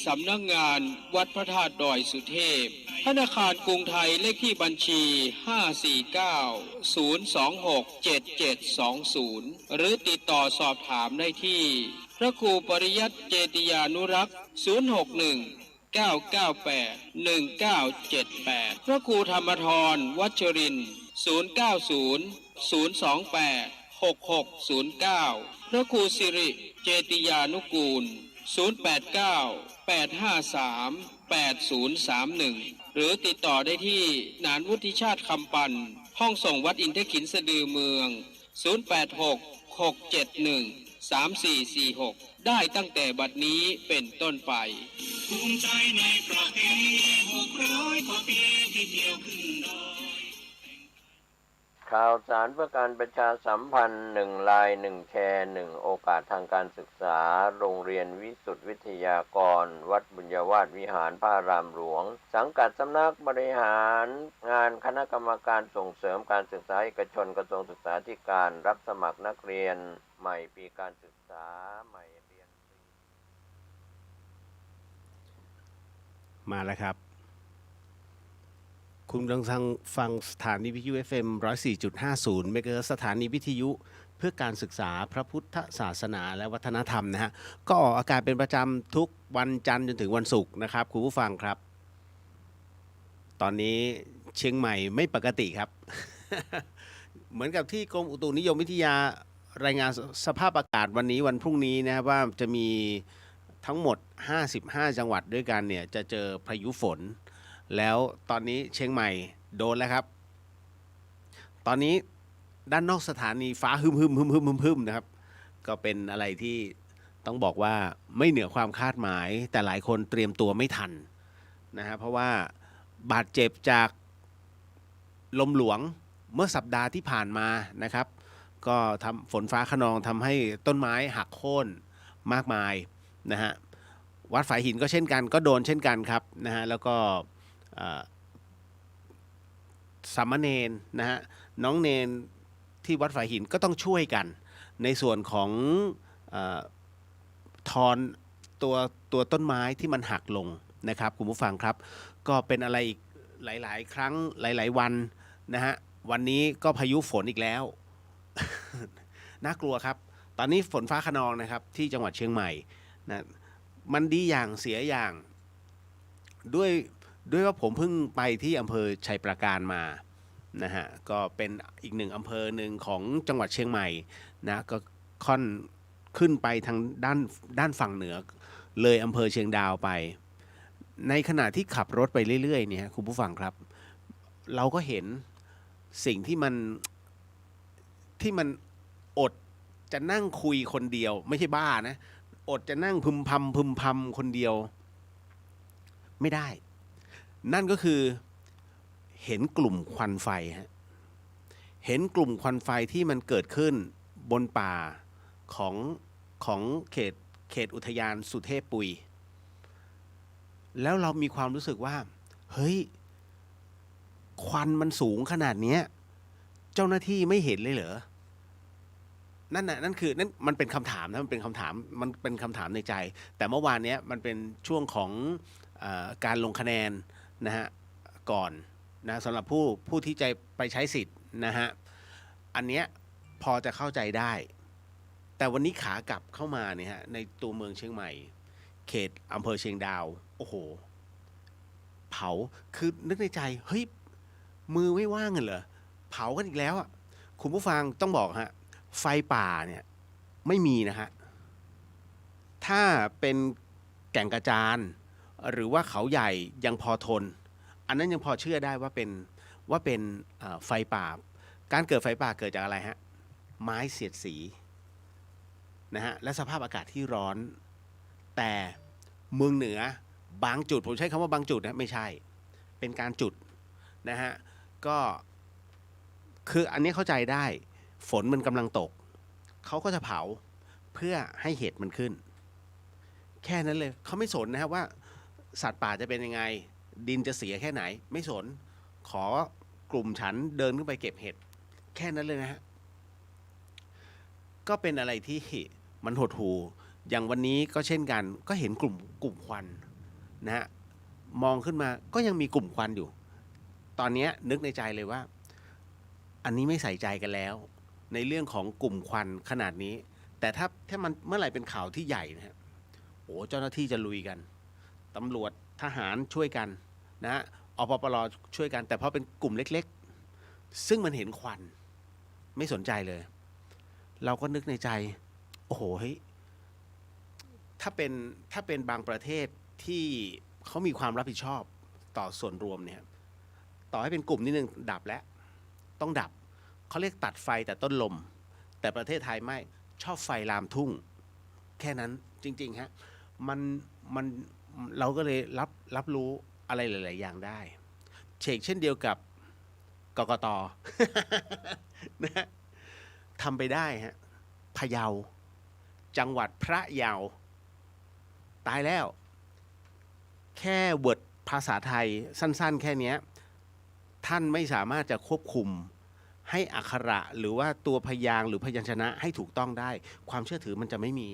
สำนักงานวัดพระธาตุดอยสุเทพธนาคารกรุงไทยเลขที่บัญชี549-026-7720หรือติดต่อสอบถามได้ที่พระครูปริยัติเจติยานุรักษ์061-998-1978พระครูธรรมธรวัชรินทร์090-028-6609พระครูสิริเจติยานุกูล089-853-8031หรือติดต่อได้ที่นานวุฒิชาติคำปันห้องส่งวัดอินทขินสะดือเมือง086-671-3446ได้ตั้งแต่บัดนี้เป็นต้นไปภูมิใจในประเพณี600 กว่าปีที่เที่ยวขึ้นดอยข่าวสารเพื่อการประชาสัมพันธ์1 ไลน์ 1 แชร์ 1 โอกาสทางการศึกษาโรงเรียนวิสุทธิวิทยากรวัดบุญญาวาสวิหารพระอารามหลวงสังกัดสำนักบริหารงานคณะกรรมการส่งเสริมการศึกษาเอกชนกระทรวงศึกษาธิการรับสมัครนักเรียนใหม่ปีการศึกษาใหม่เรียนมาแล้วครับคุณกำลังฟังสถานีวิทยุ FM 104.50 เมกะเฮิรตซ์สถานีวิทยุเพื่อการศึกษาพระพุทธศาสนาและวัฒนธรรมนะฮะก็ออกอากาศเป็นประจำทุกวันจันทร์จนถึงวันศุกร์นะครับคุณผู้ฟังครับตอนนี้เชียงใหม่ไม่ปกติครับ เหมือนกับที่กรมอุตุนิยมวิทยารายงานสภาพอากาศวันนี้วันพรุ่งนี้นะครับว่าจะมีทั้งหมด55จังหวัดด้วยกันเนี่ยจะเจอพายุฝนแล้วตอนนี้เชียงใหม่โดนแล้วครับตอนนี้ด้านนอกสถานีฟ้าฮึมนะครับก็เป็นอะไรที่ต้องบอกว่าไม่เหนือความคาดหมายแต่หลายคนเตรียมตัวไม่ทันนะฮะเพราะว่าบาดเจ็บจากลมหลวงเมื่อสัปดาห์ที่ผ่านมานะครับก็ทำฝนฟ้าคะนองทำให้ต้นไม้หักโค่นมากมายนะฮะวัดฝายหินก็เช่นกันก็โดนเช่นกันครับนะฮะแล้วก็สามเณรนะฮะน้องเนนที่วัดฝายหินก็ต้องช่วยกันในส่วนของทอนตัวต้นไม้ที่มันหักลงนะครับคุณผู้ฟังครับก็เป็นอะไรอีกหลายๆครั้งหลายๆวันนะฮะวันนี้ก็พายุฝนอีกแล้ว น่ากลัวครับตอนนี้ฝนฟ้าคะนองนะครับที่จังหวัดเชียงใหม่นะมันดีอย่างเสียอย่างด้วยว่าผมเพิ่งไปที่อำเภอชัยปราการมานะฮะก็เป็นอีกหนึ่งอำเภอหนึ่งของจังหวัดเชียงใหม่นะก็ค่อนขึ้นไปทางด้านฝั่งเหนือเลยอำเภอเชียงดาวไปในขณะที่ขับรถไปเรื่อยๆเนี่ยคุณผู้ฟังครับเราก็เห็นสิ่งที่มันอดจะนั่งคุยคนเดียวไม่ใช่บ้านะอดจะนั่งพึมพำคนเดียวไม่ได้นั่นก็คือเห็นกลุ่มควันไฟฮะเห็นกลุ่มควันไฟที่มันเกิดขึ้นบนป่าของเขตอุทยานสุเทพปุยแล้วเรามีความรู้สึกว่าเฮ้ยควันมันสูงขนาดเนี้ยเจ้าหน้าที่ไม่เห็นเลยเหรอนั่นมันเป็นคำถามนะมันเป็นคำถามในใจแต่เมื่อวานนี้มันเป็นช่วงของการลงคะแนนนะฮะก่อนนะสำหรับผู้ที่จะไปใช้สิทธิ์นะฮะอันเนี้ยพอจะเข้าใจได้แต่วันนี้ขากลับเข้ามาเนี่ยฮะในตัวเมืองเชียงใหม่เขตอำเภอเชียงดาวโอ้โหเผาคือนึกในใจเฮ้ยมือไม่ว่างเหรอเผากันอีกแล้วอ่ะคุณผู้ฟังต้องบอกฮะไฟป่าเนี่ยไม่มีนะฮะถ้าเป็นแก่งกระจานหรือว่าเขาใหญ่ยังพอทนอันนั้นยังพอเชื่อได้ว่าเป็นไฟป่าการเกิดไฟป่าเกิดจากอะไรฮะไม้เสียดสีนะฮะและสภาพอากาศที่ร้อนแต่เมืองเหนือบางจุดผมใช้คำว่าบางจุดนะไม่ใช่เป็นการจุดนะฮะก็คืออันนี้เข้าใจได้ฝนมันกำลังตกเขาก็จะเผาเพื่อให้เห็ดมันขึ้นแค่นั้นเลยเขาไม่สนนะครับว่าสัตว์ป่าจะเป็นยังไงดินจะเสียแค่ไหนไม่สนขอกลุ่มฉันเดินขึ้นไปเก็บเห็ดแค่นั้นเลยนะฮะก็เป็นอะไรที่มันหดหู่อย่างวันนี้ก็เช่นกันก็เห็นกลุ่มควัน นะฮะมองขึ้นมาก็ยังมีกลุ่มควันอยู่ ตอนนี้นึกในใจเลยว่าอันนี้ไม่ใส่ใจกันแล้วในเรื่องของกลุ่มควันขนาดนี้แต่ถ้ามันเมื่อไหร่เป็นข่าวที่ใหญ่นะฮะโอ้เจ้าหน้าที่จะลุยกันตำรวจทหารช่วยกันนะฮะอปปรช่วยกันแต่พอเป็นกลุ่มเล็กๆซึ่งมันเห็นควันไม่สนใจเลยเราก็นึกในใจโอ้โหเฮ้ยถ้าเป็นบางประเทศที่เขามีความรับผิดชอบต่อส่วนรวมเนี่ยต่อให้เป็นกลุ่มนิดนึงดับแล้วต้องดับเขาเรียกตัดไฟแต่ต้นลมแต่ประเทศไทยไม่ชอบไฟลามทุ่งแค่นั้นจริงๆฮะมันเราก็เลยรับรู้อะไรหลายๆอย่างได้เช่นเดียวกับกกต นะทำไปได้ฮะพะเยาจังหวัดพระเยาตายแล้วแค่เวิร์ดภาษาไทยสั้นๆแค่นี้ท่านไม่สามารถจะควบคุมให้อักขระหรือว่าตัวพยางค์หรือพยัญชนะให้ถูกต้องได้ความเชื่อถือมันจะไม่มี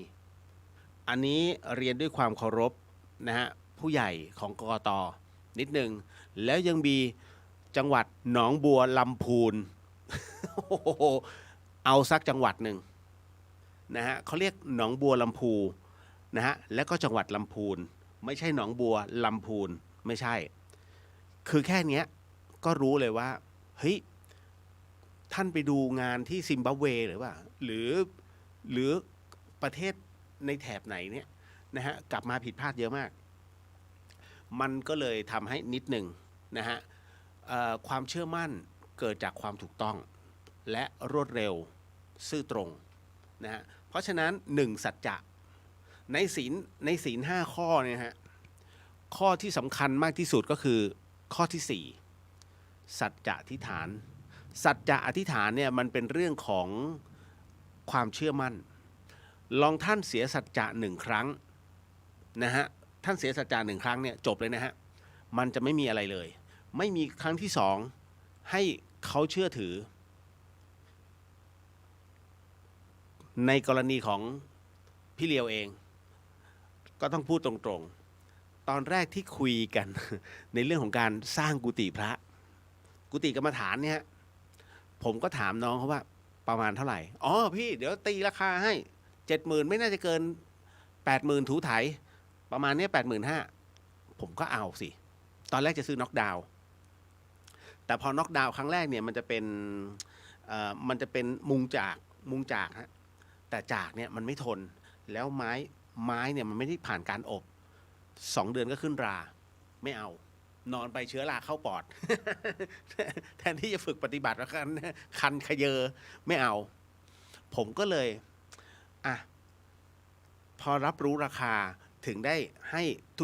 อันนี้เรียนด้วยความเคารพนะฮะผู้ใหญ่ของกกตนิดนึงแล้วยังมีจังหวัดหนองบัวลำพูน เอาสักจังหวัดหนึ่งนะฮะเขาเรียกหนองบัวลำพูนะฮะและก็จังหวัดลำพูนไม่ใช่หนองบัวลำพูนไม่ใช่คือแค่เนี้ยก็รู้เลยว่าเฮ้ยท่านไปดูงานที่ซิมบับเวหรือว่าหรือประเทศในแถบไหนเนี่ยนะฮะกลับมาผิดพลาดเยอะมากมันก็เลยทำให้นิดหนึ่งนะฮะความเชื่อมั่นเกิดจากความถูกต้องและรวดเร็วซื่อตรงนะฮะเพราะฉะนั้น1สัจจะในศีล5ข้อเนี่ยฮะข้อที่สำคัญมากที่สุดก็คือข้อที่4สัจจะอธิษฐานสัจจะอธิษฐานเนี่ยมันเป็นเรื่องของความเชื่อมั่นลองท่านเสียสัจจะ1ครั้งนะฮะท่านเสียสัจจะ1ครั้งเนี่ยจบเลยนะฮะมันจะไม่มีอะไรเลยไม่มีครั้งที่2ให้เขาเชื่อถือในกรณีของพี่เลียวเองก็ต้องพูดตรงๆตอนแรกที่คุยกัน ในเรื่องของการสร้างกุฏิพระกุฏิกรรมฐานเนี่ยผมก็ถามน้องเขาว่าประมาณเท่าไหร่อ๋อพี่เดี๋ยวตีราคาให้ 70,000ไม่น่าจะเกิน 80,000ถูไถประมาณนี้ 85,000ผมก็เอาสิตอนแรกจะซื้อน็อกดาวน์แต่พอน็อกดาวน์ครั้งแรกเนี่ยมันจะเป็นมุงจากฮะแต่จากเนี่ยมันไม่ทนแล้วไม้เนี่ยมันไม่ได้ผ่านการอบ2 เดือนก็ขึ้นราไม่เอานอนไปเชื้อราเข้าปอด แทนที่จะฝึกปฏิบัติแล้วคันขยเยอไม่เอาผมก็เลยพอรับรู้ราคาถึงได้ให้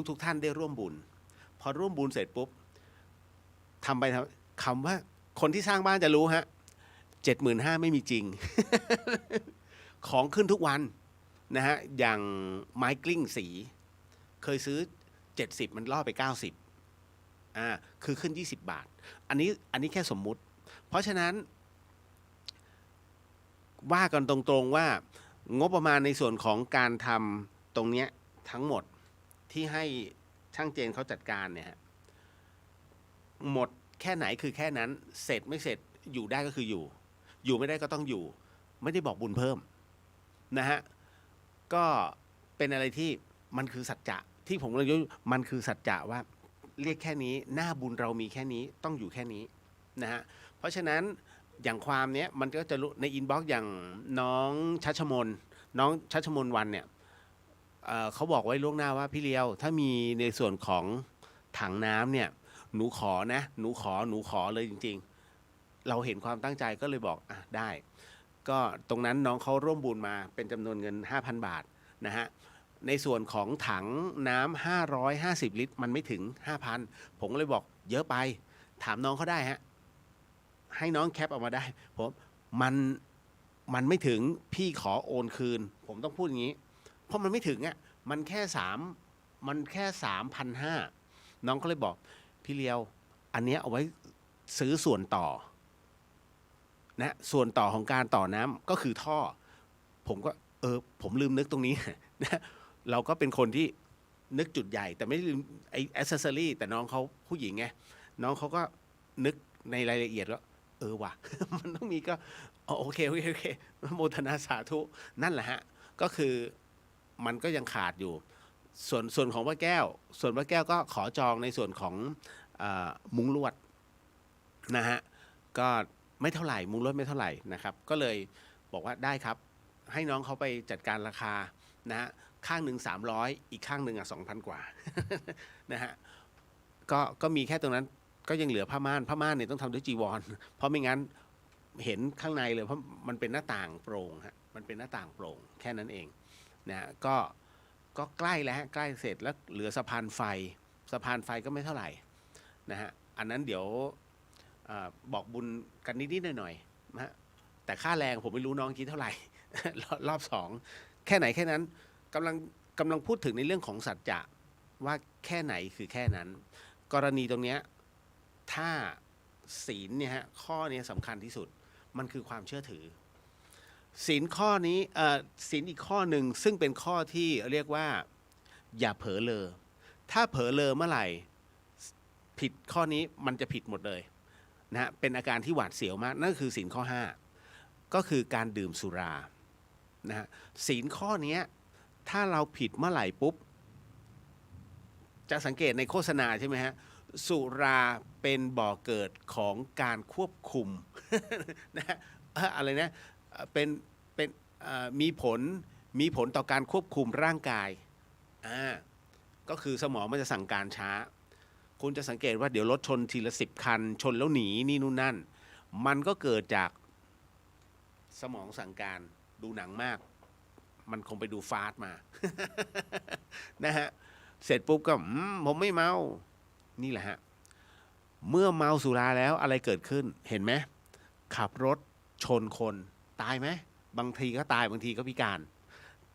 ทุกท่านได้ร่วมบุญพอร่วมบุญเสร็จปุ๊บทำไปคำว่าคนที่สร้างบ้านจะรู้ฮะ 75,000ไม่มีจริง ของขึ้นทุกวันนะฮะอย่างไม้กลิ้งสีเคยซื้อ70มันล่อไป90คือขึ้น20 บาทอันนี้แค่สมมุติเพราะฉะนั้นว่ากันตรงๆว่างบประมาณในส่วนของการทำตรงเนี้ยทั้งหมดที่ให้ช่างเจนเขาจัดการเนี่ยหมดแค่ไหนคือแค่นั้นเสร็จไม่เสร็จอยู่ได้ก็คืออยู่ไม่ได้ก็ต้องอยู่ไม่ได้บอกบุญเพิ่มนะฮะก็เป็นอะไรที่มันคือสัจจะที่ผมเลยมันคือสัจจะว่าเรียกแค่นี้หน้าบุญเรามีแค่นี้ต้องอยู่แค่นี้นะฮะเพราะฉะนั้นอย่างความเนี้ยมันก็จะรู้ในอินบ็อกซ์อย่างน้องชัชมนวันเนี่ยเขาบอกไว้ล่วงหน้าว่าพี่เลียวถ้ามีในส่วนของถังน้ำเนี่ยหนูขอเลยจริงๆเราเห็นความตั้งใจก็เลยบอกได้ก็ตรงนั้นน้องเขาร่วมบุญมาเป็นจำนวนเงิน 5,000 บาทนะฮะในส่วนของถังน้ำ550 ลิตรมันไม่ถึง 5,000 ผมก็เลยบอกเยอะไปถามน้องเขาได้ฮะให้น้องแคปออกมาได้ผมมันไม่ถึงพี่ขอโอนคืนผมต้องพูดอย่างนี้เพราะมันไม่ถึงมันแค่ 3,500น้องก็เลยบอกพี่เลียวอันเนี้ยเอาไว้ซื้อส่วนต่อนะส่วนต่อของการต่อน้ำก็คือท่อผมก็ผมลืมนึกตรงนี้นะเราก็เป็นคนที่ นึกจุดใหญ่แต่ไม่ลืมไอ้แอ c เซสซอรี่แต่น้องเขาผู้หญิงไงน้องเขาก็นึกในรายละเอียดว่าว่ะ มันต้องมีก็โอเคโมทนาสาธุนั่นแหละฮะก็คือมันก็ยังขาดอยู่ส่วนของพระแก้วก็ขอจองในส่วนของมุ้งลวดนะฮะก็ไม่เท่าไหร่มุ้งลวดไม่เท่าไหร่นะครับก็เลยบอกว่าได้ครับให้น้องเขาไปจัดการราคานะฮะข้างหนึ่ง300อีกข้างหนึ่ง2,000 กว่า นะฮะก็มีแค่ตรงนั้นก็ยังเหลือผ้าม่านเนี่ยต้องทำด้วยจีวร เพราะไม่งั้นเห็นข้างในเลยเพราะมันเป็นหน้าต่างโปร่งฮะมันเป็นหน้าต่างโปร่งแค่นั้นเองนะฮะก็ใกล้แล้วฮะใกล้เสร็จแล้วเหลือสะพานไฟก็ไม่เท่าไหร่นะฮะอันนั้นเดี๋ยวบอกบุญกันนิดหน่อยๆนะฮะแต่ค่าแรงผมไม่รู้น้องคิดเท่าไหร่ รอบ2แค่ไหนแค่นั้นกำลังพูดถึงในเรื่องของสัจจะว่าแค่ไหนคือแค่นั้นกรณีตรงเนี้ยถ้าศีลเนี่ยฮะข้อนี้สำคัญที่สุดมันคือความเชื่อถือศีลข้อนี้ศีลอีกข้อหนึ่งซึ่งเป็นข้อที่เรียกว่าอย่าเผลอเลอถ้าเผลอเลอเมื่อไหร่ผิดข้อนี้มันจะผิดหมดเลยนะฮะเป็นอาการที่หวาดเสียวมากนั่นคือศีลข้อ5ก็คือการดื่มสุรานะฮะศีลข้อนี้ถ้าเราผิดเมื่อไหร่ปุ๊บจะสังเกตในโฆษณาใช่ไหมฮะสุราเป็นบ่อเกิดของการควบคุม นะฮะอะไรนะเป็นมีผลต่อการควบคุมร่างกายก็คือสมองมันจะสั่งการช้าคุณจะสังเกตว่าเดี๋ยวรถชนทีละ10 คันชนแล้วหนีนี่นู่นนั่นมันก็เกิดจากสมองสั่งการดูหนังมากมันคงไปดูฟาสต์มา นะฮะเสร็จปุ๊บก็ผมไม่เมานี่แหละฮะเมื่อเมาสุราแล้วอะไรเกิดขึ้นเห็นไหมขับรถชนคนตายไหมบางทีก็ตายบางทีก็พิการ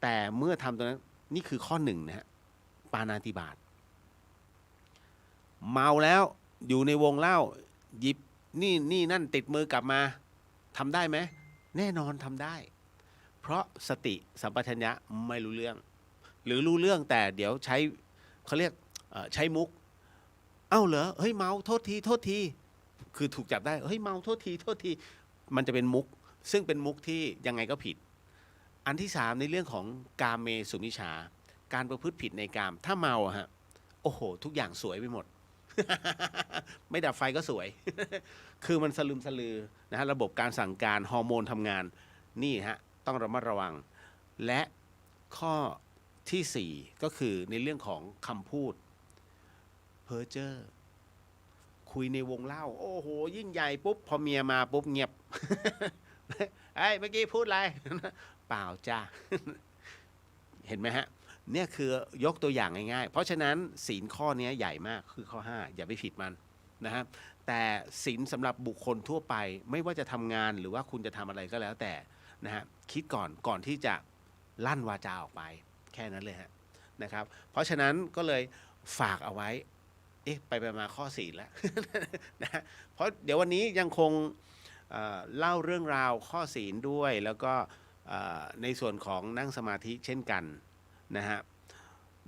แต่เมื่อทำตรงนั้นนี่คือข้อ1นะฮะปาณาติบาตเมาแล้วอยู่ในวงเล่าหยิบนี่นั่นติดมือกลับมาทำได้ไหมแน่นอนทำได้เพราะสติสัมปชัญญะไม่รู้เรื่องหรือรู้เรื่องแต่เดี๋ยวใช้เขาเรียกใช้มุกเอ้าเหรอเฮ้ยเมาโทษทีคือถูกจับได้เฮ้ยเมาโทษทีมันจะเป็นมุกซึ่งเป็นมุกที่ยังไงก็ผิดอันที่3ในเรื่องของกามเมสุมิชฌาการประพฤติผิดในกามถ้าเมาฮะโอ้โหทุกอย่างสวยไปหมด ไม่ดับไฟก็สวย คือมันสลึมสลือนะฮะระบบการสั่งการฮอร์โมนทำงานนี่ฮะต้องระมัดระวังและข้อที่4ก็คือในเรื่องของคำพูดเพ้อเจ้อคุยในวงเล่าโอ้โหยิ่งใหญ่ปุ๊บพอเมียมาปุ๊บเงียบ เฮ้ยเมื่อกี้พูดอะไร เปล่าจ้า เห็นไหมฮะเนี่ยคือยกตัวอย่างง่ายๆเพราะฉะนั้นศีลข้อนี้ใหญ่มากคือข้อ5อย่าไปผิดมันนะครับแต่ศีลสำหรับบุคคลทั่วไปไม่ว่าจะทำงานหรือว่าคุณจะทำอะไรก็แล้วแต่นะฮะคิดก่อนที่จะลั่นวาจาออกไปแค่นั้นเลยฮะนะครับเพราะฉะนั้นก็เลยฝากเอาไว้ไปมาข้อศีลแล้ว นะฮะเพราะเดี๋ยววันนี้ยังคงเล่าเรื่องราวข้อศีลด้วยแล้วก็ในส่วนของนั่งสมาธิเช่นกันนะฮะ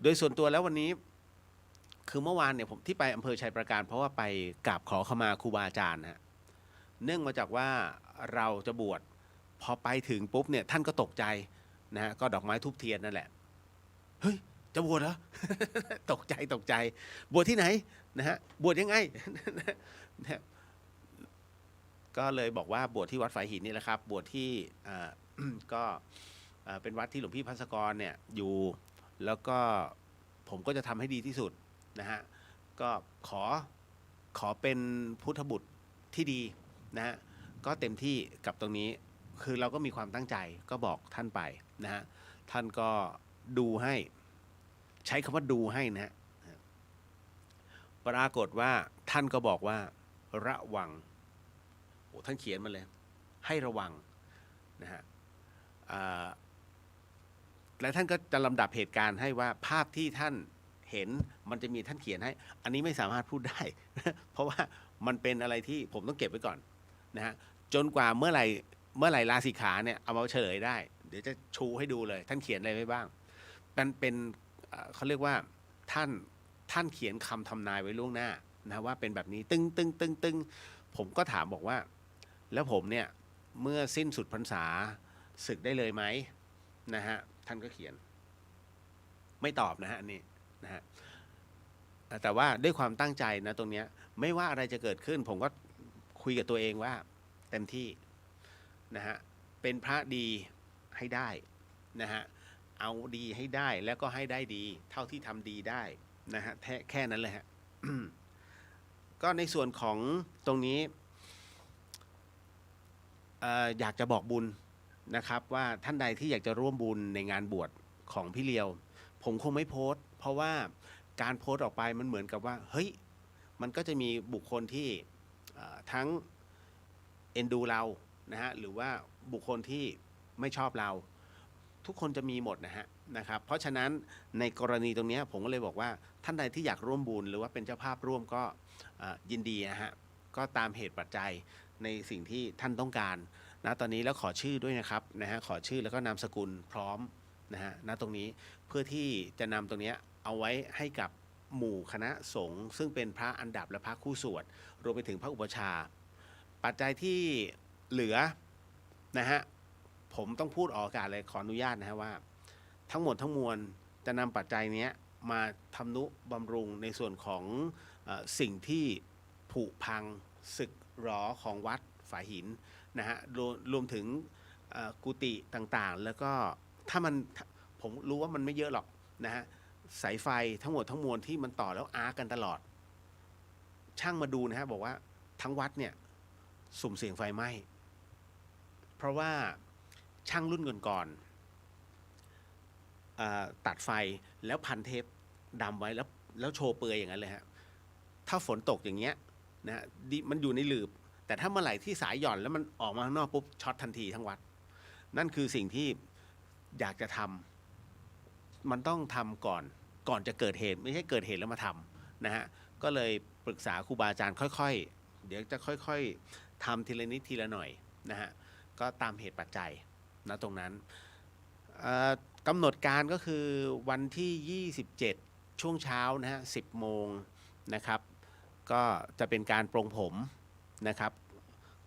โดยส่วนตัวแล้ววันนี้คือเมื่อวานเนี่ยผมที่ไปอำเภอชัยประการเพราะว่าไปกราบขอขมาครูบาอาจารย์ฮะเนื่องมาจากว่าเราจะบวชพอไปถึงปุ๊บเนี่ยท่านก็ตกใจนะฮะก็ดอกไม้ทูบเทียนนั่นแหละเฮ้ยจะบวชเหรอ ตกใจบวชที่ไหนนะฮะบวชยังไง นะก็เลยบอกว่าบวชที่วัดฝายหินนี่แหละครับบวชที่ก็เป็นวัดที่หลวงพี่ภัสกรเนี่ยอยู่แล้วก็ผมก็จะทำให้ดีที่สุดนะฮะก็ขอเป็นพุทธบุตรที่ดีนะฮะก็เต็มที่กับตรงนี้คือเราก็มีความตั้งใจก็บอกท่านไปนะฮะท่านก็ดูให้ใช้คำว่าดูให้นะฮะปรากฏว่าท่านก็บอกว่าระวังโอ้ท่านเขียนมาเลยให้ระวังนะฮะและท่านก็จะลำดับเหตุการณ์ให้ว่าภาพที่ท่านเห็นมันจะมีท่านเขียนให้อันนี้ไม่สามารถพูดได้ เพราะว่ามันเป็นอะไรที่ผมต้องเก็บไว้ก่อนนะฮะจนกว่าเมื่อไหร่ลาสิกขาเนี่ยเอามาเฉลยได้เดี๋ยวจะชูให้ดูเลยท่านเขียนอะไรไว้บ้างมันเป็นเขาเรียกว่า ท่านเขียนคำทำนายไว้ล่วงหน้านะว่าเป็นแบบนี้ตึงผมก็ถามบอกว่าแล้วผมเนี่ยเมื่อสิ้นสุดพรรษาศึกได้เลยไหมนะฮะท่านก็เขียนไม่ตอบนะฮะอันนี้นะฮะแต่ว่าด้วยความตั้งใจนะตรงเนี้ยไม่ว่าอะไรจะเกิดขึ้นผมก็คุยกับตัวเองว่าเต็มที่นะฮะเป็นพระดีให้ได้นะฮะเอาดีให้ได้แล้วก็ให้ได้ดีเท่าที่ทำดีได้นะฮะแค่นั้นเลยฮะ ก็ในส่วนของตรงนี้อยากจะบอกบุญนะครับว่าท่านใดที่อยากจะร่วมบุญในงานบวชของพี่เลียวผมคงไม่โพสต์เพราะว่าการโพสต์ออกไปมันเหมือนกับว่าเฮ้ยมันก็จะมีบุคคลที่ทั้งเอ็นดูเรานะฮะหรือว่าบุคคลที่ไม่ชอบเราทุกคนจะมีหมดนะครับเพราะฉะนั้นในกรณีตรงนี้ผมก็เลยบอกว่าท่านใดที่อยากร่วมบุญหรือว่าเป็นเจ้าภาพร่วมก็ยินดีนะฮะก็ตามเหตุปัจจัยในสิ่งที่ท่านต้องการนะตอนนี้แล้วขอชื่อด้วยนะครับนะฮะขอชื่อแล้วก็นามสกุลพร้อมนะฮะณตรงนี้เพื่อที่จะนำตรงนี้เอาไว้ให้กับหมู่คณะสงฆ์ซึ่งเป็นพระอันดับและพระคู่สวดรวมไปถึงพระอุปชาปัจจัยที่เหลือนะฮะผมต้องพูดออกอากาศเลยขออนุญาตนะฮะว่าทั้งหมดทั้งมวลจะนำปัจจัยนี้มาทำนุบำรุงในส่วนของสิ่งที่ผุพังสึกหรอของวัดฝายหินนะฮะรวมถึงกุฏิต่างๆแล้วก็ถ้ามันผมรู้ว่ามันไม่เยอะหรอกนะฮะสายไฟทั้งหมดทั้งมวลที่มันต่อแล้วอาร์กันตลอดช่างมาดูนะฮะบอกว่าทั้งวัดเนี่ยสุ่มเสี่ยงไฟไหม้เพราะว่าช่างรุ่นก่อนตัดไฟแล้วพันเทปดำไว้แล้วโชว์เปลือยอย่างนั้นเลยฮะถ้าฝนตกอย่างเงี้ยนะมันอยู่ในหลืบแต่ถ้าเมื่อไหร่ที่สายหย่อนแล้วมันออกมาข้างนอกปุ๊บช็อตทันทีทั้งวัดนั่นคือสิ่งที่อยากจะทำมันต้องทำก่อนจะเกิดเหตุไม่ใช่เกิดเหตุแล้วมาทำนะฮะก็เลยปรึกษาครูบาอาจารย์ค่อยๆเดี๋ยวจะค่อยๆทำทีละนิดทีละหน่อยนะฮะก็ตามเหตุปัจจัยนะตรงนั้นกำหนดการก็คือวันที่27ช่วงเช้านะฮะ10 โมงนะครับก็จะเป็นการปรงผมนะครับ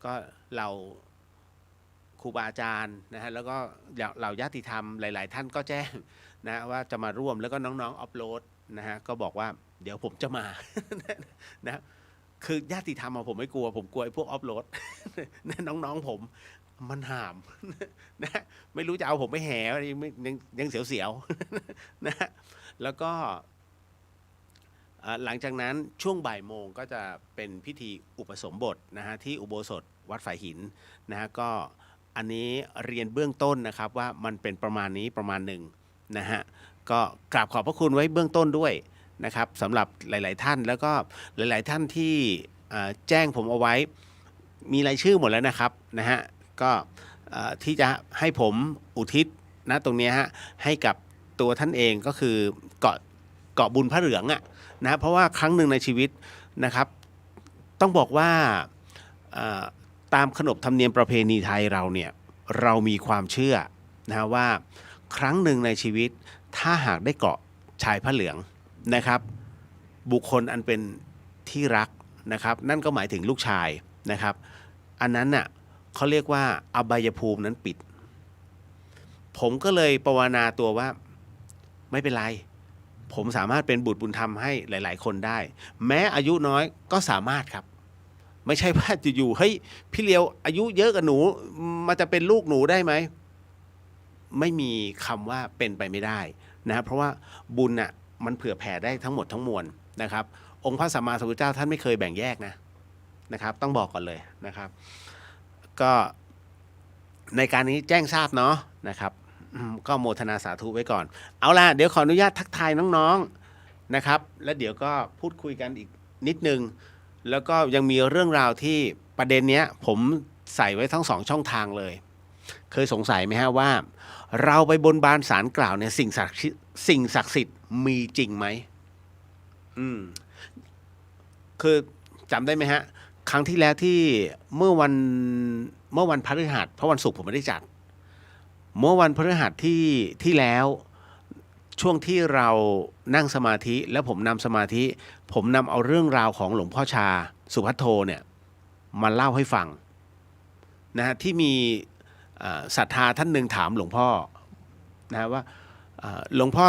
ก็เราครูบาอาจารย์นะฮะแล้วก็เหล่าญาติธรรมหลายๆท่านก็แจ้งนะว่าจะมาร่วมแล้วก็น้องๆอัปโหลดนะฮะก็บอกว่าเดี๋ยวผมจะมา นะคือญาติธรรมผมไม่กลัวผมกลัวไอ้พวกอัปโหลด น้องๆผมมันห่ามนะไม่รู้จะเอาผมไปแห่ยังเสียวๆนะแล้วก็หลังจากนั้นช่วงบ่ายโมงก็จะเป็นพิธีอุปสมบทนะฮะที่อุโบสถวัดฝายหินนะฮะก็อันนี้เรียนเบื้องต้นนะครับว่ามันเป็นประมาณนี้ประมาณหนึ่งนะฮะก็กราบขอบพระคุณไว้เบื้องต้นด้วยนะครับสำหรับหลายๆท่านแล้วก็หลายๆท่านที่แจ้งผมเอาไว้มีรายชื่อหมดแล้วนะครับนะฮะก็ที่จะให้ผมอุทิศนะตรงนี้ฮะให้กับตัวท่านเองก็คือเกาะบุญพระเหลืองอ่ะนะเพราะว่าครั้งหนึ่งในชีวิตนะครับต้องบอกว่าตามขนบธรรมเนียมประเพณีไทยเราเนี่ยเรามีความเชื่อนะว่าครั้งหนึ่งในชีวิตถ้าหากได้เกาะชายพระเหลืองนะครับบุคคลอันเป็นที่รักนะครับนั่นก็หมายถึงลูกชายนะครับอันนั้นน่ะเขาเรียกว่าอบายภูมินั้นปิดผมก็เลยภาวนาตัวว่าไม่เป็นไรผมสามารถเป็นบุตรบุญธรรมให้หลายๆคนได้แม้อายุน้อยก็สามารถครับไม่ใช่ว่าจะอยู่เฮ้ยพี่เลียวอายุเยอะกว่าหนูมันจะเป็นลูกหนูได้ไหมไม่มีคำว่าเป็นไปไม่ได้นะเพราะว่าบุญน่ะมันเผื่อแผ่ได้ทั้งหมดทั้งมวลนะครับองค์พระสัมมาสัมพุทธเจ้าท่านไม่เคยแบ่งแยกนะครับต้องบอกก่อนเลยนะครับก็ในการนี้แจ้งทราบเนาะนะครับก็โมทนาสาธุไว้ก่อนเอาล่ะเดี๋ยวขออนุญาตทักทายน้องๆนะครับแล้วเดี๋ยวก็พูดคุยกันอีกนิดนึงแล้วก็ยังมีเรื่องราวที่ประเด็นเนี้ยผมใส่ไว้ทั้ง2ช่องทางเลยเคยสงสัยไหมฮะว่าเราไปบนบานศาลกล่าวเนี่ยสิ่งศักดิ์สิทธิ์มีจริงไหมคือจำได้ไหมฮะครั้งที่แล้วที่เมื่อวันพฤหัสเพราะวันศุกร์ผมไม่ได้จัดเมื่อวันพฤหัสที่แล้ว ช่วงที่เรานั่งสมาธิแล้วผมนำสมาธิผมนำเอาเรื่องราวของหลวงพ่อชาสุภัทโทเนี่ยมาเล่าให้ฟังนะฮะที่มีศรัทธาท่านหนึ่งถามหลวงพ่อนะว่าหลวงพ่อ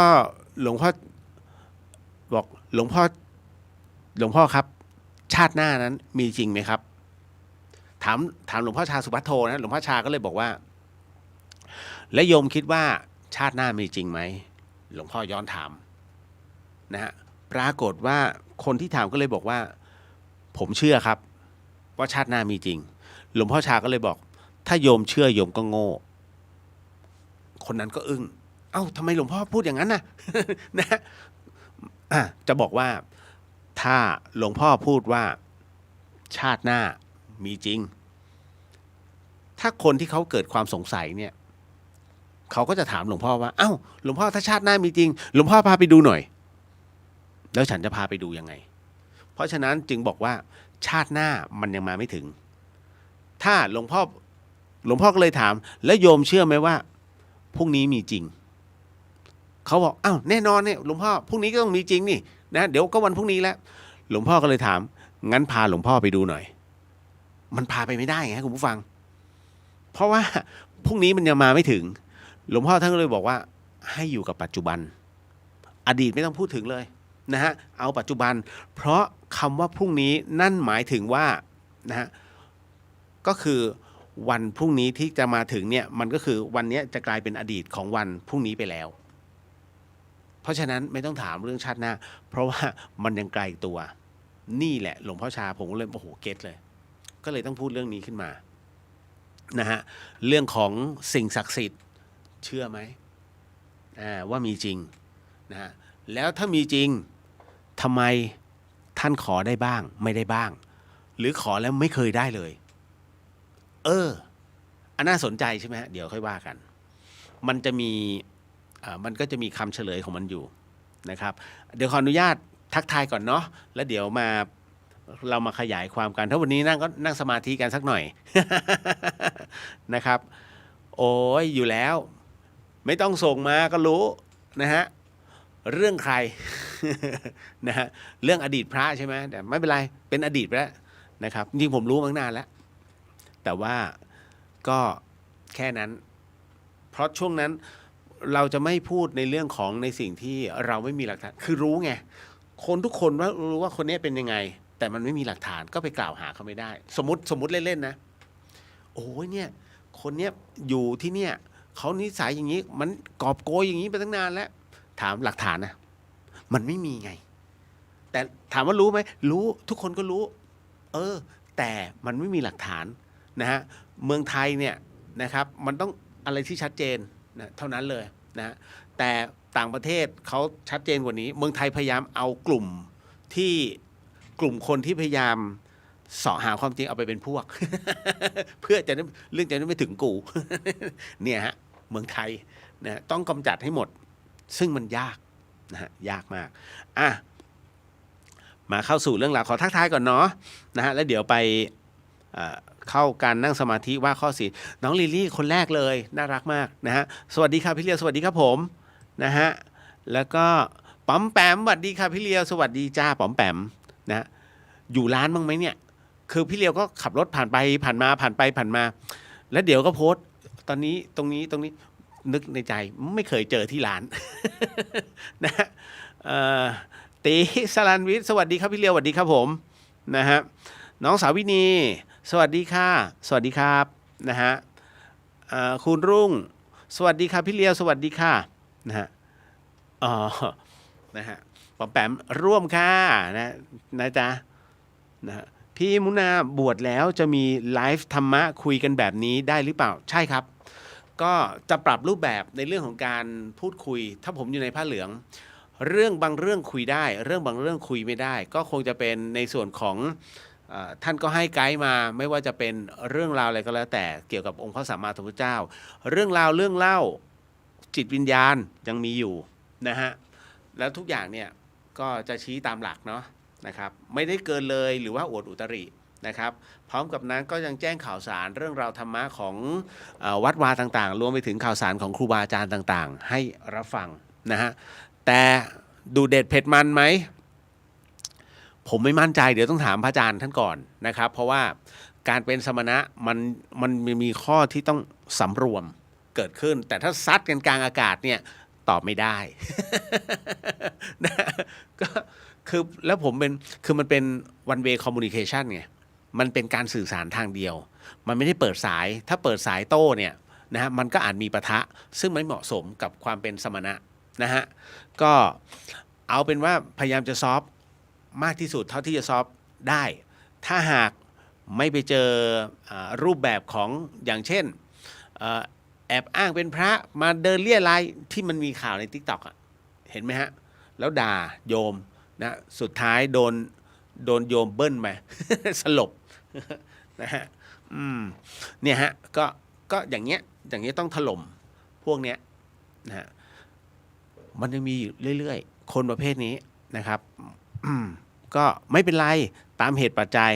บอกหลวงพ่อครับชาติหน้านั้นมีจริงไหมครับถามหลวงพ่อชาสุภัทโทนะหลวงพ่อชาก็เลยบอกว่าและโยมคิดว่าชาติหน้ามีจริงไหมหลวงพ่อย้อนถามนะฮะปรากฏว่าคนที่ถามก็เลยบอกว่าผมเชื่อครับว่าชาติหน้ามีจริงหลวงพ่อชาก็เลยบอกถ้าโยมเชื่อโยมก็โง่คนนั้นก็อึ้งเอ้าทำไมหลวงพ่อพูดอย่างนั้นน่ะ นะจะบอกว่าถ้าหลวงพ่อพูดว่าชาติหน้ามีจริงถ้าคนที่เขาเกิดความสงสัยเนี่ยเขาก็จะถามหลวงพ่อว่าเอ้าหลวงพ่อถ้าชาติหน้ามีจริงหลวงพ่อพาไปดูหน่อยแล้วฉันจะพาไปดูยังไงเพราะฉะนั้นจึงบอกว่าชาติหน้ามันยังมาไม่ถึงถ้าหลวงพ่อก็เลยถามแล้วโยมเชื่อไหมว่าพรุ่งนี้มีจริงเขาบอกอ้าวแน่นอนเนี่ยหลวงพ่อพรุ่งนี้ก็ต้องมีจริงนี่นะเดี๋ยวก็วันพรุ่งนี้แล้วหลวงพ่อก็เลยถามงั้นพาหลวงพ่อไปดูหน่อยมันพาไปไม่ได้ไงคุณผู้ฟังเพราะว่าพรุ่งนี้มันยังมาไม่ถึงหลวงพ่อท่านก็เลยบอกว่าให้อยู่กับปัจจุบันอดีตไม่ต้องพูดถึงเลยนะฮะเอาปัจจุบันเพราะคำว่าพรุ่งนี้นั่นหมายถึงว่านะฮะก็คือวันพรุ่งนี้ที่จะมาถึงเนี่ยมันก็คือวันนี้จะกลายเป็นอดีตของวันพรุ่งนี้ไปแล้วเพราะฉะนั้นไม่ต้องถามเรื่องชาติหน้าเพราะว่ามันยังไกลตัวนี่แหละหลวงพ่อชาผมก็เลยโอ้โหเก็ตเลยก็เลยต้องพูดเรื่องนี้ขึ้นมานะฮะเรื่องของสิ่งศักดิ์สิทธิ์เชื่อไหมว่ามีจริงนะฮะแล้วถ้ามีจริงทำไมท่านขอได้บ้างไม่ได้บ้างหรือขอแล้วไม่เคยได้เลยอันน่าสนใจใช่ไหมฮะเดี๋ยวค่อยว่ากันมันก็จะมีคำเฉลยของมันอยู่นะครับเดี๋ยวขออนุญาตทักทายก่อนเนาะแล้วเดี๋ยวเรามาขยายความกันถ้าวันนี้นั่งสมาธิกันสักหน่อย นะครับโอ้ยอยู่แล้วไม่ต้องส่งมาก็รู้นะฮะเรื่องใคร นะฮะเรื่องอดีตพระใช่ไหมแต่ไม่เป็นไรเป็นอดีตไปแล้วนะครับจริงผมรู้มาตั้งนานแล้วแต่ว่าก็แค่นั้นเพราะช่วงนั้นเราจะไม่พูดในเรื่องของในสิ่งที่เราไม่มีหลักฐานคือรู้ไงคนทุกคนรู้ว่าคนนี้เป็นยังไงแต่มันไม่มีหลักฐานก็ไปกล่าวหาเขาไม่ได้สมมติเล่นๆนะโอ้ยเนี่ยคนเนี้ยอยู่ที่เนี่ยเขานิสัยอย่างนี้มันกอบโกยอย่างนี้ไปตั้งนานแล้วถามหลักฐานนะมันไม่มีไงแต่ถามว่ารู้ไหมรู้ทุกคนก็รู้แต่มันไม่มีหลักฐานนะฮะเมืองไทยเนี่ยนะครับมันต้องอะไรที่ชัดเจนนะเท่านั้นเลยนะแต่ต่างประเทศเขาชัดเจนกว่านี้เมืองไทยพยายามเอากลุ่มคนที่พยายามเสาะหาความจริงเอาไปเป็นพวก เพื่อจะเรื่องจะไม่ถึงกู เนี่ยฮะเมืองไทยนะต้องกำจัดให้หมดซึ่งมันยากนะฮะยากมากมาเข้าสู่เรื่องราวขอทักทายก่อนเนาะนะฮะแล้วเดี๋ยวไปเข้าการนั่งสมาธิว่าข้อสี่น้องลิลลี่คนแรกเลยน่ารักมากนะฮะสวัสดีครับพี่เลียวสวัสดีครับผมนะฮะแล้วก็ป๋อมแปมสวัสดีครับพี่เลียวสวัสดีจ้าป๋อมแปมนะอยู่ร้านบ้างไหมเนี่ยคือพี่เลียวก็ขับรถผ่านไปผ่านมาแล้วเดี๋ยวก็โพสต์ตอนนี้ตรงนี้นึกในใจไม่เคยเจอที่ร้าน นะตีสลันวิทย์สวัสดีครับพี่เลียวสวัสดีครับผมนะฮะน้องสาวินีสวัสดีค่ะสวัสดีครับนะฮะคุณรุ่งสวัสดีครับพี่เลียวสวัสดีค่ะนะฮะนะฮะปอมแปมร่วมค่ะนะจ๊ะนะฮะพี่มุนาบวชแล้วจะมีไลฟ์ธรรมะคุยกันแบบนี้ได้หรือเปล่าใช่ครับก็จะปรับรูปแบบในเรื่องของการพูดคุยถ้าผมอยู่ในผ้าเหลืองเรื่องบางเรื่องคุยได้เรื่องบางเรื่องคุยไม่ได้ก็คงจะเป็นในส่วนของท่านก็ให้ไกด์มาไม่ว่าจะเป็นเรื่องราวอะไรก็แล้วแต่เกี่ยวกับองค์พระสัมมาสัมพุทธเจ้าเรื่องราวเรื่องเล่าจิตวิญญาณยังมีอยู่นะฮะแล้วทุกอย่างเนี่ยก็จะชี้ตามหลักเนาะนะครับไม่ได้เกินเลยหรือว่าอวดอุตรินะครับพร้อมกับนั้นก็ยังแจ้งข่าวสารเรื่องราวธรรมะของวัดวาต่างๆรวมไปถึงข่าวสารของครูบาอาจารย์ต่างๆให้รับฟัง นะฮะแต่ดูเด็ดเผ็ดมันไหมผมไม่มั่นใจเดี๋ยวต้องถามพระอาจารย์ท่านก่อนนะครับเพราะว่าการเป็นสมณะมันมีข้อที่ต้องสำรวมเกิดขึ้นแต่ถ้าซัดกันกลางอากาศเนี่ยตอบไม่ได้ นะก็คือแล้วผมเป็นคือมันเป็น one way communication ไงมันเป็นการสื่อสารทางเดียวมันไม่ได้เปิดสายถ้าเปิดสายโต้เนี่ยนะฮะมันก็อาจมีปะทะซึ่งไม่เหมาะสมกับความเป็นสมณะนะฮะก็เอาเป็นว่าพยายามจะซอฟมากที่สุดเท่าที่จะซอฟได้ถ้าหากไม่ไปเจอรูปแบบของอย่างเช่นแอบอ้างเป็นพระมาเดินเลี่ยไรที่มันมีข่าวใน TikTok อ่ะเห็นไหมฮะแล้วด่าโยมนะสุดท้ายโดนโยมเบิ้ลมา สลบนะฮะเนี่ยฮะก็อย่างเงี้ยต้องถล่มพวกเนี้ยนะฮะมันยังมีเรื่อยๆคนประเภทนี้นะครับก็ไม่เป็นไรตามเหตุปัจจัย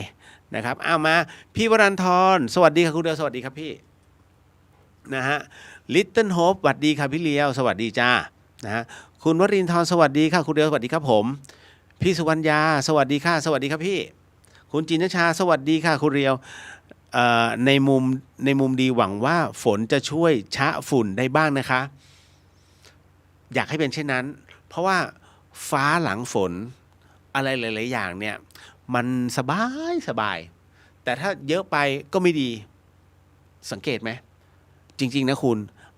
นะครับเอามาพี่วรันทรสวัสดีครับคุณเดียวสวัสดีครับพี่นะฮะลิตเติ้ลโฮปสวัสดีครับพี่เลียวสวัสดีจ้านะฮะคุณวรินทร์สวัสดีค่ะคุณเดียวสวัสดีครับผมพี่สุวรรณยาสวัสดีค่ะสวัสดีครับพี่คุณจินชาสวัสดีค่ะคุณเรียวในมุมดีหวังว่าฝนจะช่วยชะฝุ่นได้บ้างนะคะอยากให้เป็นเช่นนั้นเพราะว่าฟ้าหลังฝนอะไรหลายๆอย่างเนี่ยมันสบายแต่ถ้าเยอะไปก็ไม่ดีสังเกตไหมจริงๆนะคุณ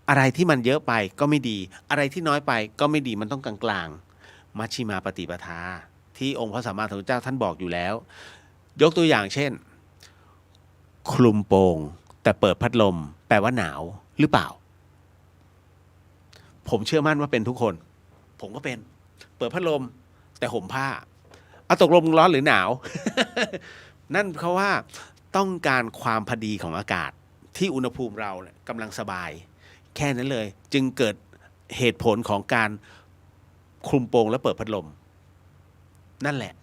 อะไรที่มันเยอะไปก็ไม่ดีอะไรที่น้อยไปก็ไม่ดีมันต้องกลางๆมัชฌิมาปฏิปทาที่องค์พระสัมมาสัมพุทธเจ้าท่านบอกอยู่แล้วยกตัวอย่างเช่นคลุมโปงแต่เปิดพัดลมแปลว่าหนาวหรือเปล่าผมเชื่อมั่นว่าเป็นทุกคนผมก็เป็นเปิดพัดลมแต่ห่มผ้าเอาตกลงร้อนหรือหนาว นั่นเพราะว่าต้องการความพอดีของอากาศที่อุณหภูมิเราเนี่ยกำลังสบายแค่นั้นเลยจึงเกิดเหตุผลของการคลุมโปงและเปิดพัดลมนั่นแหละ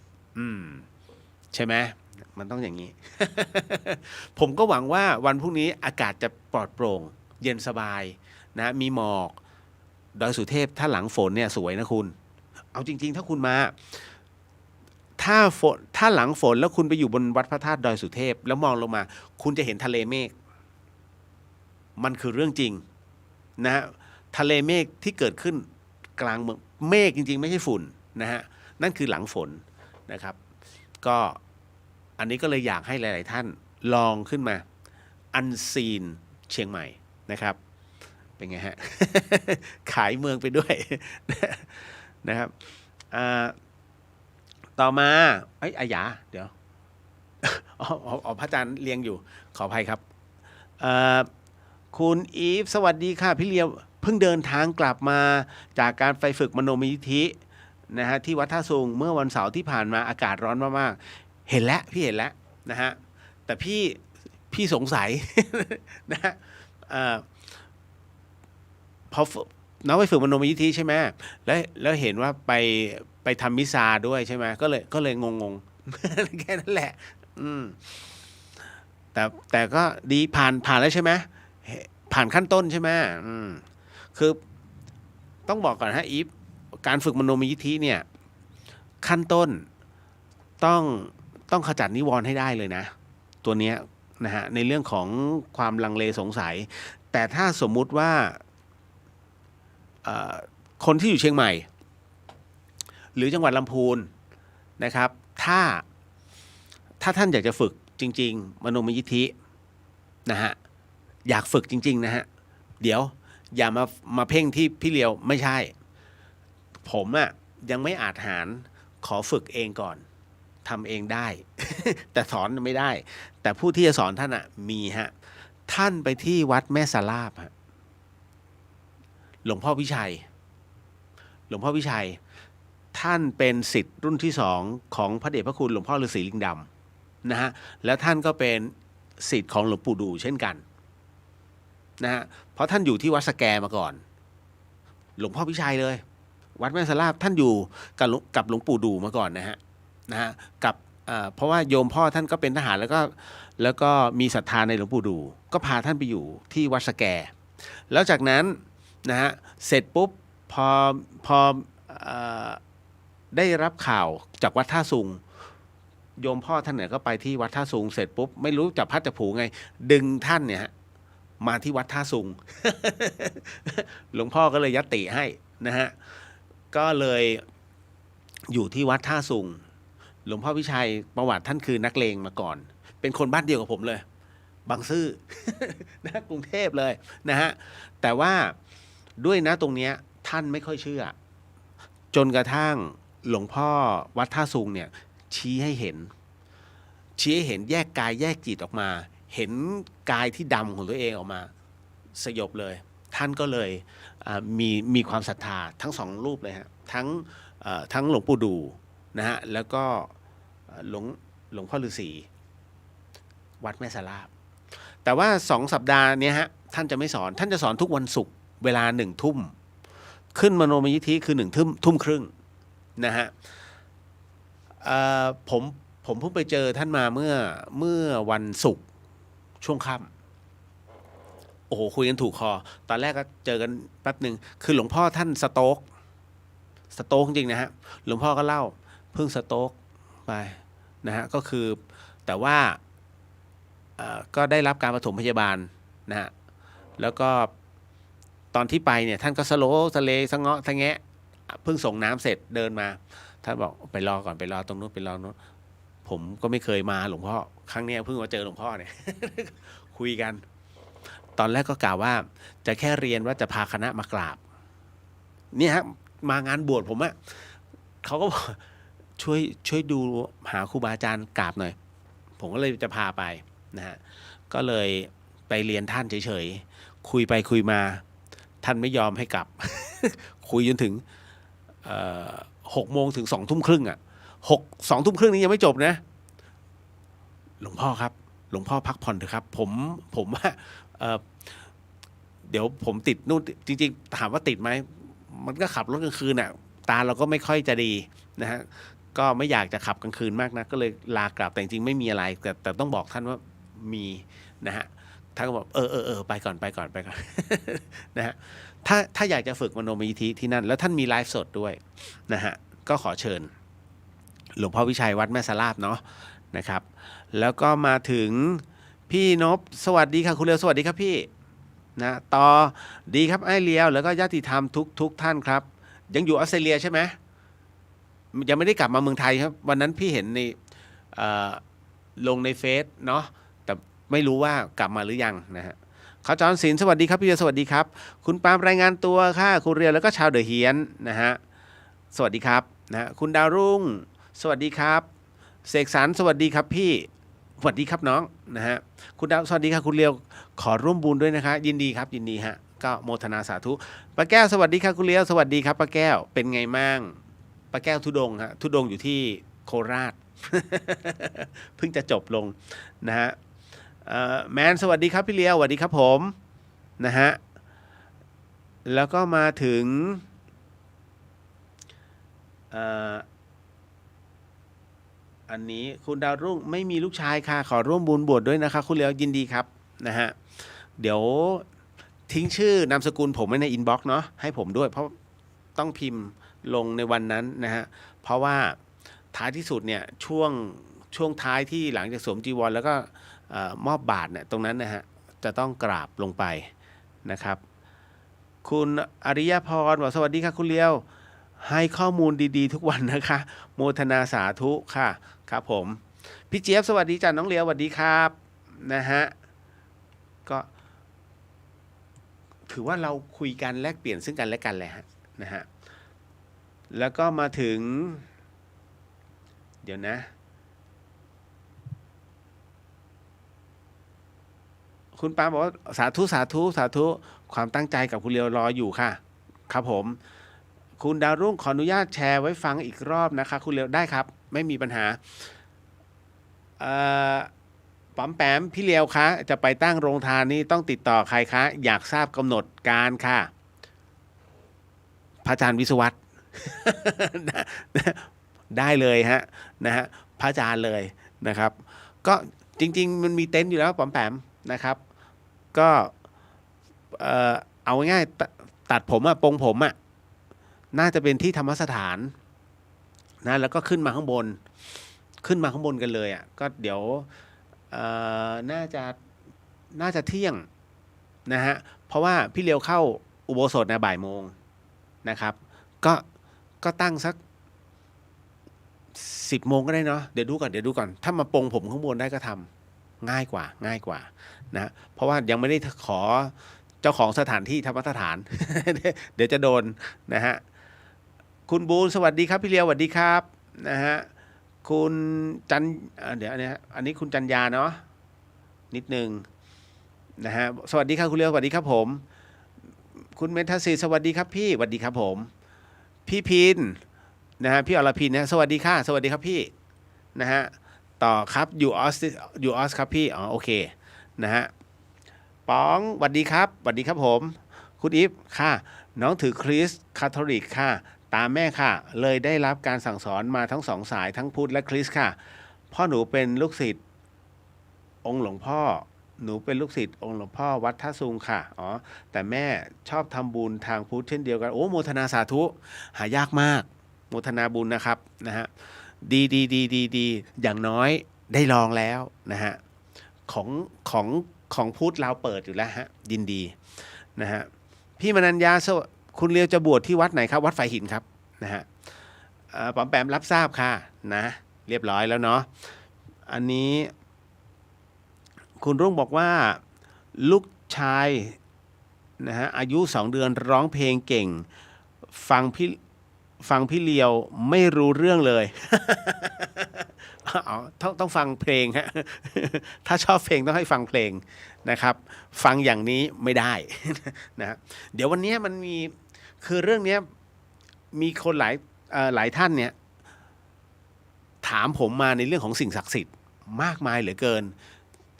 ใช่ไหมมันต้องอย่างนี้ ผมก็หวังว่าวันพรุ่งนี้อากาศจะปลอดโปร่งเย็นสบายนะมีหมอกดอยสุเทพถ้าหลังฝนเนี่ยสวยนะคุณเอาจริงๆถ้าคุณมาถ้าหลังฝนแล้วคุณไปอยู่บนวัดพระธาตุดอยสุเทพแล้วมองลงมาคุณจะเห็นทะเลเมฆมันคือเรื่องจริงนะทะเลเมฆที่เกิดขึ้นกลางเมืองเมฆจริงๆไม่ใช่ฝุ่นนะฮะนั่นคือหลังฝนนะครับก็อันนี้ก็เลยอยากให้หลายๆท่านลองขึ้นมาอันซีนเชียงใหม่นะครับเป็นไงฮะ ขายเมืองไปด้วย นะครับต่อมาอาหยาเดี๋ยว พระอาจารย์เรียงอยู่ขออภัยครับคุณอีฟสวัสดีค่ะพี่เลียวเพิ่งเดินทางกลับมาจากการไปฝึกมโนมยิทธินะฮะที่วัดท่าซุงเมื่อวันเสาร์ที่ผ่านมาอากาศร้อนมากๆเห็นแล้วพี่เห็นแล้วนะฮะแต่พี่สงสัย นะฮะพอน้องไปฝึกมโนมยิทธิใช่ไหมแล้วเห็นว่าไปทำมิซาด้วยใช่ไหมก็เลยงงๆ แค่นั้นแหละแต่ก็ดีผ่านแล้วใช่ไหมผ่านขั้นต้นใช่ไหมคือต้องบอกก่อนฮะอีฟการฝึกมโนมยิทธิเนี่ยขั้นต้นต้องขจัดนิวรณ์ให้ได้เลยนะตัวเนี้ยนะฮะในเรื่องของความลังเลสงสัยแต่ถ้าสมมุติว่าคนที่อยู่เชียงใหม่หรือจังหวัดลำพูนนะครับถ้าท่านอยากจะฝึกจริงๆมโนมยิทธินะฮะอยากฝึกจริงๆนะฮะเดี๋ยวอย่ามาเพ่งที่พี่เลียวไม่ใช่ผมอะยังไม่อาจหารขอฝึกเองก่อนทำเองได้ แต่สอนไม่ได้แต่ผู้ที่จะสอนท่านอะมีฮะท่านไปที่วัดแม่สลาบฮะหลวงพ่อวิชัยท่านเป็นศิษย์รุ่นที่2ของพระเดชพระคุณหลวงพ่อฤาษีลิงดำนะฮะแล้วท่านก็เป็นศิษย์ของหลวงปู่ดูเช่นกันนะฮะเพราะท่านอยู่ที่วัดสแกมาก่อนหลวงพ่อวิชัยเลยวัดแม่สลาบท่านอยู่กับหลวงปู่ดูมาก่อนนะฮะกับเพราะว่าโยมพ่อท่านก็เป็นทหารแล้วก็มีศรัทธาในหลวงปู่ดูก็พาท่านไปอยู่ที่วัดสแกแล้วจากนั้นนะฮะเสร็จปุ๊บพ พอพอเอ่อได้รับข่าวจากวัดท่าสุงโยมพ่อท่านเนี่ยก็ไปที่วัดท่าสุงเสร็จปุ๊บไม่รู้จับพัดจับผูไง ดึงท่านเนี่ยฮะมาที่วัดท่าสุง หลวงพ่อก็เลยยัตติให้นะฮะก็เลยอยู่ที่วัดท่าสุงหลวงพ่อวิชัยประวัติท่านคือนักเลงมาก่อน เป็นคนบ้านเดียวกับผมเลยบางซื่อ นะกรุงเทพเลยนะฮะแต่ว่าด้วยนะตรงเนี้ยท่านไม่ค่อยเชื่อจนกระทั่งหลวงพ่อวัดท่าสุงเนี่ยชี้ให้เห็นแยกกายแยกจิตออกมาเห็นกายที่ดำของตัวเองออกมาสยบเลยท่านก็เลยมีความศรัทธาทั้งสองรูปเลยฮะทั้งหลวงปู่ดูนะฮะแล้วก็หลวงพ่อฤาษีวัดแม่สลาบแต่ว่า2 สัปดาห์เนี้ยฮะท่านจะไม่สอนท่านจะสอนทุกวันศุกร์เวลา1 ทุ่มขึ้นมโนมยิทธิคือ1 ทุ่มครึ่งนะฮะผมเพิ่งไปเจอท่านมาเมื่อวันศุกร์ช่วงค่ำโอ้โหคุยกันถูกคอตอนแรกก็เจอกันแป๊บหนึ่งคือหลวงพ่อท่านสโต๊กจริงนะฮะหลวงพ่อก็เล่าเพิ่งสโต๊กไปนะฮะก็คือแต่ว่าก็ได้รับการปฐมพยาบาลนะฮะแล้วก็ตอนที่ไปเนี่ยท่านก็สะเลสะเงาะสะแงะเพิ่งส่งน้ำเสร็จเดินมาท่านบอกไปรอก่อนไปรอตรงนู้นไปรอนู้นผมก็ไม่เคยมาหลวงพ่อครั้งนี้เพิ่งมาเจอหลวงพ่อเนี่ย คุยกันตอนแรกก็กล่าวว่าจะแค่เรียนว่าจะพาคณะมากราบเนี่ยฮะมางานบวชผมอะเขาก็บอกช่วยดูหาครูบาอาจารย์กราบหน่อยผมก็เลยจะพาไปนะฮะก็เลยไปเรียนท่านเฉยๆคุยไปคุยมาท่านไม่ยอมให้กลับ คุยจนถึง6 โมงถึง2 ทุ่มครึ่งอ่ะ2 ทุ่มครึ่งนี้ยังไม่จบนะหลวงพ่อครับหลวงพ่อพักผ่อนเถอะครับผมว่าเดี๋ยวผมติดนู่นจริงๆถามว่าติดไหมมันก็ขับรถกลางคืนอ่ะตาเราก็ไม่ค่อยจะดีนะฮะก็ไม่อยากจะขับกลางคืนมากนะก็เลยลากลับแต่จริงๆไม่มีอะไรแต่ต้องบอกท่านว่ามีนะฮะท่านก็บอกไปก่อน นะฮะถ้าอยากจะฝึกมโนมยิทธิที่นั่นแล้วท่านมีไลฟ์สดด้วยนะฮะก็ขอเชิญหลวงพ่อวิชัยวัดแม่สลาบเนาะนะครับแล้วก็มาถึงพี่นพสวัสดีค่ะคุณเลียวสวัสดีครับพี่นะต่อดีครับไอ้เลียวแล้วก็ญาติธรรมทุกท่านครับยังอยู่ออสเตรเลียใช่ไหมยังไม่ได้กลับมาเมืองไทยครับวันนั้นพี่เห็นในลงในเฟซเนาะแต่ไม่รู้ว่ากลับมาหรือยังนะฮะขจรศิลป์สวัสดีครับพี่เลียวสวัสดีครับคุณปาล์มรายงานตัวค่ะคุณเรียวแล้วก็ชาวเดอะเฮียนนะฮะสวัสดีครับนะคุณดาวรุ่งสวัสดีครับเสกสรรสวัสดีครับพี่สวัสดีครับน้องนะฮะคุณดาวสวัสดีครับคุณเรียวขอร่วมบุญด้วยนะคะยินดีครับยินดีฮะก็โมทนาสาธุป้าแก้วสวัสดีครับคุณเรียวสวัสดีครับป้าแก้วเป็นไงมั่งป้าแก้วทุดงฮะทุดงอยู่ที่โคราช เพิ่งจะจบลงนะฮะแมนสวัสดีครับพี่เลียวสวัสดีครับผมนะฮะแล้วก็มาถึงอันนี้คุณดาวรุ่งไม่มีลูกชายค่ะขอร่วมบุญบวชด้วยนะคะคุณเลียวยินดีครับนะฮะเดี๋ยวทิ้งชื่อนามสกุลผมไว้ในอินบ็อกซ์เนาะให้ผมด้วยเพราะต้องพิมพ์ลงในวันนั้นนะฮะเพราะว่าท้ายที่สุดเนี่ยช่วงท้ายที่หลังจากสวมจีวรแล้วก็มอบบาตรเนี่ยตรงนั้นนะฮะจะต้องกราบลงไปนะครับคุณอริยพรบอกสวัสดีค่ะคุณเลียวให้ข้อมูลดีๆทุกวันนะคะโมทนาสาธุค่ะครับผมพี่เจี๊ยบสวัสดีจ้ะน้องเลียวสวัสดีครับนะฮะก็ถือว่าเราคุยกันแลกเปลี่ยนซึ่งกันและกันแหละนะฮะแล้วก็มาถึงเดี๋ยวนะคุณปาบอกว่าสาธุความตั้งใจกับคุณเลียวรออยู่ค่ะครับผมคุณดาวรุ่งขออนุญาตแชร์ไว้ฟังอีกรอบนะคะคุณเลียวได้ครับไม่มีปัญหาป๋อมแปมพี่เลียวคะจะไปตั้งโรงทานนี้ต้องติดต่อใครคะอยากทราบกำหนดการค่ะพระอาจารย์วิศวัตร ได้เลยฮะนะฮะพระอาจารย์เลยนะครับก็จริงๆมันมีเต็นท์อยู่แล้วป๋อมแปมนะครับก็เอาง่ายๆตัดผมอะปรงผมอะ น่าจะเป็นที่ธรรมสถานนะแล้วก็ขึ้นมาข้างบนกันเลยอ่ะก็เดี๋ยวน่าจะเที่ยงนะฮะเพราะว่าพี่เลียวเข้าอุโบสถนะบ่ายโมงนะครับก็ตั้งสัก10 โมงก็ได้เนาะเดี๋ยวดูก่อนถ้ามาปรงผมข้างบนได้ก็ทำง่ายกว่านะเพราะว่ายังไม่ได้ขอเจ้าของสถานที่ธรรมสถาน เดี๋ยวจะโดนนะฮะคุณบูนสวัสดีครับพี่เลียวสวัสดีครับนะฮะคุณจันเดี๋ยวอันนี้คุณจันยาเนาะนิดนึงนะฮะสวัสดีครับคุณเลียวสวัสดีครับผมคุณเมทัศน์สวัสดีครับพี่สวัสดีครับผมพี่พินนะฮะพี่อรพินนะสวัสดีค่ะสวัสดีครับพี่นะฮะต่อครับอยู่ออสครับพี่อ๋อโอเคนะฮะป๋องสวัสดีครับสวัสดีครับผมคุณอีฟค่ะน้องถือคริสต์คาทอลิกค่ะตามแม่ค่ะเลยได้รับการสั่งสอนมาทั้งสองสายทั้งพุทธและคริสต์ค่ะพ่อหนูเป็นลูกศิษย์องค์หลวงพ่อหนูเป็นลูกศิษย์องค์หลวงพ่อวัดท่าซุงค่ะอ๋อแต่แม่ชอบทำบุญทางพุทธเช่นเดียวกันโอ้โมทนาสาธุหายากมากโมทนาบุญนะครับนะฮะดีอย่างน้อยได้ลองแล้วนะฮะของพุทธเราเปิดอยู่แล้วฮะยินดีนะฮะพี่มนัญญาคุณเลียวจะบวชที่วัดไหนครับวัดฝ่ายหินครับนะฮะปอมแปมรับทราบค่ะนะเรียบร้อยแล้วเนาะอันนี้คุณรุ่งบอกว่าลูกชายนะฮะอายุ2 เดือนร้องเพลงเก่งฟังพี่เลียวไม่รู้เรื่องเลย อ๋อต้องฟังเพลงฮะ ถ้าชอบเพลงต้องให้ฟังเพลงนะครับฟังอย่างนี้ไม่ได้ นะเดี๋ยววันนี้มันมีคือเรื่องนี้มีคนหลายท่านเนี่ยถามผมมาในเรื่องของสิ่งศักดิ์สิทธิ์มากมายเหลือเกิน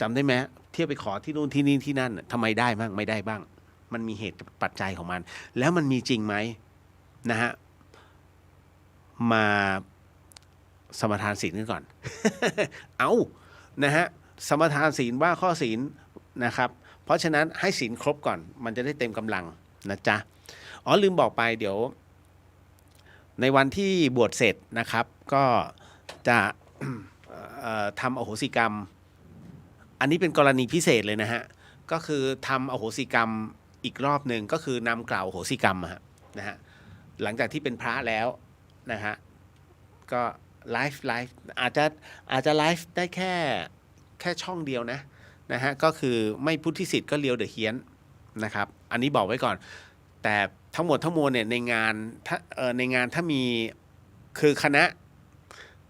จำได้ไหมเที่ยวไปขอที่นู่นที่นี่ที่นั่นทำไมได้บ้างไม่ได้บ้างมันมีเหตุปัจจัยของมันแล้วมันมีจริงไหมนะฮะมาสมทานศีลกันก่อน เอานะฮะสมทานศีลว่าข้อศีลนะครับเพราะฉะนั้นให้ศีลครบก่อนมันจะได้เต็มกำลังนะจ๊ะอ๋อลืมบอกไปเดี๋ยวในวันที่บวชเสร็จนะครับก็จะทำอโหสิกรรมอันนี้เป็นกรณีพิเศษเลยนะฮะก็คือทำอโหสิกรรมอีกรอบหนึ่งก็คือนำกล่าวอโหสิกรรมนะฮะหลังจากที่เป็นพระแล้วนะฮะก็ไลฟ์อาจจะไลฟ์ได้แค่ช่องเดียวนะฮะก็คือไม่พุทธิสิทธิ์ก็เลียวเดอะเฮียนนะครับอันนี้บอกไว้ก่อนแต่ทั้งหมดทั้งมวลเนี่ยในงานถ้ามีคือคณะ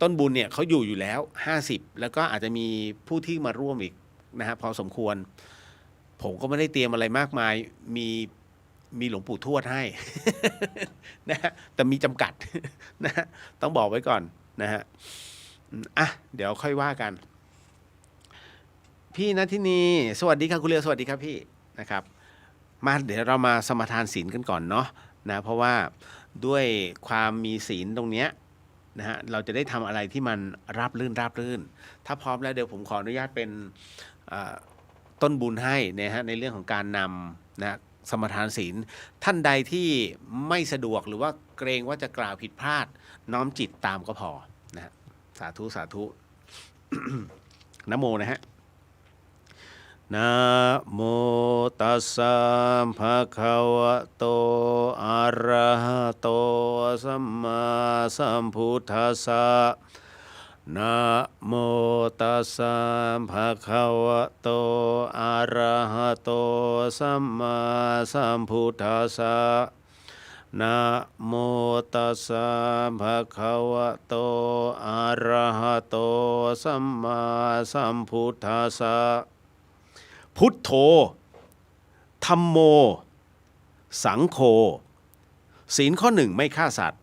ต้นบุญเนี่ยเขาอยู่แล้ว50แล้วก็อาจจะมีผู้ที่มาร่วมอีกนะฮะพอสมควรผมก็ไม่ได้เตรียมอะไรมากมายมีหลวงปู่ทวดให้ นะฮะแต่มีจำกัด นะฮะต้องบอกไว้ก่อนนะฮะอ่ะเดี๋ยวค่อยว่ากันพี่ณทินีสวัสดีครับคุณเลียวสวัสดีครับพี่นะครับมาเดี๋ยวเรามาสมทานศีลกันก่อนเนาะนะเพราะว่าด้วยความมีศีลตรงเนี้ยนะฮะเราจะได้ทำอะไรที่มันราบรื่นถ้าพร้อมแล้วเดี๋ยวผมขออนุญาตเป็นต้นบุญให้นะฮะในเรื่องของการนำนะสมทานศีลท่านใดที่ไม่สะดวกหรือว่าเกรงว่าจะกล่าวผิดพลาดน้อมจิตตามก็พอนะฮะสาธุ นะโมนะฮะนะโมตัสสะภะคะวะโตอะระหะโตสัมมาสัมพุทธัสสะนะโมตัสสะภะคะวะโตอะระหะโตสัมมาสัมพุทธัสสะนะโมตัสสะภะคะวะโตอะระหะโตสัมมาสัมพุทธัสสะพุทโธธัมโมสังโฆศีลข้อ 1ไม่ฆ่าสัตว์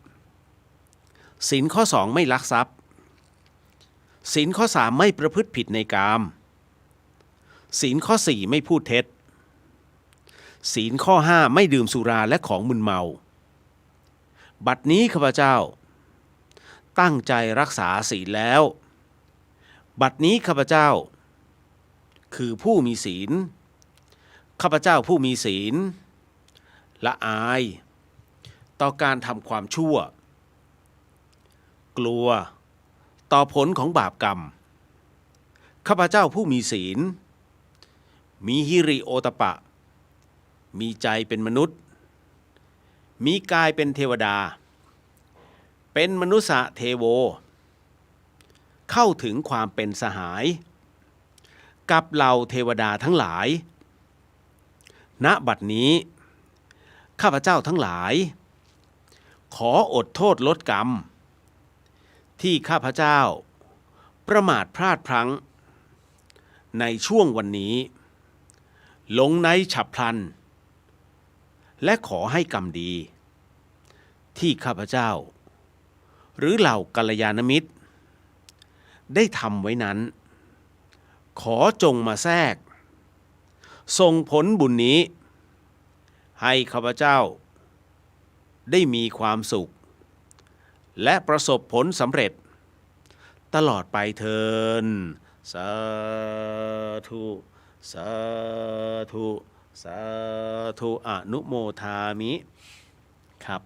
ศีลข้อ 2ไม่ลักทรัพย์ศีลข้อ 3ไม่ประพฤติผิดในกามศีลข้อ 4ไม่พูดเท็จศีลข้อ 5ไม่ดื่มสุราและของมึนเมาบัดนี้ข้าพเจ้าตั้งใจรักษาศีลแล้วบัดนี้ข้าพเจ้าคือผู้มีศีลข้าพเจ้าผู้มีศีลละอาย ต่อการทำความชั่วกลัวต่อผลของบาปกรรมข้าพเจ้าผู้มีศีลมีฮิริโอตปะมีใจเป็นมนุษย์มีกายเป็นเทวดาเป็นมนุษย์เทโวเข้าถึงความเป็นสหายกับเหล่าเทวดาทั้งหลายณบัดนี้ข้าพเจ้าทั้งหลายขออดโทษลดกรรมที่ข้าพเจ้าประมาทพลาดพลั้งในช่วงวันนี้ลงในฉับพลันและขอให้กรรมดีที่ข้าพเจ้าหรือเหล่ากัลยาณมิตรได้ทำไว้นั้นขอจงมาแทรกส่งผลบุญนี้ให้ข้าพเจ้าได้มีความสุขและประสบผลสำเร็จตลอดไปเถิดสาธุสาธุสาธุอนุโมทามิครับ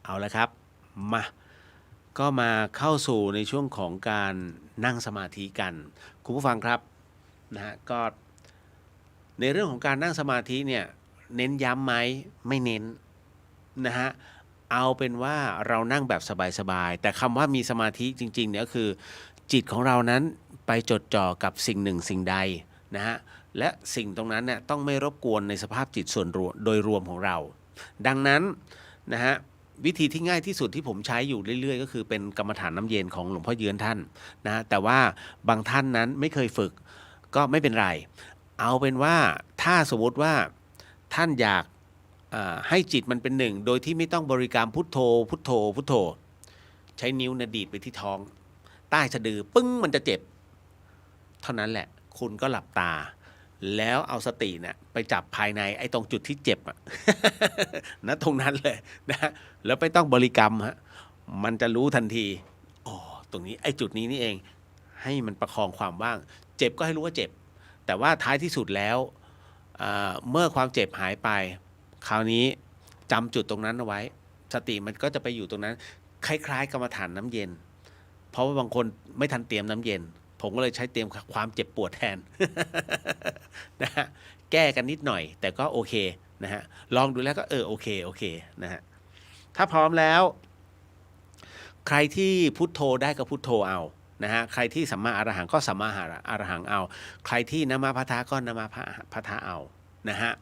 เอาละครับก็มาเข้าสู่ในช่วงของการนั่งสมาธิกันคุณผู้ฟังครับนะฮะก็ในเรื่องของการนั่งสมาธิเนี่ยเน้นย้ำไหมไม่เน้นนะฮะเอาเป็นว่าเรานั่งแบบสบายๆแต่คำว่ามีสมาธิจริงๆเนี่ยก็คือจิตของเรานั้นไปจดจ่อกับสิ่งหนึ่งสิ่งใดนะฮะและสิ่งตรงนั้นเนี่ยต้องไม่รบกวนในสภาพจิตส่วนรวมโดยรวมของเราดังนั้นนะฮะวิธีที่ง่ายที่สุดที่ผมใช้อยู่เรื่อยๆก็คือเป็นกรรมฐานน้ำเย็นของหลวงพ่อเยือนท่านนะแต่ว่าบางท่านนั้นไม่เคยฝึกก็ไม่เป็นไรเอาเป็นว่าถ้าสมมติว่าท่านอยากให้จิตมันเป็นหนึ่งโดยที่ไม่ต้องบริกรรมพุทโธพุทโธพุทโธใช้นิ้วดีดไปที่ท้องใต้สะดือปึ้งมันจะเจ็บเท่านั้นแหละคุณก็หลับตาแล้วเอาสติเนี่ยไปจับภายในไอ้ตรงจุดที่เจ็บนะตรงนั้นเลยนะแล้วไม่ต้องบริกรรมมันจะรู้ทันทีอ๋อตรงนี้ไอ้จุดนี้นี่เองให้มันประคองความว่างเจ็บก็ให้รู้ว่าเจ็บแต่ว่าท้ายที่สุดแล้วเมื่อความเจ็บหายไปคราวนี้จำจุดตรงนั้นเอาไว้สติมันก็จะไปอยู่ตรงนั้นคล้ายๆกรรมฐานน้ำเย็นเพราะว่าบางคนไม่ทันเตรียมน้ำเย็นผมก็เลยใช้เตรียมความเจ็บปวดแทน นะฮะแก้กันนิดหน่อยแต่ก็โอเคนะฮะลองดูแล้วก็โอเคนะฮะถ้าพร้อมแล้วใครที่พุทโธได้ก็พุทโธเอานะฮะใครที่สัมมาอรหังก็สัมมาอรหังเอาใครที่นะมาพะทะก็นะมาพะทะเอานะฮะ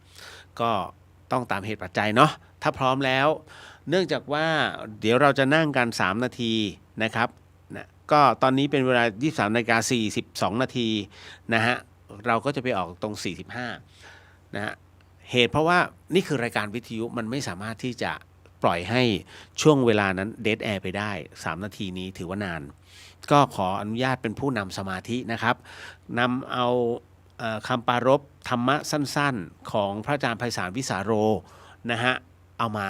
ก็ต้องตามเหตุปัจจัยเนาะถ้าพร้อมแล้วเนื่องจากว่าเดี๋ยวเราจะนั่งกัน3นาทีนะครับนะก็ตอนนี้เป็นเวลา 23:42 นาทีนะฮะเราก็จะไปออกตรง45นะฮะเหตุเพราะว่านี่คือรายการวิทยุมันไม่สามารถที่จะปล่อยให้ช่วงเวลานั้นเดดแอร์ไปได้3นาทีนี้ถือว่านานก็ขออนุญาตเป็นผู้นำสมาธินะครับนำเอาคำปรารภธรรมะสั้นๆของพระอาจารย์ไพศาลวิสาโรนะฮะเอามา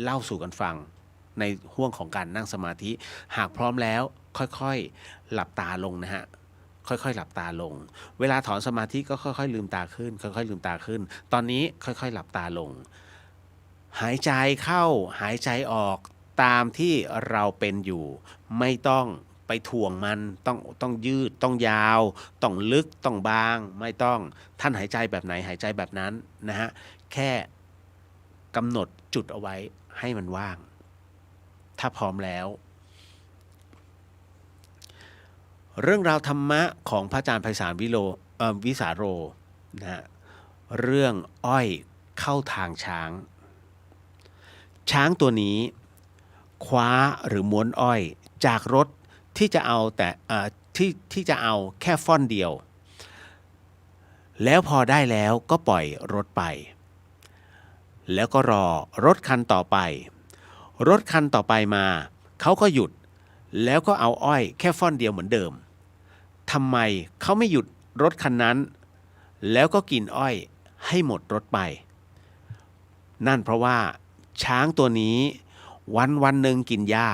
เล่าสู่กันฟังในห่วงของการนั่งสมาธิหากพร้อมแล้วค่อยๆหลับตาลงนะฮะค่อยๆหลับตาลงเวลาถอนสมาธิก็ค่อยๆลืมตาขึ้นค่อยๆลืมตาขึ้นตอนนี้ค่อยๆหลับตาลงหายใจเข้าหายใจออกตามที่เราเป็นอยู่ไม่ต้องไปถ่วงมันต้องยืดต้องยาวต้องลึกต้องบางไม่ต้องท่านหายใจแบบไหนหายใจแบบนั้นนะฮะแค่กำหนดจุดเอาไว้ให้มันว่างถ้าพร้อมแล้วเรื่องราวธรรมะของพระอาจารย์ไพศาลวิสาโรนะฮะเรื่องอ้อยเข้าทางช้างตัวนี้คว้าหรือม้วนอ้อยจากรถที่จะเอาที่จะเอาแค่ฟ่อนเดียวแล้วพอได้แล้วก็ปล่อยรถไปแล้วก็รอรถคันต่อไปมาเขาก็หยุดแล้วก็เอาอ้อยแค่ฟ่อนเดียวเหมือนเดิมทำไมเขาไม่หยุดรถคันนั้นแล้วก็กินอ้อยให้หมดรถไปนั่นเพราะว่าช้างตัวนี้วันหนึ่งกินหญ้า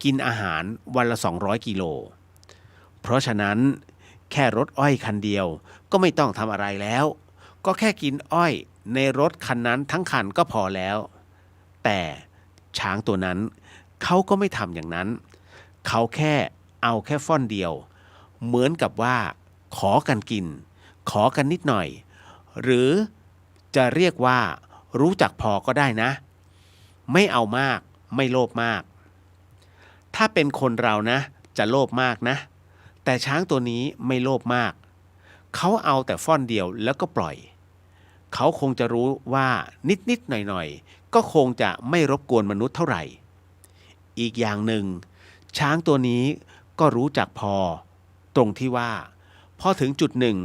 กินอาหารวันละ200 กิโลเพราะฉะนั้นแค่รถอ้อยคันเดียวก็ไม่ต้องทำอะไรแล้วก็แค่กินอ้อยในรถคันนั้นทั้งคันก็พอแล้ว แต่ช้างตัวนั้นเขาก็ไม่ทำอย่างนั้นเขาแค่เอาแค่ฟ่อนเดียวเหมือนกับว่าขอกันกินขอกันนิดหน่อยหรือจะเรียกว่ารู้จักพอก็ได้นะไม่เอามากไม่โลภมากถ้าเป็นคนเรานะจะโลภมากนะแต่ช้างตัวนี้ไม่โลภมากเขาเอาแต่ฟ่อนเดียวแล้วก็ปล่อยเขาคงจะรู้ว่านิดๆหน่อยๆก็คงจะไม่รบกวนมนุษย์เท่าไหร่อีกอย่างหนึ่งช้างตัวนี้ก็รู้จักพอตรงที่ว่าพอถึงจุดหนึ่ง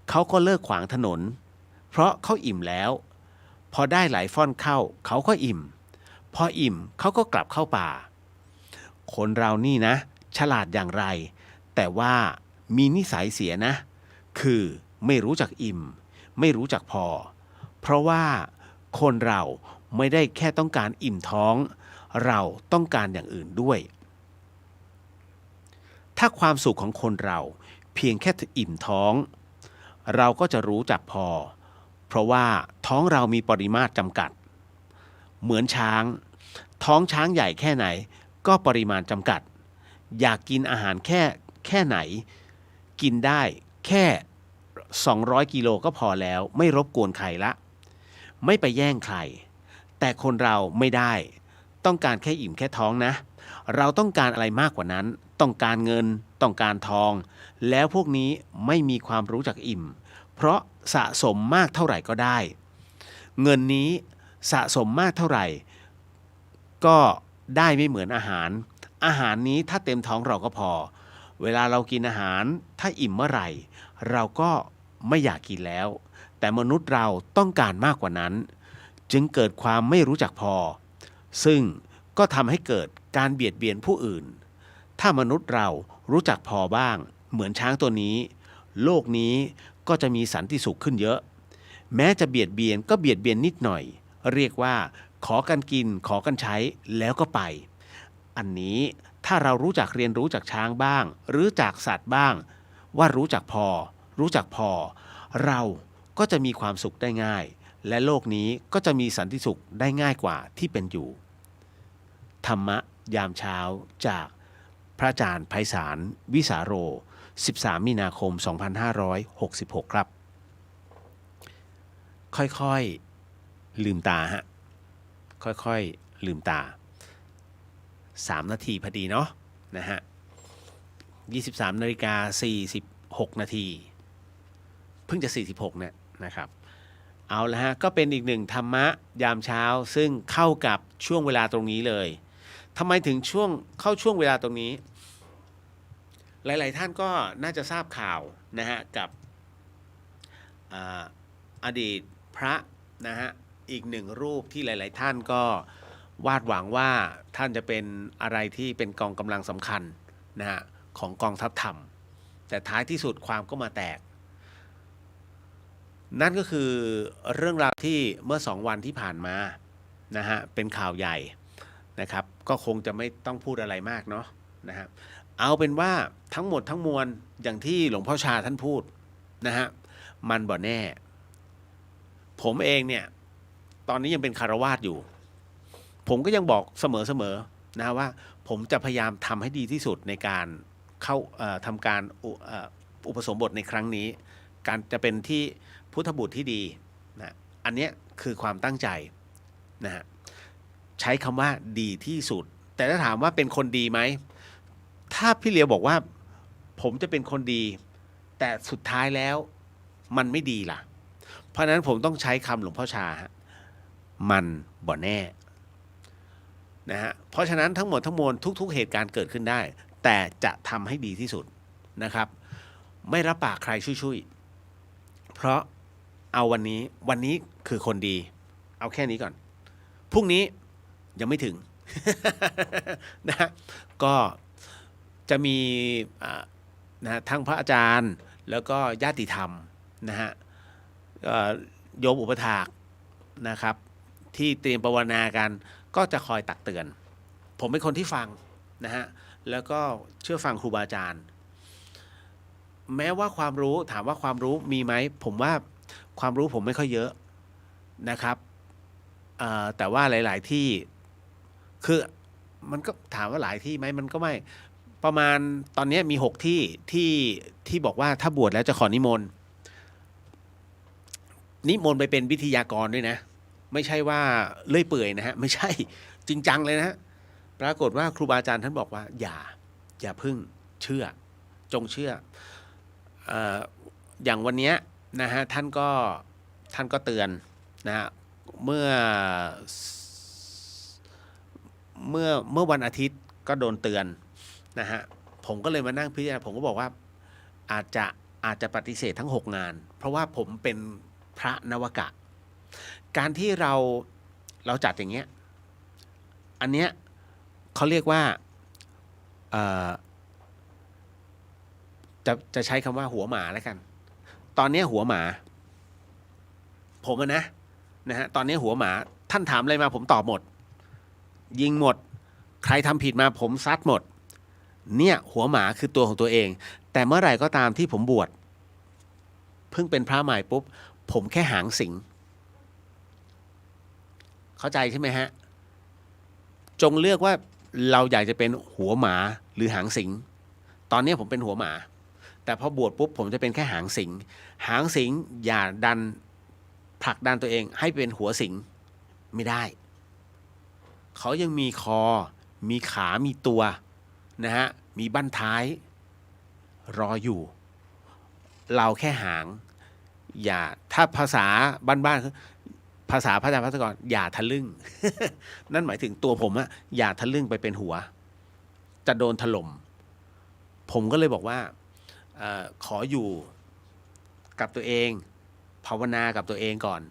เขาก็เลิกขวางถนนเพราะเขาอิ่มแล้วพอได้หลายฟ่อนเข้าเขาก็อิ่มพออิ่มเขาก็กลับเข้าป่าคนเรานี่นะฉลาดอย่างไรแต่ว่ามีนิสัยเสียนะคือไม่รู้จักอิ่มไม่รู้จักพอเพราะว่าคนเราไม่ได้แค่ต้องการอิ่มท้องเราต้องการอย่างอื่นด้วยถ้าความสุขของคนเราเพียงแค่อิ่มท้องเราก็จะรู้จักพอเพราะว่าท้องเรามีปริมาตรจำกัดเหมือนช้างท้องช้างใหญ่แค่ไหนก็ปริมาณจำกัดอยากกินอาหารแค่ไหนกินได้แค่200กิโลก็พอแล้วไม่รบกวนใครละไม่ไปแย่งใครแต่คนเราไม่ได้ต้องการแค่อิ่มแค่ท้องนะเราต้องการอะไรมากกว่านั้นต้องการเงินต้องการทองแล้วพวกนี้ไม่มีความรู้จักอิ่มเพราะสะสมมากเท่าไหร่ก็ได้เงินนี้สะสมมากเท่าไหร่ก็ได้ไม่เหมือนอาหารนี้ถ้าเต็มท้องเราก็พอเวลาเรากินอาหารถ้าอิ่มเมื่อไหร่เราก็ไม่อยากกินแล้วแต่มนุษย์เราต้องการมากกว่านั้นจึงเกิดความไม่รู้จักพอซึ่งก็ทำให้เกิดการเบียดเบียนผู้อื่นถ้ามนุษย์เรารู้จักพอบ้างเหมือนช้างตัวนี้โลกนี้ก็จะมีสันติสุขขึ้นเยอะแม้จะเบียดเบียนก็เบียดเบียนนิดหน่อยเรียกว่าขอกันกินขอกันใช้แล้วก็ไปอันนี้ถ้าเรารู้จักเรียนรู้จากช้างบ้างหรือจากสัตว์บ้างว่ารู้จักพอเราก็จะมีความสุขได้ง่ายและโลกนี้ก็จะมีสันติสุขได้ง่ายกว่าที่เป็นอยู่ธรรมะยามเช้าจากพระอาจารย์ไพศาลวิสาโร13 มีนาคม 2566 ครับค่อยๆลืมตาฮะค่อยๆลืมตา3 นาทีพอดีเนาะนะฮะ23:46 นาทีเพิ่งจะ46เนี่ยนะครับเอาละฮะก็เป็นอีกหนึ่งธรรมะยามเช้าซึ่งเข้ากับช่วงเวลาตรงนี้เลยทำไมถึงเข้าช่วงเวลาตรงนี้หลายๆท่านก็น่าจะทราบข่าวนะฮะกับอดีตพระนะฮะอีกหนึ่งรูปที่หลายๆท่านก็วาดหวังว่าท่านจะเป็นอะไรที่เป็นกองกำลังสำคัญนะฮะของกองทัพธรรมแต่ท้ายที่สุดความก็มาแตกนั่นก็คือเรื่องราวที่เมื่อ2 วันที่ผ่านมานะฮะเป็นข่าวใหญ่นะครับก็คงจะไม่ต้องพูดอะไรมากเนาะนะฮะเอาเป็นว่าทั้งหมดทั้งมวลอย่างที่หลวงพ่อชาท่านพูดนะฮะมันบ่แน่ผมเองเนี่ยตอนนี้ยังเป็นคฤหัสถ์อยู่ผมก็ยังบอกเสมอๆนะว่าผมจะพยายามทำให้ดีที่สุดในการเข้าทำการอุปสมบทในครั้งนี้การจะเป็นที่พุทธบุตรที่ดีนะอันนี้คือความตั้งใจนะฮะใช้คำว่าดีที่สุดแต่ถ้าถามว่าเป็นคนดีไหมถ้าพี่เลียวบอกว่าผมจะเป็นคนดีแต่สุดท้ายแล้วมันไม่ดีล่ะเพราะฉะนั้นผมต้องใช้คำหลวงพ่อชาฮะมันบ่แน่นะฮะเพราะฉะนั้นทั้งหมดทั้งมวลทุกๆเหตุการณ์เกิดขึ้นได้แต่จะทำให้ดีที่สุดนะครับไม่รับปากใครชุยๆเพราะเอาวันนี้คือคนดีเอาแค่นี้ก่อนพรุ่งนี้ยังไม่ถึง นะฮะก็จะมีนะทั้งพระอาจารย์แล้วก็ญาติธรรมนะฮะโยมอุปถากนะครับที่เตรียมภาวนากันก็จะคอยตักเตือนผมเป็นคนที่ฟังนะฮะแล้วก็เชื่อฟังครูบาอาจารย์แม้ว่าความรู้ถามว่าความรู้มีไหมผมว่าความรู้ผมไม่ค่อยเยอะนะครับ แต่ว่าหลาย ๆ ที่คือมันก็ถามว่าหลายที่ไหมมันก็ไม่ประมาณตอนนี้มี6ที่บอกว่าถ้าบวชแล้วจะขอนิมนต์ไปเป็นวิทยากรด้วยนะไม่ใช่ว่าเลื่อยเปื่อยนะฮะไม่ใช่จริงจังเลยนะฮะปรากฏว่าครูบาอาจารย์ท่านบอกว่าอย่าพึ่งเชื่อจงเชื่ออย่างวันนี้นะฮะท่านก็เตือนนะฮะเมื่อวันอาทิตย์ก็โดนเตือนนะฮะผมก็เลยมานั่งพิจารณาผมก็บอกว่าอาจจะปฏิเสธทั้ง6งานเพราะว่าผมเป็นพระนวกะการที่เราจัดอย่างเงี้ยอันเนี้ยเขาเรียกว่าจะใช้คำว่าหัวหมาแล้วกันตอนนี้หัวหมาผมนะฮะตอนนี้หัวหมาท่านถามอะไรมาผมตอบหมดยิงหมดใครทำผิดมาผมซัดหมดเนี่ยหัวหมาคือตัวของตัวเองแต่เมื่อไหร่ก็ตามที่ผมบวชเพิ่งเป็นพระใหม่ปุ๊บผมแค่หางสิงเข้าใจใช่ไหมฮะจงเลือกว่าเราอยากจะเป็นหัวหมาหรือหางสิงตอนนี้ผมเป็นหัวหมาแต่พอบวชปุ๊บผมจะเป็นแค่หางสิงอย่าผลักดันตัวเองให้เป็นหัวสิงไม่ได้เขายังมีคอมีขามีตัวนะฮะมีบั้นท้ายรออยู่เราแค่หางอย่าถ้าภาษาบ้านๆภาษาพระอาจารย์ภัสกรอย่าทะลึ่ง นั่นหมายถึงตัวผมอะอย่าทะลึ่งไปเป็นหัวจะโดนถล่มผมก็เลยบอกว่าขออยู่กับตัวเองภาวนากับตัวเองก่อน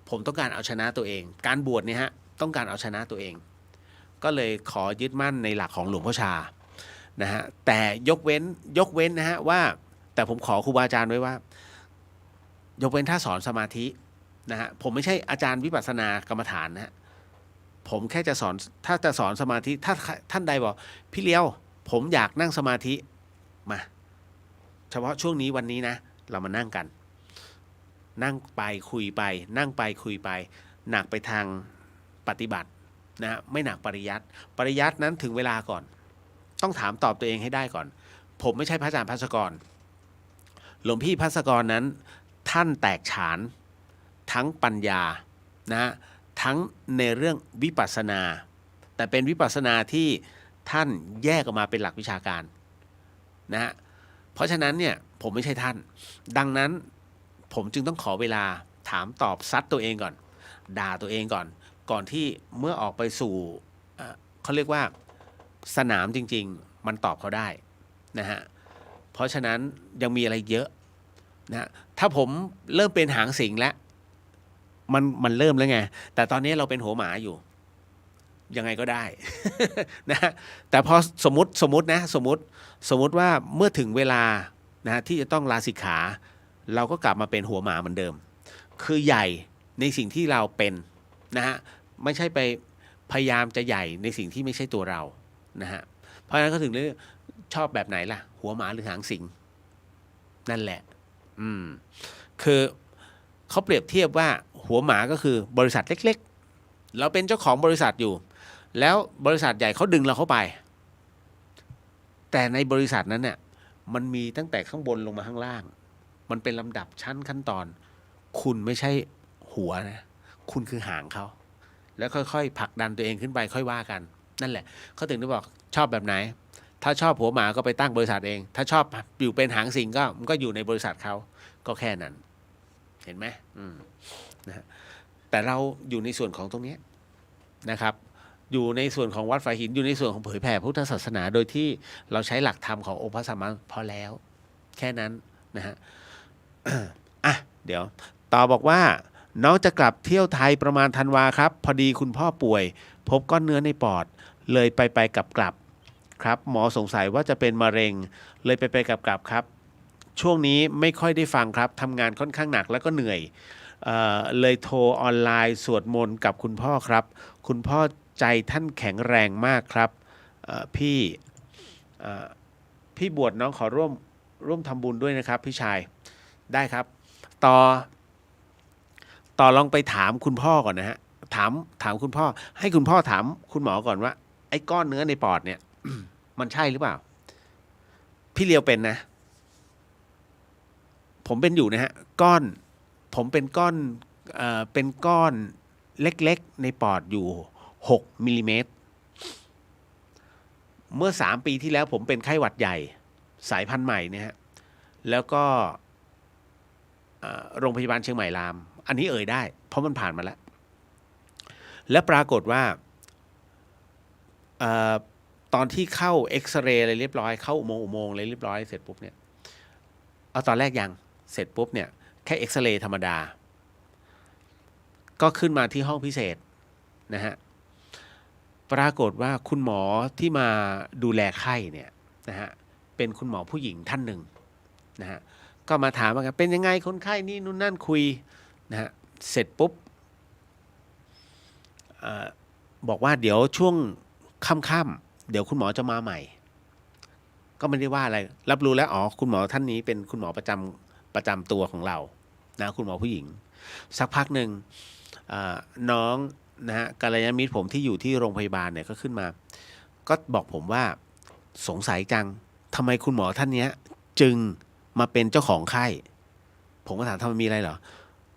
ผมต้องการเอาชนะตัวเองการบวชเนี่ยฮะต้องการเอาชนะตัวเองก็เลยขอยึดมั่นในหลักของหลวงพ่อชานะฮะแต่ยกเว้นนะฮะว่าแต่ผมขอครูบาอาจารย์ไว้ว่ายกเว้นถ้าสอนสมาธินะฮะผมไม่ใช่อาจารย์วิปัสสนากรรมฐานนะฮะผมแค่จะสอนถ้าจะสอนสมาธิถ้าท่านใดบอกพี่เลี้ยวผมอยากนั่งสมาธิมาเฉพาะช่วงนี้วันนี้นะเรามานั่งกันนั่งไปคุยไปนั่งไปคุยไปหนักไปทางปฏิบัตินะไม่หนักปริยัตินั้นถึงเวลาก่อนต้องถามตอบตัวเองให้ได้ก่อนผมไม่ใช่พระอาจารย์ภัสกรหลวงพี่ภัสกรนั้นท่านแตกฉานทั้งปัญญานะทั้งในเรื่องวิปัสสนาแต่เป็นวิปัสสนาที่ท่านแยกออกมาเป็นหลักวิชาการนะเพราะฉะนั้นเนี่ยผมไม่ใช่ท่านดังนั้นผมจึงต้องขอเวลาถามตอบซัดตัวเองก่อนด่าตัวเองก่อนที่เมื่อออกไปสู่เขาเรียกว่าสนามจริงๆมันตอบเขาได้นะฮะเพราะฉะนั้นยังมีอะไรเยอะนะถ้าผมเริ่มเป็นหางสิงแล้วมันเริ่มแล้วไงแต่ตอนนี้เราเป็นหัวหมาอยู่ยังไงก็ได้ นะแต่พอสมมติว่าเมื่อถึงเวลานะที่จะต้องลาสิกขาเราก็กลับมาเป็นหัวหมาเหมือนเดิมคือใหญ่ในสิ่งที่เราเป็นนะฮะไม่ใช่ไปพยายามจะใหญ่ในสิ่งที่ไม่ใช่ตัวเรานะฮะเพราะฉะนั้นก็ถึงเรื่องชอบแบบไหนล่ะหัวหมาหรือหางสิงนั่นแหละคือเขาเปรียบเทียบว่าหัวหมาก็คือบริษัทเล็กๆเราเป็นเจ้าของบริษัทอยู่แล้วบริษัทใหญ่เขาดึงเราเข้าไปแต่ในบริษัทนั้นเนี่ยมันมีตั้งแต่ข้างบนลงมาข้างล่างมันเป็นลำดับชั้นขั้นตอนคุณไม่ใช่หัวนะคุณคือหางเขาแล้วค่อยๆผลักดันตัวเองขึ้นไปค่อยว่ากันนั่นแหละเขาถึงได้บอกชอบแบบไหนถ้าชอบหัวหมาก็ไปตั้งบริษัทเองถ้าชอบอยู่เป็นหางสิงก็อยู่ในบริษัทเขาก็แค่นั้นเห็นไหมนะแต่เราอยู่ในส่วนของตรงนี้นะครับอยู่ในส่วนของวัดฝายหินอยู่ในส่วนของเผยแผ่พุทธศาสนาโดยที่เราใช้หลักธรรมขององค์พระสัมมาสัมพุทธเจ้าพอแล้วแค่นั้นนะฮะ อ่ะเดี๋ยวต่อบอกว่าน้องจะกลับเที่ยวไทยประมาณธันวาครับพอดีคุณพ่อป่วยพบก้อนเนื้อในปอดเลยไปกลับครับหมอสงสัยว่าจะเป็นมะเร็งเลยไปกลับครับช่วงนี้ไม่ค่อยได้ฟังครับทำงานค่อนข้างหนักแล้วก็เหนื่อยเลยโทรออนไลน์สวดมนต์กับคุณพ่อครับคุณพ่อใจท่านแข็งแรงมากครับพี่บวชน้องขอร่วมทำบุญด้วยนะครับพี่ชายได้ครับต่อลองไปถามคุณพ่อก่อนนะฮะ ถามคุณพ่อ ให้คุณพ่อถามคุณหมอก่อนว่าไอ้ก้อนเนื้อในปอดเนี่ย มันใช่หรือเปล่า พี่เลียวเป็นนะ ผมเป็นอยู่นะฮะผมเป็นก้อนเป็นก้อนเล็กๆในปอดอยู่6 มิลลิเมตรเมื่อ3 ปีที่แล้วผมเป็นไข้หวัดใหญ่สายพันธุ์ใหม่เนี่ยฮะแล้วก็โรงพยาบาลเชียงใหม่ราม อันนี้ได้เพราะมันผ่านมาแล้วและปรากฏว่าตอนที่เข้าเอ็กซเรย์อะไรเรียบร้อยเข้าอุโมงค์อะไรเรียบร้อยเสร็จปุ๊บเนี่ยตอนแรกยังเสร็จปุ๊บเนี่ยแค่เอ็กซเรย์ธรรมดาก็ขึ้นมาที่ห้องพิเศษนะฮะปรากฏว่าคุณหมอที่มาดูแลไข้เนี่ยนะฮะเป็นคุณหมอผู้หญิงท่านหนึ่งนะฮะก็มาถามว่าเป็นยังไงคนไข้นี่นู่นนั่นคุยนะฮะเสร็จปุ๊บบอกว่าเดี๋ยวช่วงค่ำๆเดี๋ยวคุณหมอจะมาใหม่ก็ไม่ได้ว่าอะไรรับรู้แล้วคุณหมอท่านนี้เป็นคุณหมอประจำตัวของเรานะคุณหมอผู้หญิงสักพักหนึ่งน้องนะฮะกัลยาณมิตรผมที่อยู่ที่โรงพยาบาลเนี่ยก็ขึ้นมาก็บอกผมว่าสงสัยจังทำไมคุณหมอท่านนี้จึงมาเป็นเจ้าของไข้ผมก็ถามทำไมมีอะไรเหรอ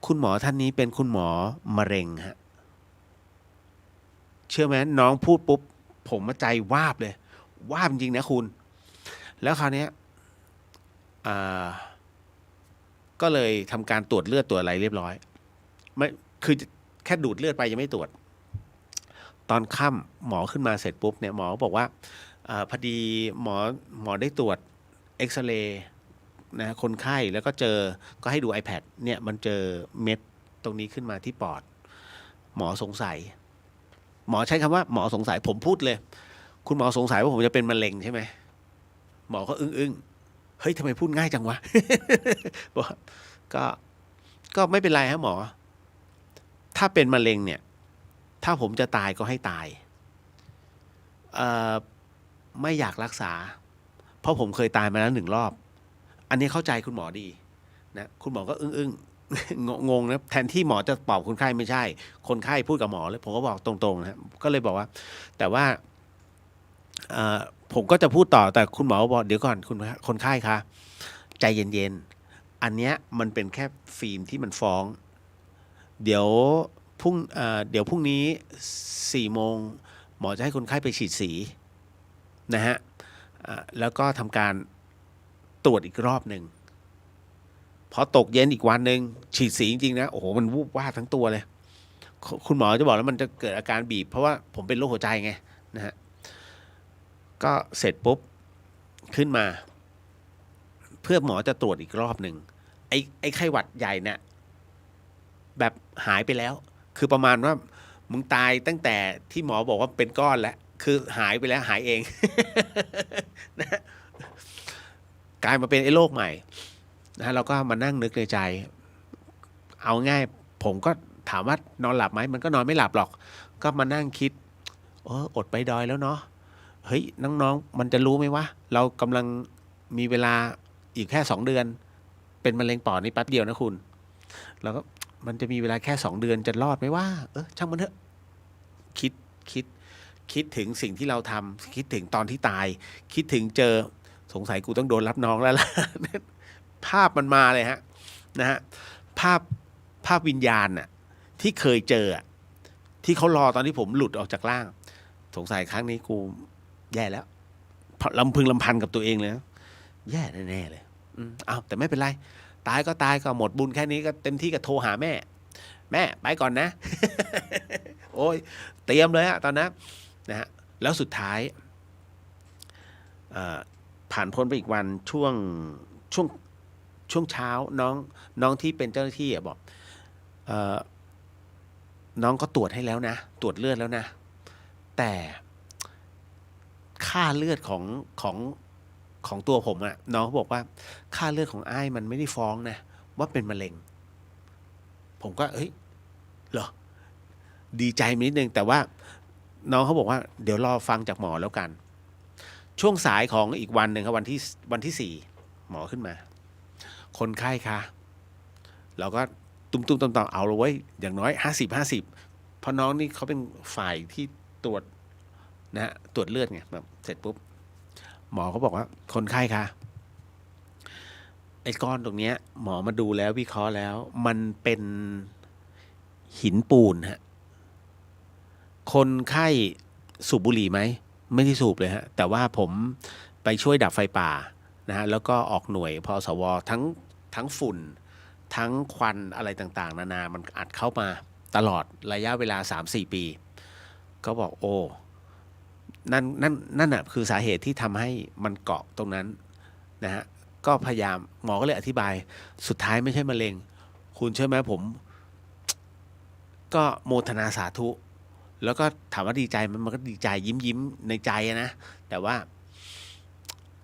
คุณหมอท่านนี้เป็นคุณหมอมะเร็งฮะเชื่อไหมน้องพูดปุ๊บผมใจวาบเลยวาบจริงนะคุณแล้วคราวนี้ก็เลยทำการตรวจเลือดตรวจอะไรเรียบร้อยไม่คือแค่ดูดเลือดไปยังไม่ตรวจตอนค่ำหมอขึ้นมาเสร็จปุ๊บเนี่ยหมอบอกว่าพอดีหมอได้ตรวจเอ็กซเรย์นะคนไข้แล้วก็ก็ให้ดู iPad เนี่ยมันเจอเม็ดตรงนี้ขึ้นมาที่ปอดหมอสงสัยหมอใช้คำว่าหมอสงสัยผมพูดเลยคุณหมอสงสัยว่าผมจะเป็นมะเร็งใช่ไหมหมอก็อึ้งเฮ้ยทำไมพูดง่ายจังวะ บอกก็ไม่เป็นไรฮะหมอถ้าเป็นมะเร็งเนี่ยถ้าผมจะตายก็ให้ตายไม่อยากรักษาเพราะผมเคยตายมาแล้ว1 รอบอันนี้เข้าใจคุณหมอดีนะคุณหมอก็อึ้งงงนะแทนที่หมอจะปลอบคนไข้ไม่ใช่คนไข้พูดกับหมอเลยผมก็บอกตรงๆนะก็เลยบอกว่าแต่ว่าผมก็จะพูดต่อแต่คุณหมอบอกเดี๋ยวก่อนคนไข้คะใจเย็นๆอันเนี้ยมันเป็นแค่ฟิล์มที่มันฟ้องเดี๋ยวพรุ่งนี้4 โมงหมอจะให้คนไข้ไปฉีดสีนะฮะแล้วก็ทำการตรวจอีกรอบหนึ่งพอตกเย็นอีกวันหนึ่งฉีดสีจริงๆนะโอ้โหมันวูบวาบทั้งตัวเลยคุณหมอจะบอกแล้วมันจะเกิดอาการบีบเพราะว่าผมเป็นโรคหัวใจไงนะฮะก็เสร็จปุ๊บขึ้นมาเพื่อหมอจะตรวจอีกรอบหนึ่งไอ้ไข้หวัดใหญ่เนี่ยแบบหายไปแล้วคือประมาณว่ามึงตายตั้งแต่ที่หมอบอกว่าเป็นก้อนแล้วคือหายไปแล้วหายเอง นะกลายมาเป็นไอ้โรคใหม่นะเราก็มานั่งนึกในใจเอาง่ายผมก็ถามว่านอนหลับไหมมันก็นอนไม่หลับหรอกก็มานั่งคิดอดไปดอยแล้วเนาะเฮ้ยน้องๆมันจะรู้ไหมวะเรากำลังมีเวลาอีกแค่2 เดือนเป็นมะเร็งปอดนี่แป๊บเดียวนะคุณแล้วก็มันจะมีเวลาแค่2 เดือนจะรอดไหมว่าช่างมันเถอะคิดถึงสิ่งที่เราทำคิดถึงตอนที่ตายคิดถึงเจอสงสัยกูต้องโดนรับน้องแล้วล่ะ ภาพมันมาเลยฮะนะฮะภาพวิญญาณน่ะที่เคยเจอที่เขารอตอนที่ผมหลุดออกจากร่างสงสัยครั้งนี้กูแย่แล้วลำพึงลำพันกับตัวเองเลยนะแย่แน่ๆเลยแต่ไม่เป็นไรตายก็ตายก็หมดบุญแค่นี้ก็เต็มที่ก็โทรหาแม่ไปก่อนนะ โอ้ยเตรียมเลยตอนนั้นนะฮะแล้วสุดท้ายผ่านพ้นไปอีกวันช่วงเช้าน้องที่เป็นเจ้าหน้าที่บอกน้องก็ตรวจให้แล้วนะตรวจเลือดแล้วนะแต่ค่าเลือดของตัวผมน้องเขาบอกว่าค่าเลือดของอ้ายมันไม่ได้ฟ้องนะว่าเป็นมะเร็งผมก็เหรอดีใจนิดนึงแต่ว่าน้องเขาบอกว่าเดี๋ยวรอฟังจากหมอแล้วกันช่วงสายของอีกวันหนึ่งครับวันที่4หมอขึ้นมาคนไข้คะเราก็ตุ้มๆต่อมๆเอาเลยเว้ยอย่างน้อย50 ราะน้องนี่เขาเป็นฝ่ายที่ตรวจนะฮะตรวจเลือดไงแบบเสร็จปุ๊บหมอเขาบอกว่าคนไข้คะไอ้ก้อนตรงเนี้ยหมอมาดูแล้ววิเคราะห์แล้วมันเป็นหินปูนฮะคนไข้สูบบุหรี่ไหมไม่ได้สูบเลยฮะแต่ว่าผมไปช่วยดับไฟป่านะฮะแล้วก็ออกหน่วยพสวทั้งฝุ่นทั้งควันอะไรต่างๆนานามันอัดเข้ามาตลอดระยะเวลา 3-4 ปีก็บอกโอ้นั่นน่ะคือสาเหตุที่ทำให้มันเกาะตรงนั้นนะฮะก็พยายามหมอก็เลยอธิบายสุดท้ายไม่ใช่มะเร็งคุณเชื่อไหมผมก็โมทนาสาธุแล้วก็ถามว่าดีใจมันก็ดีใจยิ้มในใจนะแต่ว่า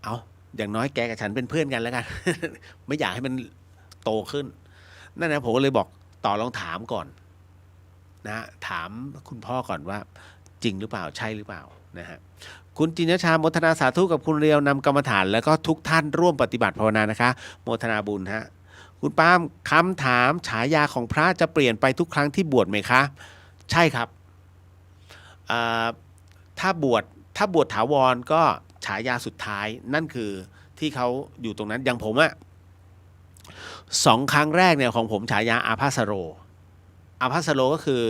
เอาอย่างน้อยแกกับฉันเป็นเพื่อนกันแล้วกัน ไม่อยากให้มันโตขึ้นนั่นนะผมก็เลยบอกต่อลองถามก่อนนะถามคุณพ่อก่อนว่าจริงหรือเปล่าใช่หรือเปล่านะฮะคุณจินชาโมทนาสาธุกับคุณเรียวนำกรรมฐานแล้วก็ทุกท่านร่วมปฏิบัติภาวนานะคะโมทนาบุญฮะคุณป้ามคำถามฉายาของพระจะเปลี่ยนไปทุกครั้งที่บวชไหมคะใช่ครับถ้าบวชถาวรก็ฉายาสุดท้ายนั่นคือที่เขาอยู่ตรงนั้นอย่างผมอะ2 ครั้งแรกเนี่ยของผมฉายาอาภัสโรก็คือ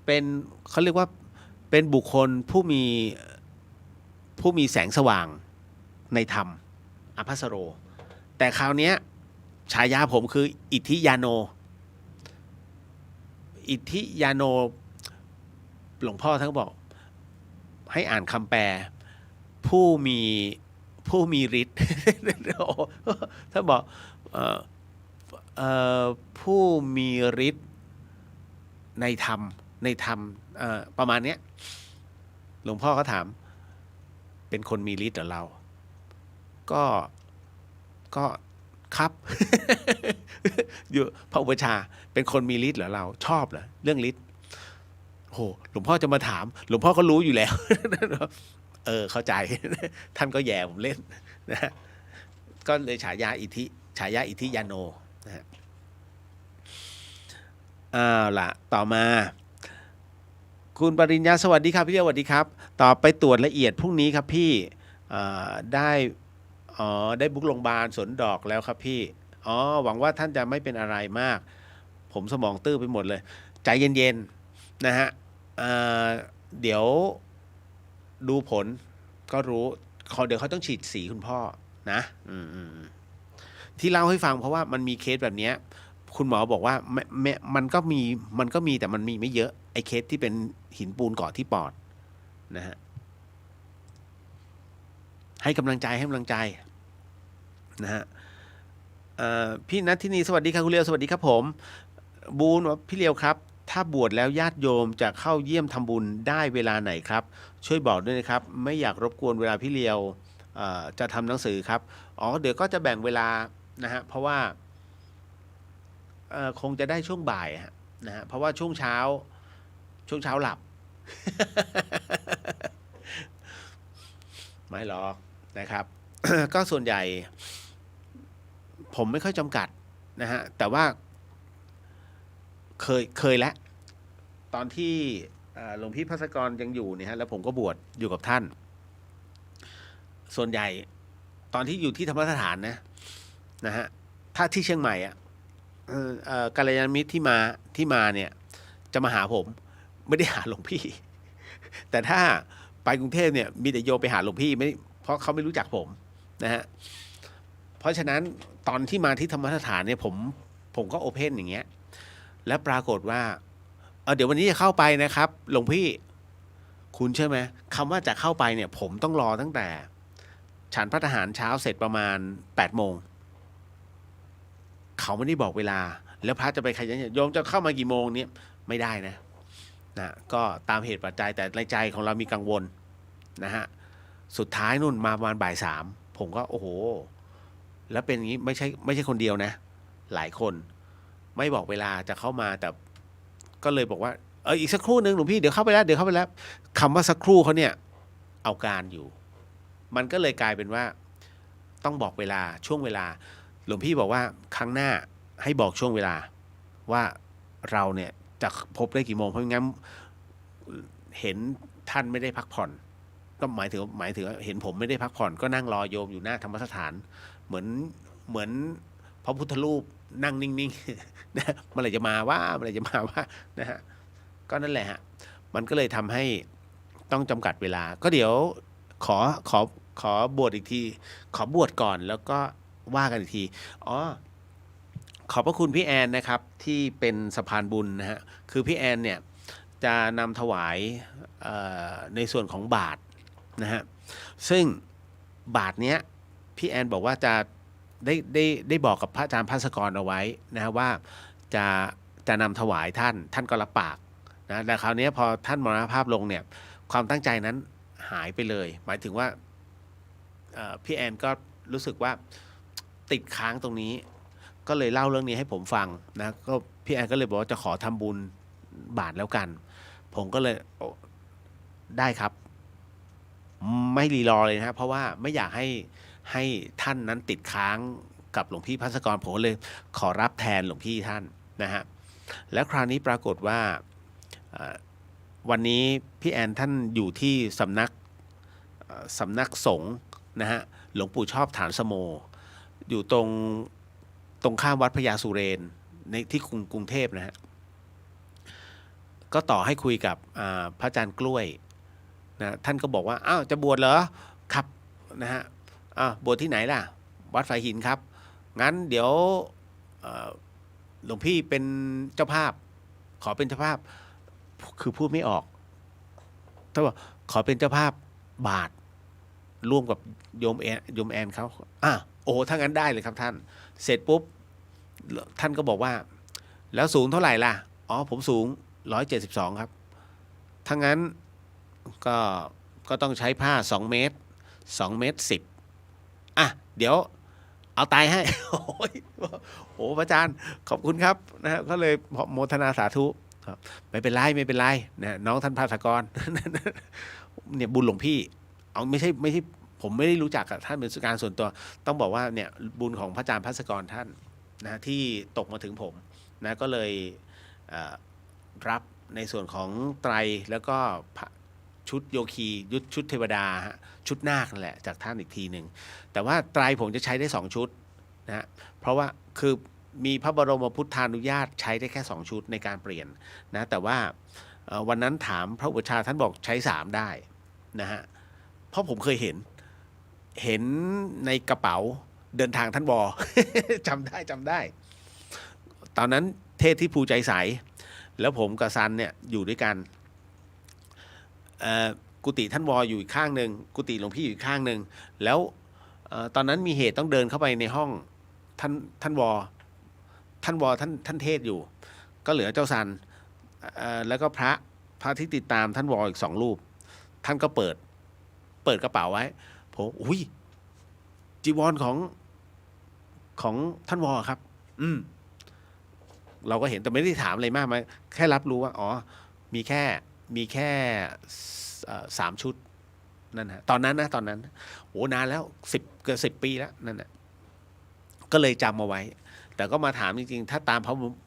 เป็นเขาเรียกว่าเป็นบุคคลผู้มีแสงสว่างในธรรมอาภัสโรแต่คราวนี้ฉายาผมคืออิทธิยาโนหลวงพ่อท่านก็บอกให้อ่านคำแปลผู้มีฤทธิ์ ท่านบอกผู้มีฤทธิ์ในธรรมประมาณเนี้ยหลวงพ่อก็ถามเป็นคนมีฤทธิ์เหรอเราก็ครับ อยู่พระอุปชาเป็นคนมีฤทธิ์เหรอเราชอบเหรอเรื่องฤทธิ์โหหลวงพ่อจะมาถามหลวงพ่อก็รู้อยู่แล้ว เข้าใจ ท่านก็แย่ผมเล่นนะก็เลยฉายาอิทธิยาโนนะฮะล่ะต่อมาคุณปริญญาสวัสดีครับพี่เดียวสวัสดีครับต่อไปตรวจละเอียดพรุ่งนี้ครับพี่ได้บุ๊กโรงพยาบาลสวนดอกแล้วครับพี่หวังว่าท่านจะไม่เป็นอะไรมากผมสมองตื้อไปหมดเลยใจเย็นๆนะฮะเดี๋ยวดูผลก็รู้เดี๋ยวเขาต้องฉีดสีคุณพ่อนะที่เล่าให้ฟังเพราะว่ามันมีเคสแบบนี้คุณหมอบอกว่ามันก็มีแต่มันมีไม่เยอะไอ้เคสที่เป็นหินปูนเกาะที่ปอดนะฮะให้กำลังใจนะฮะพี่นัทที่นี่สวัสดีครับคุณเลียวสวัสดีครับผมบูนพี่เลียวครับถ้าบวชแล้วญาติโยมจะเข้าเยี่ยมทำบุญได้เวลาไหนครับช่วยบอกด้วยนะครับไม่อยากรบกวนเวลาพี่เลียวจะทำหนังสือครับเดี๋ยวก็จะแบ่งเวลานะฮะเพราะว่าคงจะได้ช่วงบ่ายนะฮะเพราะว่าช่วงเช้าหลับ ไม่หรอกนะครับ ก็ส่วนใหญ่ผมไม่ค่อยจำกัดนะฮะแต่ว่าเคยแล้วตอนที่หลวงพี่ภัสกรยังอยู่เนี่ยฮะแล้วผมก็บวชอยู่กับท่านส่วนใหญ่ตอนที่อยู่ที่ธรรมสถานนะฮะถ้าที่เชียงใหม่กัลยาณมิตรที่มาเนี่ยจะมาหาผมไม่ได้หาหลวงพี่ แต่ถ้าไปกรุงเทพเนี่ยมีแต่โยไปหาหลวงพี่ไม่เพราะเขาไม่รู้จักผมนะฮะเพราะฉะนั้นตอนที่มาที่ธรรมสถานเนี่ยผมก็โอเพนอย่างเงี้ยแล้วปรากฏว่าเดี๋ยววันนี้จะเข้าไปนะครับหลวงพี่คุณเชื่อไหมคำว่าจะเข้าไปเนี่ยผมต้องรอตั้งแต่ฉันพระทหารเช้าเสร็จประมาณ8 โมงเขาไม่ได้บอกเวลาแล้วพระจะไปขยันโยมจะเข้ามากี่โมงเนี่ยไม่ได้นะก็ตามเหตุปัจจัยแต่ในใจของเรามีกังวลนะฮะสุดท้ายนู่นมาประมาณบ่าย 3ผมก็โอ้โหแล้วเป็นอย่างนี้ไม่ใช่คนเดียวนะหลายคนไม่บอกเวลาจะเข้ามาแต่ก็เลยบอกว่าอีกสักครู่นึงหลวงพี่เดี๋ยวเข้าไปแล้วคำว่าสักครู่เขาเนี่ยเอาการอยู่มันก็เลยกลายเป็นว่าต้องบอกเวลาช่วงเวลาหลวงพี่บอกว่าครั้งหน้า ให้บอกช่วงเวลาว่าเราเนี่ยจะพบได้กี่โมงเพราะงั้นเห็นท่านไม่ได้พักผ่อนก็หมายถึงว่าเห็นผมไม่ได้พักผ่อนก็นั่งรอโยมอยู่หน้าธรรมสถานเหมือนพระพุทธรูปนั่งนิ่งๆนะเมื่อไหร่จะมาว่านะฮะก็นั่นแหละฮะมันก็เลยทำให้ต้องจำกัดเวลาก็เดี๋ยวขอบวชอีกทีขอบวชก่อนแล้วก็ว่ากันอีกทีอ๋อขอบพระคุณพี่แอนนะครับที่เป็นสะพานบุญนะฮะคือพี่แอนเนี่ยจะนำถวายในส่วนของบาตรนะฮะซึ่งบาตรเนี้ยพี่แอนบอกว่าจะได้บอกกับพระอาจารย์ภาสกรเอาไว้นะว่าจะนำถวายท่านก็รับปากนะแต่คราวนี้พอท่านมรณภาพลงเนี่ยความตั้งใจนั้นหายไปเลยหมายถึงว่าพี่แอนก็รู้สึกว่าติดค้างตรงนี้ก็เลยเล่าเรื่องนี้ให้ผมฟังนะก็พี่แอนก็เลยบอกว่าจะขอทำบุญบาตรแล้วกันผมก็เลยได้ครับไม่รีรอเลยนะเพราะว่าไม่อยากให้ท่านนั้นติดค้างกับหลวงพี่ภาสกรผมเลยขอรับแทนหลวงพี่ท่านนะฮะแล้วคราวนี้ปรากฏว่าวันนี้พี่แอนท่านอยู่ที่สำนักสงฆ์นะฮะหลวงปู่ชอบฐานสโมอยู่ตรงข้ามวัดพญาสุเรนในที่กรุงเทพนะฮะก็ต่อให้คุยกับพระอาจารย์กล้วยนะท่านก็บอกว่าอ้าวจะบวชเหรอครับนะฮะบวชที่ไหนล่ะวัดฝายหินครับงั้นเดี๋ยวหลวงพี่เป็นเจ้าภาพขอเป็นเจ้าภาพคือพูดไม่ออกถ้าว่าขอเป็นเจ้าภาพบาทร่วมกับโยมแอนเขาโอ้ถ้างั้นได้เลยครับท่านเสร็จปุ๊บท่านก็บอกว่าแล้วสูงเท่าไหร่ล่ะอ๋อผมสูง172ครับถ้างั้นก็ต้องใช้ผ้า2 เมตร2 เมตร 10เดี๋ยวเอาตายให้ โอ้พระอาจารย์ขอบคุณครับนะก็เลยโมทนาสาธุไม่เป็นไรนะน้องท่านภาสกร เนี่ยบุญหลวงพี่เอาไม่ใช่ผมไม่ได้รู้จักกับท่านเป็นการส่วนตัวต้องบอกว่าเนี่ยบุญของพระอาจารย์ภาสกรท่านนะที่ตกมาถึงผมนะก็เลยรับในส่วนของไตรแล้วก็ชุดโยคีชุดเทวดาชุดนาคนั่นแหละจากท่านอีกทีหนึ่งแต่ว่าไตรผมจะใช้ได้2 ชุดนะเพราะว่าคือมีพระบรมพุทธานุญาตใช้ได้แค่2 ชุดในการเปลี่ยนนะแต่ว่าวันนั้นถามพระอุปชฌาย์ท่านบอกใช้3ได้นะฮะเพราะผมเคยเห็นในกระเป๋าเดินทางท่าน จำได้ตอนนั้นเทศที่ภูใจใสแล้วผมกับซันเนี่ยอยู่ด้วยกันกุฏิท่านอยู่อีกข้างหนึ่งกุฏิหลวงพี่อยู่อีกข้างหนึ่งแล้วตอนนั้นมีเหตุต้องเดินเข้าไปในห้องท่านท่านเทศอยู่ก็เหลือเจ้าซันแล้วก็พระที่ติดตามท่านอีก2 รูปท่านก็เปิดกระเป๋าไว้ผมอุ้ยจีวรของท่านครับเราก็เห็นแต่ไม่ได้ถามอะไรมากมั้ยแค่รับรู้ว่าอ๋อมีแค่3 ชุดนั่นฮะตอนนั้นโอ้นานแล้วเกือบ10 ปีแล้วนั่นน่ะก็เลยจำเอาไว้แต่ก็มาถามจริงๆถ้าตาม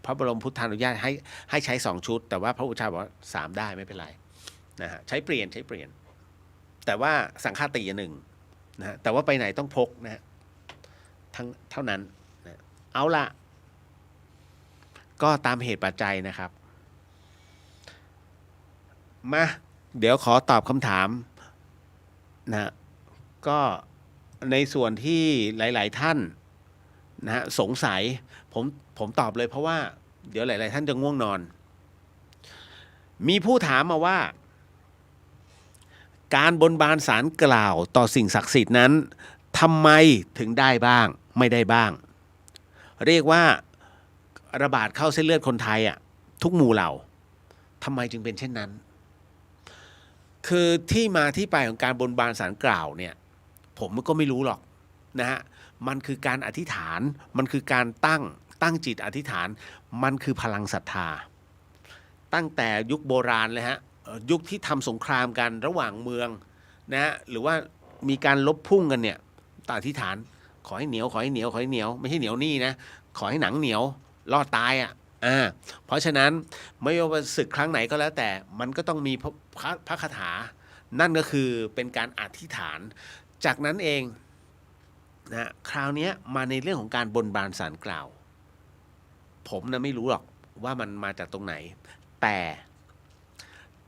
พระบรมพุทธานุญาตให้ใช้2 ชุดแต่ว่าพระอุปชฌาย์บอกว่า3ได้ไม่เป็นไรนะฮะใช้เปลี่ยนแต่ว่าสังฆาติ1นะฮะแต่ว่าไปไหนต้องพกนะฮะเท่านั้นนะเอาละก็ตามเหตุปัจจัยนะครับมาเดี๋ยวขอตอบคำถามนะก็ในส่วนที่หลายๆท่านนะฮะสงสัยผมตอบเลยเพราะว่าเดี๋ยวหลายๆท่านจะง่วงนอนมีผู้ถามมาว่าการบนบานศาลกล่าวต่อสิ่งศักดิ์สิทธิ์นั้นทำไมถึงได้บ้างไม่ได้บ้างเรียกว่าระบาดเข้าเส้นเลือดคนไทยทุกหมู่เหล่าทำไมจึงเป็นเช่นนั้นคือที่มาที่ไปของการบนบานศาลกล่าวเนี่ยผมก็ไม่รู้หรอกนะฮะมันคือการอธิษฐานมันคือการตั้งจิตอธิษฐานมันคือพลังศรัทธาตั้งแต่ยุคโบราณเลยฮะยุคที่ทำสงครามกันระหว่างเมืองนะฮะหรือว่ามีการลบพุ่งกันเนี่ยอธิษฐานขอให้เหนียวไม่ใช่เหนียวนี่นะขอให้หนังเหนียว รอดตายเพราะฉะนั้นไม่ว่าศึกครั้งไหนก็แล้วแต่มันก็ต้องมีพระคาถานั่นก็คือเป็นการอธิษฐานจากนั้นเองนะคราวนี้มาในเรื่องของการบนบานศาลกล่าวผมนะไม่รู้หรอกว่ามันมาจากตรงไหนแต่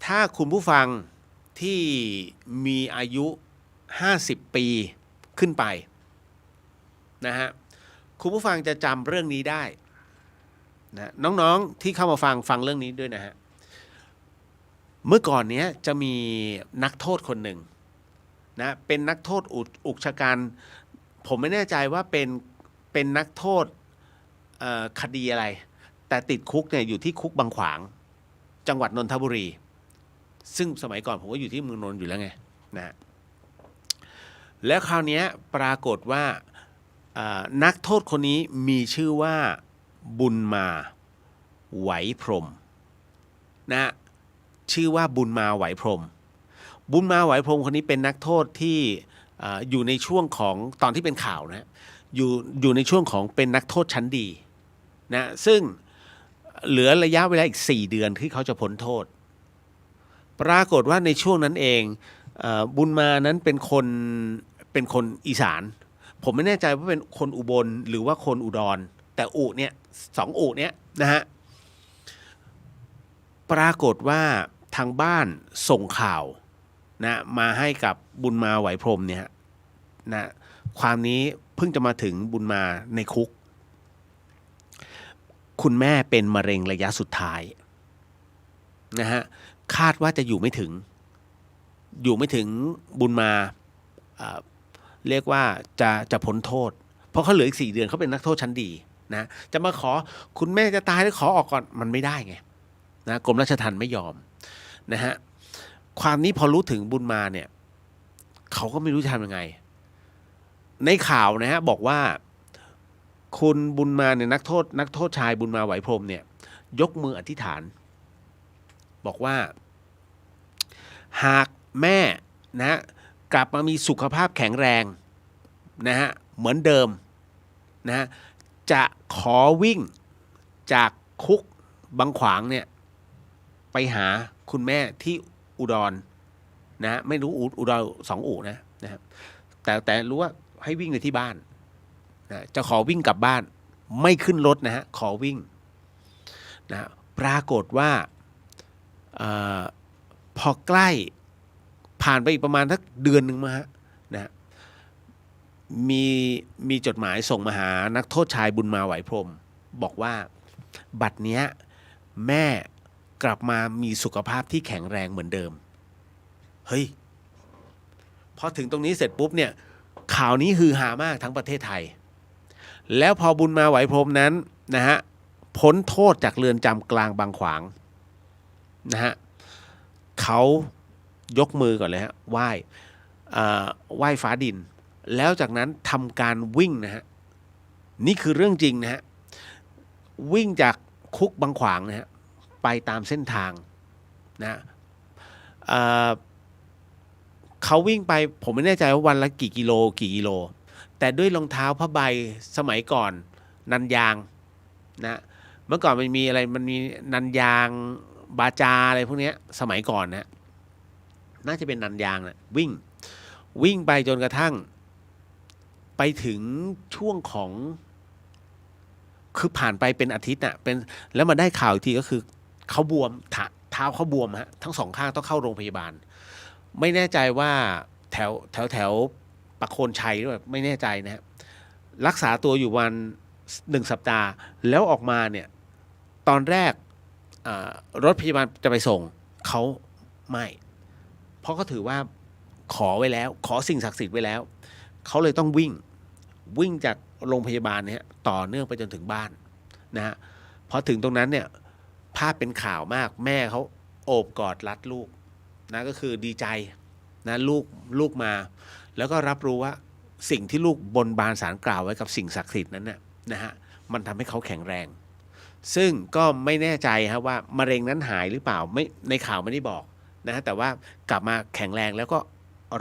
ถ้าคุณผู้ฟังที่มีอายุ50 ปีขึ้นไปนะฮะคุณผู้ฟังจะจำเรื่องนี้ได้นะน้องๆที่เข้ามาฟังเรื่องนี้ด้วยนะฮะเมื่อก่อนเนี้ยจะมีนักโทษคนหนึ่งนะเป็นนักโทษอุกชะกันผมไม่แน่ใจว่าเป็นนักโทษคดีอะไรแต่ติดคุกเนี่ยอยู่ที่คุกบางขวางจังหวัดนนทบุรีซึ่งสมัยก่อนผมก็อยู่ที่เมืองนนท์อยู่แล้วไงนะแล้วคราวนี้ปรากฏว่านักโทษคนนี้มีชื่อว่าบุญมาไหวพรหมนะชื่อว่าบุญมาไหวพรหมบุญมาไหวพรหมคนนี้เป็นนักโทษที่อยู่ในช่วงของตอนที่เป็นข่าวนะอยู่ในช่วงของเป็นนักโทษชั้นดีนะซึ่งเหลือระยะเวลาอีก4 เดือนที่เขาจะพ้นโทษปรากฏว่าในช่วงนั้นเองบุญมานั้นเป็นคนอีสานผมไม่แน่ใจว่าเป็นคนอุบลหรือว่าคนอุดรแต่เนี่ย2อุเนี่ยนะฮะปรากฏว่าทางบ้านส่งข่าวนะมาให้กับบุญมาไหวพรหมเนี่ยนะความนี้เพิ่งจะมาถึงบุญมาในคุกคุณแม่เป็นมะเร็งระยะสุดท้ายนะฮะคาดว่าจะอยู่ไม่ถึงบุญมาเรียกว่าจะพ้นโทษเพราะเขาเหลืออีก4 เดือนเขาเป็นนักโทษชั้นดีนะจะมาขอคุณแม่จะตายแล้วขอออกก่อนมันไม่ได้ไงนะกรมราชทัณฑ์ไม่ยอมนะฮะความนี้พอรู้ถึงบุญมาเนี่ยเขาก็ไม่รู้จะทำยังไงในข่าวนะฮะบอกว่าคุณบุญมาเนี่ยนักโทษชายบุญมาไหวพรหมเนี่ยยกมืออธิษฐานบอกว่าหากแม่นะกลับมามีสุขภาพแข็งแรงนะฮะเหมือนเดิมนะจะขอวิ่งจากคุกบางขวางเนี่ยไปหาคุณแม่ที่อุดรนะไม่รู้อุดร2 อู่นะครับแต่รู้ว่าให้วิ่งในที่บ้านนะจะขอวิ่งกลับบ้านไม่ขึ้นรถนะฮะขอวิ่งนะปรากฏว่าพอใกล้ผ่านไปอีกประมาณสักเดือนหนึ่งมาฮะนะมีจดหมายส่งมาหานักโทษชายบุญมาไหวพรหมบอกว่าบัดเนี้ยแม่กลับมามีสุขภาพที่แข็งแรงเหมือนเดิมเฮ้ยพอถึงตรงนี้เสร็จปุ๊บเนี่ยข่าวนี้ฮือฮามากทั้งประเทศไทยแล้วพอบุญมาไหวพรหมนั้นนะฮะพ้นโทษจากเรือนจำกลางบางขวางนะฮะเขายกมือก่อนเลยฮะไหว้ฟ้าดินแล้วจากนั้นทำการวิ่งนะฮะนี่คือเรื่องจริงนะฮะวิ่งจากคุกบางขวางนะฮะไปตามเส้นทางนะเขาวิ่งไปผมไม่แน่ใจว่าวันละกี่กิโลแต่ด้วยรองเท้าผ้าใบสมัยก่อนนันยางนะเมื่อก่อนมันมีอะไรมันมีนันยางบาจาอะไรพวกนี้สมัยก่อนนะน่าจะเป็นนันยางนะวิ่งไปจนกระทั่งไปถึงช่วงของคือผ่านไปเป็นอาทิตย์น่ะแล้วมาได้ข่าวอีกทีก็คือเขาบวมเท้าเขาบวมฮะทั้ง2 ข้างต้องเข้าโรงพยาบาลไม่แน่ใจว่าแถวประโคนชัยด้วยไม่แน่ใจนะฮะรักษาตัวอยู่วัน1 สัปดาห์แล้วออกมาเนี่ยตอนแรกรถพยาบาลจะไปส่งเขาไม่เพราะเขาถือว่าขอไว้แล้วขอสิ่งศักดิ์สิทธิ์ไว้แล้วเขาเลยต้องวิ่งจากโรงพยาบาลเนี่ยต่อเนื่องไปจนถึงบ้านนะฮะพอถึงตรงนั้นเนี่ยภาพเป็นข่าวมากแม่เขาโอบกอดรัดลูกนะก็คือดีใจนะลูกมาแล้วก็รับรู้ว่าสิ่งที่ลูกบนบานศาลกล่าวไว้กับสิ่งศักดิ์สิทธิ์นั้นนะฮะมันทำให้เขาแข็งแรงซึ่งก็ไม่แน่ใจครับว่ามะเร็งนั้นหายหรือเปล่าไม่ในข่าวไม่ได้บอกนะแต่ว่ากลับมาแข็งแรงแล้วก็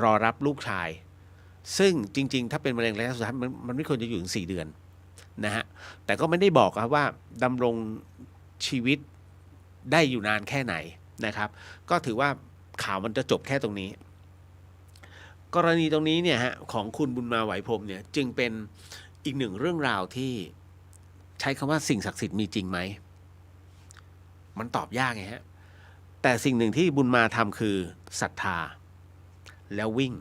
รอรับลูกชายซึ่งจริงๆถ้าเป็นมะเร็งระยะสุดท้ายมันไม่ควรจะอยู่ถึง4 เดือน นะฮะแต่ก็ไม่ได้บอกครับว่าดำรงชีวิตได้อยู่นานแค่ไหนนะครับก็ถือว่าข่าวมันจะจบแค่ตรงนี้กรณีตรงนี้เนี่ยฮะของคุณบุญมาไหวพรหมเนี่ยจึงเป็นอีกหนึ่งเรื่องราวที่ใช้คำว่าสิ่งศักดิ์สิทธิ์มีจริงไหมมันตอบยากไงฮะแต่สิ่งหนึ่งที่บุญมาทำคือศรัทธาแล้ววิ่ง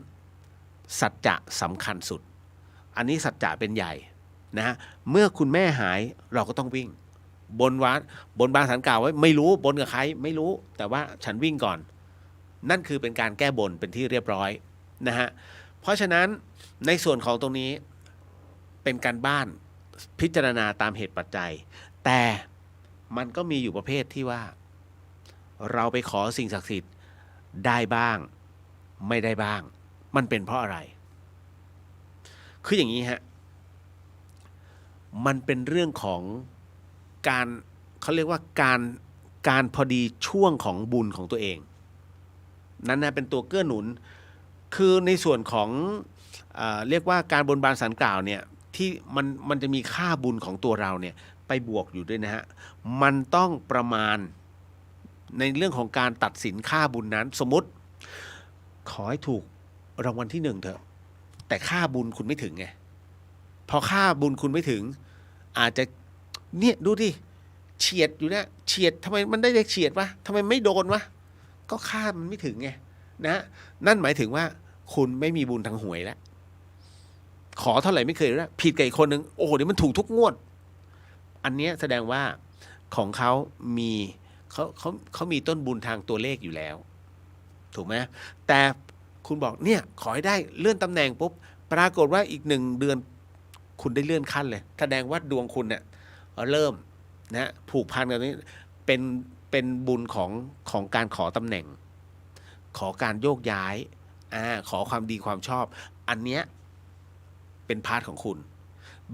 สัจจะสำคัญสุดอันนี้สัจจะเป็นใหญ่นะเมื่อคุณแม่หายเราก็ต้องวิ่งบนบานศาลกล่าวไว้ไม่รู้บนกับใครไม่รู้แต่ว่าฉันวิ่งก่อนนั่นคือเป็นการแก้บนเป็นที่เรียบร้อยนะฮะเพราะฉะนั้นในส่วนของตรงนี้เป็นการบ้านพิจารณาตามเหตุปัจจัยแต่มันก็มีอยู่ประเภทที่ว่าเราไปขอสิ่งศักดิ์สิทธิ์ได้บ้างไม่ได้บ้างมันเป็นเพราะอะไรคืออย่างนี้ฮะมันเป็นเรื่องของการเขาเรียกว่าการพอดีช่วงของบุญของตัวเองนั้นนะเป็นตัวเกื้อหนุนคือในส่วนของเรียกว่าการบนบานศาลกล่าวเนี่ยที่มันจะมีค่าบุญของตัวเราเนี่ยไปบวกอยู่ด้วยนะฮะมันต้องประมาณในเรื่องของการตัดสินค่าบุญนั้นสมมติขอให้ถูกรางวัลที่1เถอะแต่ค่าบุญคุณไม่ถึงไงพอค่าบุญคุณไม่ถึงอาจจะเนี่ยดูดิเฉียดอยู่นะเฉียดทำไมมันได้เฉียดวะทำไมไม่โดนวะก็ค่ามันไม่ถึงไงนะนั่นหมายถึงว่าคุณไม่มีบุญทางหวยแล้วขอเท่าไหร่ไม่เคยแล้วผิดกับอีกคนหนึ่งโอ้โหเดี๋ยวมันถูกทุกงวดอันเนี้ยแสดงว่าของเขามีเขามีต้นบุญทางตัวเลขอยู่แล้วถูกไหมแต่คุณบอกเนี่ยขอให้ได้เลื่อนตำแหน่งปุ๊บปรากฏว่าอีก1 เดือนคุณได้เลื่อนขั้นเลยแสดงว่าดวงคุณเนี่ยเริ่มนะผูกพันกับนี้เป็นบุญของการขอตำแหน่งขอการโยกย้ายขอความดีความชอบอันเนี้ยเป็นพาร์ทของคุณ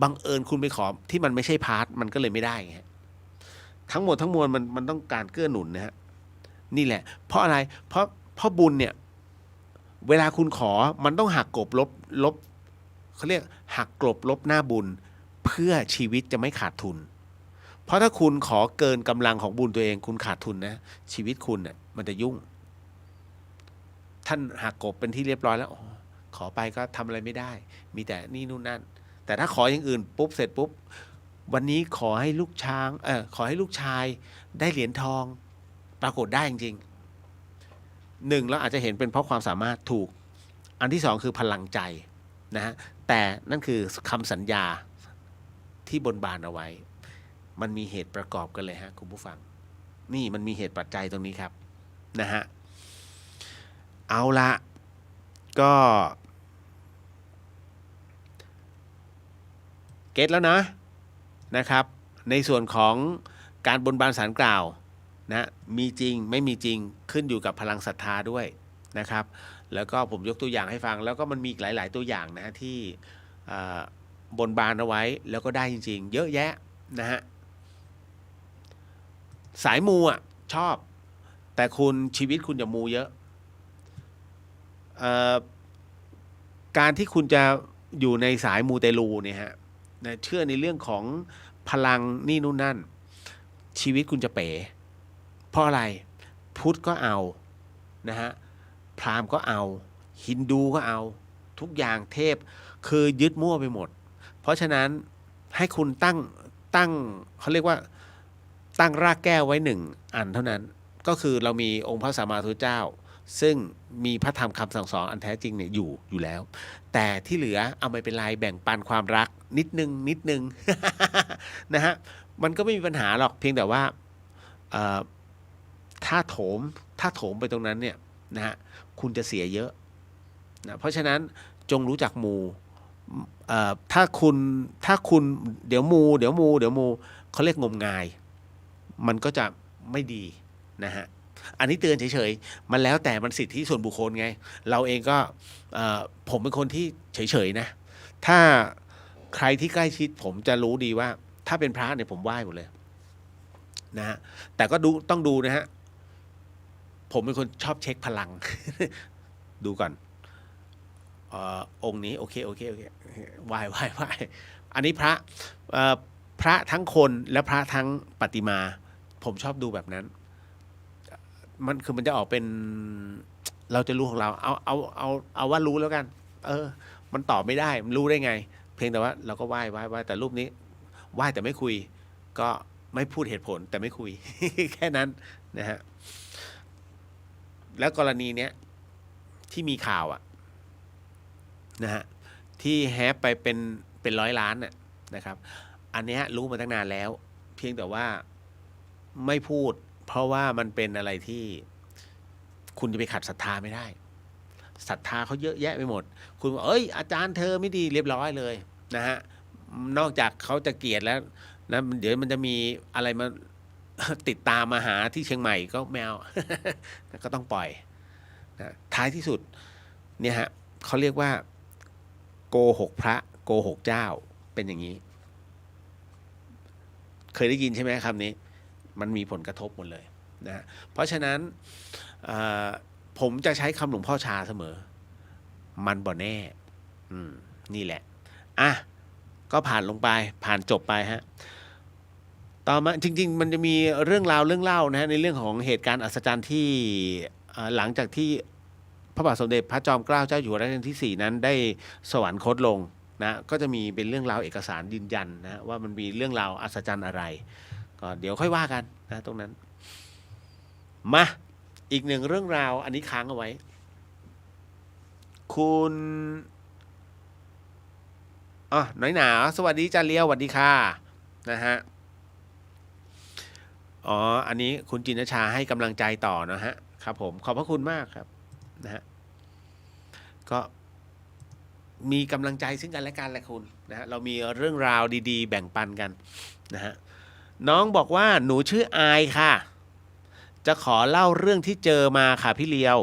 บังเอิญคุณไปขอที่มันไม่ใช่พาร์ทมันก็เลยไม่ได้ไงทั้งหมดทั้งมวลมันต้องการเกื้อหนุนนะฮะนี่แหละเพราะอะไรเพราะบุญเนี่ยเวลาคุณขอมันต้องหักกลบลบเขาเรียกหักกลบลบหน้าบุญเพื่อชีวิตจะไม่ขาดทุนเพราะถ้าคุณขอเกินกำลังของบุญตัวเองคุณขาดทุนนะชีวิตคุณเนี่ยมันจะยุ่งท่านหักกบเป็นที่เรียบร้อยแล้วขอไปก็ทำอะไรไม่ได้มีแต่นี่นู่นนั่นแต่ถ้าขออย่างอื่นปุ๊บเสร็จปุ๊บวันนี้ขอให้ลูกช้างขอให้ลูกชายได้เหรียญทองปรากฏได้จริงๆ1แล้วอาจจะเห็นเป็นเพราะความสามารถถูกอันที่2คือพลังใจนะฮะแต่นั่นคือคำสัญญาที่บนบานเอาไว้มันมีเหตุประกอบกันเลยฮะคุณผู้ฟังนี่มันมีเหตุปัจจัยตรงนี้ครับนะฮะเอาละก็เก็ตแล้วนะครับในส่วนของการบนบานศาลกล่าวนะมีจริงไม่มีจริงขึ้นอยู่กับพลังศรัทธาด้วยนะครับแล้วก็ผมยกตัวอย่างให้ฟังแล้วก็มันมีหลายๆตัวอย่างนะที่บนบานเอาไว้แล้วก็ได้จริงๆเยอะแยะนะฮะสายมูอ่ะชอบแต่คุณชีวิตคุณอย่ามูเยอะการที่คุณจะอยู่ในสายมูเตลูเนี่ยฮะเชื่อในเรื่องของพลังนี่นู่นนั่นชีวิตคุณจะเป๋เพราะอะไรพุทธก็เอานะฮะพราหมณ์ก็เอาฮินดูก็เอาทุกอย่างเทพคือยึดมั่วไปหมดเพราะฉะนั้นให้คุณตั้งเขาเรียกว่าตั้งรากแก้วไว้1 อันเท่านั้นก็คือเรามีองค์พระสัมมาสัมพุทธเจ้าซึ่งมีพระธรรมคำสั่งสอนอันแท้จริงเนี่ยอยู่แล้วแต่ที่เหลือเอาไปเป็นลายแบ่งปันความรักนิดนึง นะฮะมันก็ไม่มีปัญหาหรอกเพียงแต่ว่าถ้าโถมไปตรงนั้นเนี่ยนะฮะคุณจะเสียเยอะนะเพราะฉะนั้นจงรู้จักมูถ้าคุณเดี๋ยวมูเขาเรียกงมงายมันก็จะไม่ดีนะฮะอันนี้เตือนเฉยๆมันแล้วแต่มันสิทธิส่วนบุคคลไงเราเองก็ผมเป็นคนที่เฉยๆนะถ้าใครที่ใกล้ชิดผมจะรู้ดีว่าถ้าเป็นพระเนี่ยผมไหว้หมดเลยนะฮะแต่ก็ต้องดูนะฮะผมเป็นคนชอบเช็คพลัง ดูก่อนองค์นี้โอเคไหว้ อันนี้พระพระทั้งคนและพระทั้งประติมา ผมชอบดูแบบนั้น มันจะออกเป็นเราจะรู้ของเราเอาว่ารู้แล้วกัน มันตอบไม่ได้มันรู้ได้ไง เพียงแต่ว่าเราก็ไหว้แต่รูปนี้ไหว้แต่ไม่คุย ก็ไม่พูดเหตุผลแต่ไม่คุย แค่นั้นนะฮะแล้วกรณีเนี้ยที่มีข่าวนะฮะที่แฮปไปเป็น100 ล้านนะครับ อันเนี้ยรู้มาตั้งนานแล้ว เพียงแต่ว่าไม่พูด เพราะว่ามันเป็นอะไรที่คุณจะไปขัดศรัทธาไม่ได้ศรัทธาเขาเยอะแยะไปหมดคุณบอกอาจารย์เธอไม่ดีเรียบร้อยเลยนะฮะนอกจากเขาจะเกลียดแล้วนะเดี๋ยวมันจะมีอะไรมา ติดตามมาหาที่เชียงใหม่ก็แมว ก็ต้องปล่อยนะท้ายที่สุดเนี่ยฮะเขาเรียกว่าโกหกพระโกหกเจ้าเป็นอย่างนี้เคยได้ยินใช่ไหมคำนี้มันมีผลกระทบหมดเลยนะเพราะฉะนั้นผมจะใช้คำหลวงพ่อชาเสมอมันบ่แน่นี่แหละก็ผ่านลงไปผ่านจบไปฮะต่อมาจริงๆมันจะมีเรื่องราวเล่านะฮะในเรื่องของเหตุการณ์อัศจรรย์ที่หลังจากที่พระบาทสมเด็จพระจอมเกล้าเจ้าอยู่หัวรัชกาลที่4นั้นได้สวรรคตลงนะก็จะมีเป็นเรื่องราวเอกสารยืนยันนะว่ามันมีเรื่องราวอัศจรรย์อะไรก็เดี๋ยวค่อยว่ากันนะตรงนั้นมาอีกหนึ่งเรื่องราวอันนี้ค้างเอาไว้คุณน้อยหนาสวัสดีจ่าเลียวสวัสดีค่ะนะฮะอันนี้คุณจินชาให้กำลังใจต่อนะฮะครับผมขอบพระคุณมากครับนะฮะก็มีกำลังใจซึ่งกันและกันแหละคุณนะฮะเรามีเรื่องราวดีๆแบ่งปันกันนะฮะน้องบอกว่าหนูชื่ออายค่ะจะขอเล่าเรื่องที่เจอมาค่ะพี่เลียว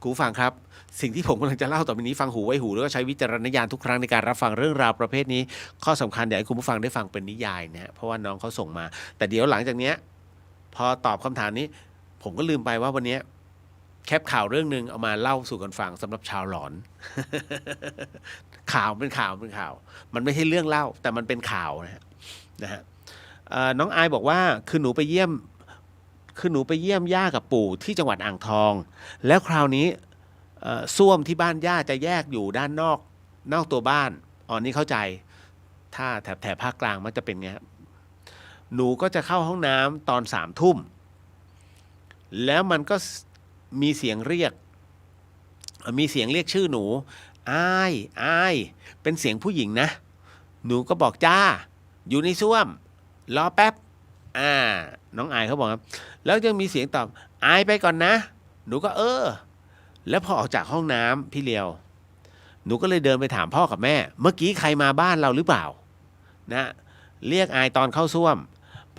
กูฟังครับสิ่งที่ผมกำลังจะเล่าต่อไปนี้ฟังหูไว้หูแล้วก็ใช้วิจารณญาณทุกครั้งในการรับฟังเรื่องราวประเภทนี้ข้อสำคัญอยากให้คุณผู้ฟังได้ฟังเป็นนิยายนะฮะเพราะว่าน้องเขาส่งมาแต่เดี๋ยวหลังจากนี้พอตอบคำถามนี้ผมก็ลืมไปว่าวันนี้แคปข่าวเรื่องนึงเอามาเล่าสู่กันฟังสำหรับชาวหลอน ข่าวเป็นข่าวมันไม่ใช่เรื่องเล่าแต่มันเป็นข่าวนะฮะน้องอายบอกว่าคือหนูไปเยี่ยมย่ากับปู่ที่จังหวัดอ่างทองแล้วคราวนี้ส้วมที่บ้านย่าจะแยกอยู่ด้านนอกตัวบ้านนี่เข้าใจถ้าแถบภาคกลางมันจะเป็นไงหนูก็จะเข้าห้องน้ำตอน3 ทุ่มแล้วมันก็มีเสียงเรียกชื่อหนูอายเป็นเสียงผู้หญิงนะหนูก็บอกจ้าอยู่ในส้วมรอแป๊บน้องอายเขาบอกครับแล้วยังมีเสียงตอบอายไปก่อนนะหนูก็แล้วพอออกจากห้องน้ำพี่เลียวหนูก็เลยเดินไปถามพ่อกับแม่เมื่อกี้ใครมาบ้านเราหรือเปล่านะเรียกอายตอนเข้าส้วม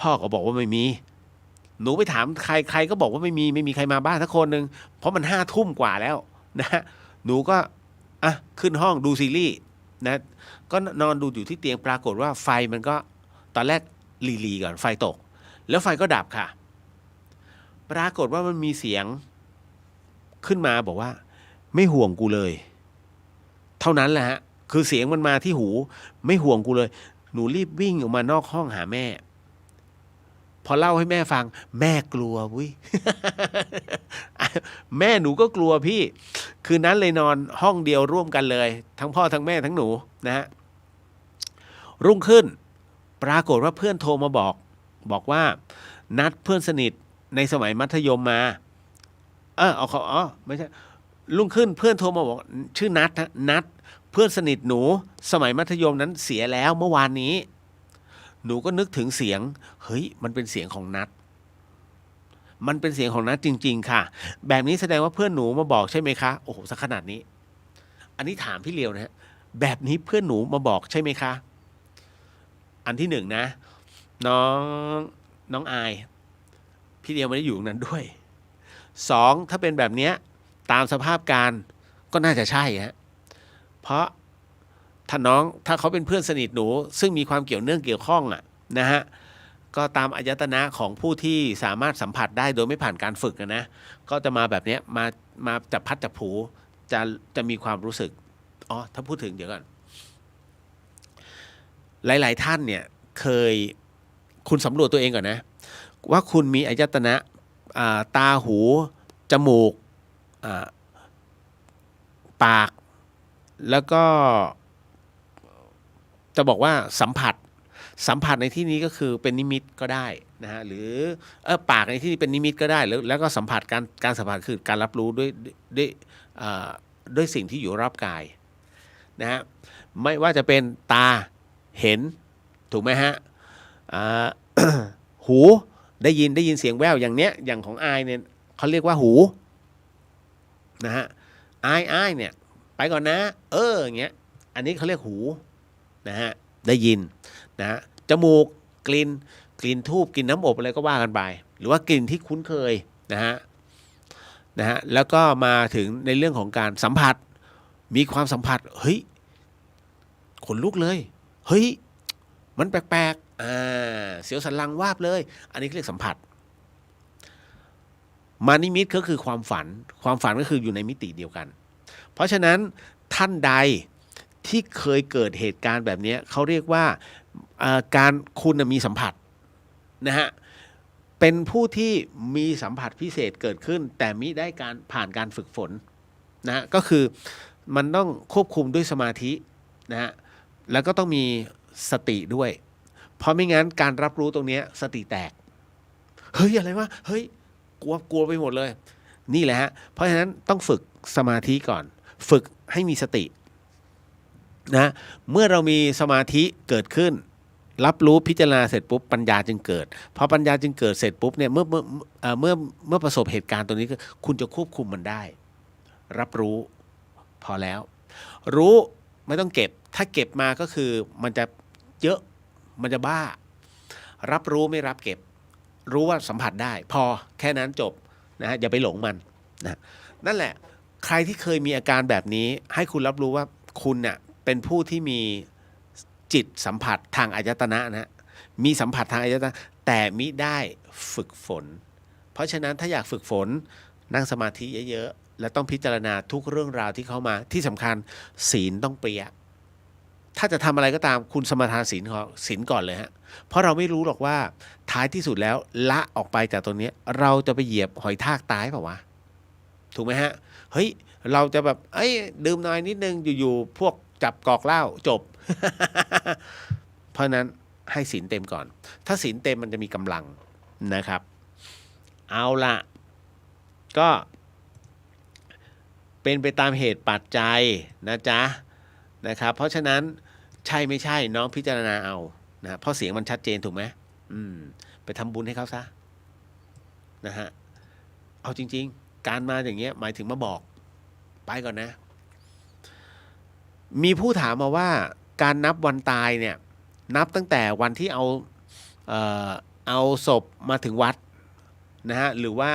พ่อก็บอกว่าไม่มีหนูไปถามใครก็บอกว่าไม่มีใครมาบ้านสักคนนึงเพราะมัน5 ทุ่มกว่าแล้วนะหนูก็ขึ้นห้องดูซีรีส์นะก็นอนดูอยู่ที่เตียงปรากฏว่าไฟมันก็ตอนแรกลีก่อนไฟตกแล้วไฟก็ดับค่ะปรากฏว่ามันมีเสียงขึ้นมาบอกว่าไม่ห่วงกูเลยเท่านั้นแหละฮะคือเสียงมันมาที่หูไม่ห่วงกูเลยหนูรีบวิ่งออกมานอกห้องหาแม่พอเล่าให้แม่ฟังแม่กลัววุ้ย แม่หนูก็กลัวพี่คืนนั้นเลยนอนห้องเดียวร่วมกันเลยทั้งพ่อทั้งแม่ทั้งหนูนะฮะรุ่งขึ้นปรากฏว่าเพื่อนโทรมาบอกว่านัดเพื่อนสนิทในสมัยมัธยมมาไม่ใช่รุ่งขึ้นเพื่อนโทรมาบอกชื่อนัดเพื่อนสนิทหนูสมัยมัธยมนั้นเสียแล้วเมื่อวานนี้หนูก็นึกถึงเสียงเฮ้ยมันเป็นเสียงของนัดจริงๆค่ะแบบนี้แสดงว่าเพื่อนหนูมาบอกใช่ไหมคะโอ้โหสักขนาดนี้อันนี้ถามพี่เลียวนะฮะแบบนี้เพื่อนหนูมาบอกใช่ไหมคะอันที่1นะน้องอายพี่เลียวไม่ได้อยู่ตรงนั้นด้วย2ถ้าเป็นแบบนี้ตามสภาพการก็น่าจะใช่ฮะเพราะถ้าเขาเป็นเพื่อนสนิทหนูซึ่งมีความเกี่ยวข้องนะฮะก็ตามอายตนะของผู้ที่สามารถสัมผัสได้โดยไม่ผ่านการฝึกนะก็จะมาแบบนี้มาจับพัดจับผูจะมีความรู้สึกถ้าพูดถึงเดี๋ยวก่อน หลายๆท่านเนี่ยเคยคุณสำรวจตัวเองก่อนนะว่าคุณมีอายตนะตาหูจมูกปากแล้วก็จะบอกว่าสัมผัสในที่นี้ก็คือเป็นนิมิตก็ได้นะฮะหรือปากในที่นี้เป็นนิมิตก็ได้แล้วก็สัมผัสการสัมผัสคือการรับรู้ด้วยสิ่งที่อยู่รอบกายนะฮะไม่ว่าจะเป็นตาเห็นถูกไหมฮะหูได้ยินเสียงแว่วอย่างเนี้ยอย่างของอายเนี่ยเขาเรียกว่าหูนะฮะอายเนี่ยไปก่อนนะอย่างเงี้ยอันนี้เขาเรียกหูนะฮะได้ยินนะฮะจมูกกลิ่นทูบกลิ่นน้ำอบอะไรก็ว่ากันไปหรือว่ากลิ่นที่คุ้นเคยนะฮะแล้วก็มาถึงในเรื่องของการสัมผัสมีความสัมผัสเฮ้ยขนลุกเลยเฮ้ยมันแปลกๆเสียวสันหลังวาบเลยอันนี้เรียกสัมผัสมานิมิตก็คือความฝันก็คืออยู่ในมิติเดียวกันเพราะฉะนั้นท่านใดที่เคยเกิดเหตุการณ์แบบนี้เขาเรียกว่าการคุณมีสัมผัสนะฮะเป็นผู้ที่มีสัมผัสพิเศษเกิดขึ้นแต่มิได้ผ่านการฝึกฝนนะฮะก็คือมันต้องควบคุมด้วยสมาธินะฮะแล้วก็ต้องมีสติด้วยเพราะไม่งั้นการรับรู้ตรงนี้สติแตกเฮ้ยอะไรวะเฮ้ยกลัวไปหมดเลยนี่แหละฮะเพราะฉะนั้นต้องฝึกสมาธิก่อนฝึกให้มีสตินะเมื่อเรามีสมาธิเกิดขึ้นรับรู้พิจารณาเสร็จปุ๊บปัญญาจึงเกิดพอปัญญาจึงเกิดเสร็จปุ๊บเนี่ยเมื่อประสบเหตุการณ์ตัวนี้คุณจะควบคุมมันได้รับรู้พอแล้วรู้ไม่ต้องเก็บถ้าเก็บมาก็คือมันจะเยอะมันจะบ้ารับรู้ไม่รับเก็บรู้ว่าสัมผัสได้พอแค่นั้นจบนะฮะอย่าไปหลงมันนะนั่นแหละใครที่เคยมีอาการแบบนี้ให้คุณรับรู้ว่าคุณเนี่ยเป็นผู้ที่มีจิตสัมผัสทางอายตนะนะมีสัมผัสทางอายตนะแต่มิได้ฝึกฝนเพราะฉะนั้นถ้าอยากฝึกฝนนั่งสมาธิเยอะๆและต้องพิจารณาทุกเรื่องราวที่เข้ามาที่สำคัญศีลต้องเปรี้ยถ้าจะทำอะไรก็ตามคุณสมาทานศีลก่อนเลยฮะเพราะเราไม่รู้หรอกว่าท้ายที่สุดแล้วละออกไปจากตรงนี้เราจะไปเหยียบหอยทากตายเปล่าวะถูกไหมฮะเฮ้ยเราจะแบบดื่มน้อยนิดนึงอยู่ๆพวกจับกอกเหล้าจบ เพราะนั้นให้ศีลเต็มก่อนถ้าศีลเต็มมันจะมีกำลังนะครับเอาละก็เป็นไปตามเหตุปัจจัยนะจ๊ะนะครับเพราะฉะนั้นใช่ไม่ใช่น้องพิจารณาเอานะเพราะเสียงมันชัดเจนถูกไหมไปทำบุญให้เขาซะนะฮะเอาจริงๆการมาอย่างเงี้ยหมายถึงมาบอกไปก่อนนะมีผู้ถามมาว่าการนับวันตายเนี่ยนับตั้งแต่วันที่เอาศพมาถึงวัดนะฮะหรือว่า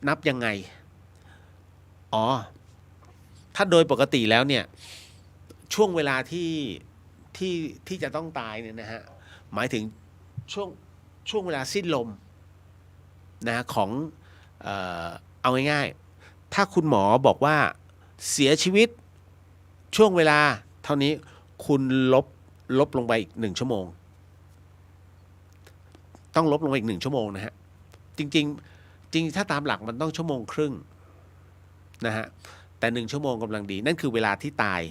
นับยังไงอ๋อถ้าโดยปกติแล้วเนี่ยช่วงเวลาที่จะต้องตายเนี่ยนะฮะหมายถึงช่วงเวลาสิ้นลมนะของเอาง่ายๆถ้าคุณหมอบอกว่าเสียชีวิตช่วงเวลาเท่านี้คุณลบลงไปอีก1 ชั่วโมงต้องลบลงไปอีก1 ชั่วโมงนะฮะจริงถ้าตามหลักมันต้อง1.5 ชั่วโมงนะฮะแต่1 ชั่วโมงกำลังดีนั่นคือเวลาที่ตาย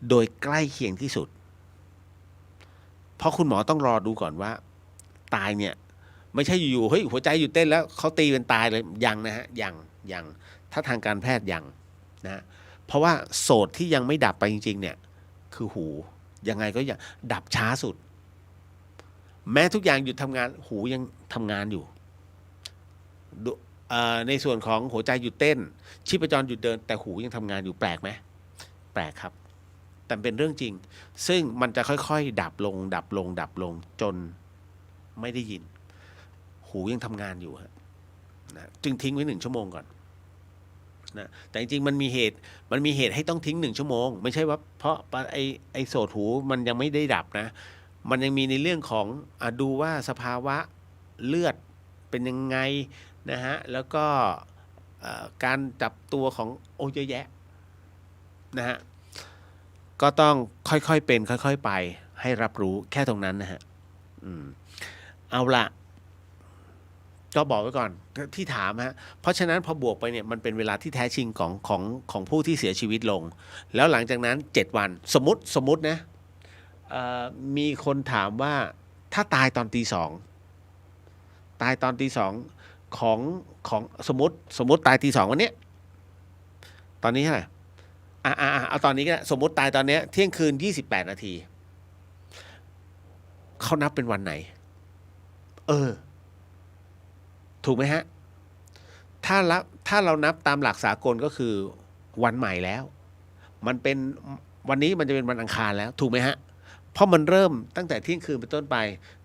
โดยใกล้เคียงที่สุดเพราะคุณหมอต้องรอดูก่อนว่าตายเนี่ยไม่ใช่อยู่ๆเฮ้ยหัวใจหยุดเต้นแล้วเขาตีเป็นตายเลยยังนะฮะยังถ้าทางการแพทย์ยังนะเพราะว่าโสตที่ยังไม่ดับไปจริงๆเนี่ยคือหูยังไงก็ยังดับช้าสุดแม้ทุกอย่างหยุดทำงานหูยังทำงานอยู่ในส่วนของหัวใจหยุดเต้นชีพจรหยุดเดินแต่หูยังทำงานอยู่แปลกไหมแปลกครับแต่เป็นเรื่องจริงซึ่งมันจะค่อยๆดับลงจนไม่ได้ยินหูยังทำงานอยู่นะจึงทิ้งไว้1 ชั่วโมงก่อนนะแต่จริงๆมันมีเหตุให้ต้องทิ้ง1 ชั่วโมงไม่ใช่ว่าเพราะไอโสตหูมันยังไม่ได้ดับนะมันยังมีในเรื่องของดูว่าสภาวะเลือดเป็นยังไงนะฮะแล้วก็การจับตัวของเยอะแยะนะฮะก็ต้องค่อยๆเป็นค่อยๆไป ให้รับรู้แค่ตรงนั้นนะฮะเอาละก็บอกไว้ก่อนที่ถามฮะเพราะฉะนั้นพอบวกไปเนี่ยมันเป็นเวลาที่แท้จริงของผู้ที่เสียชีวิตลงแล้วหลังจากนั้น7 วันสมมตินะมีคนถามว่าถ้าตายตอนตี 2ตายตอนตี 2ของสมมติตายตี 2วันเนี้ยตอนนี้เท่าไหร่เอาตอนนี้ก็สมมติตายตอนเนี้ยเที่ยงคืน28 นาทีเขานับเป็นวันไหนถูกไหมฮะถ้าเรานับตามหลักสากลก็คือวันใหม่แล้วมันเป็นวันนี้มันจะเป็นวันอังคารแล้วถูกไหมฮะเพราะมันเริ่มตั้งแต่เที่ยงคืนเป็นต้นไป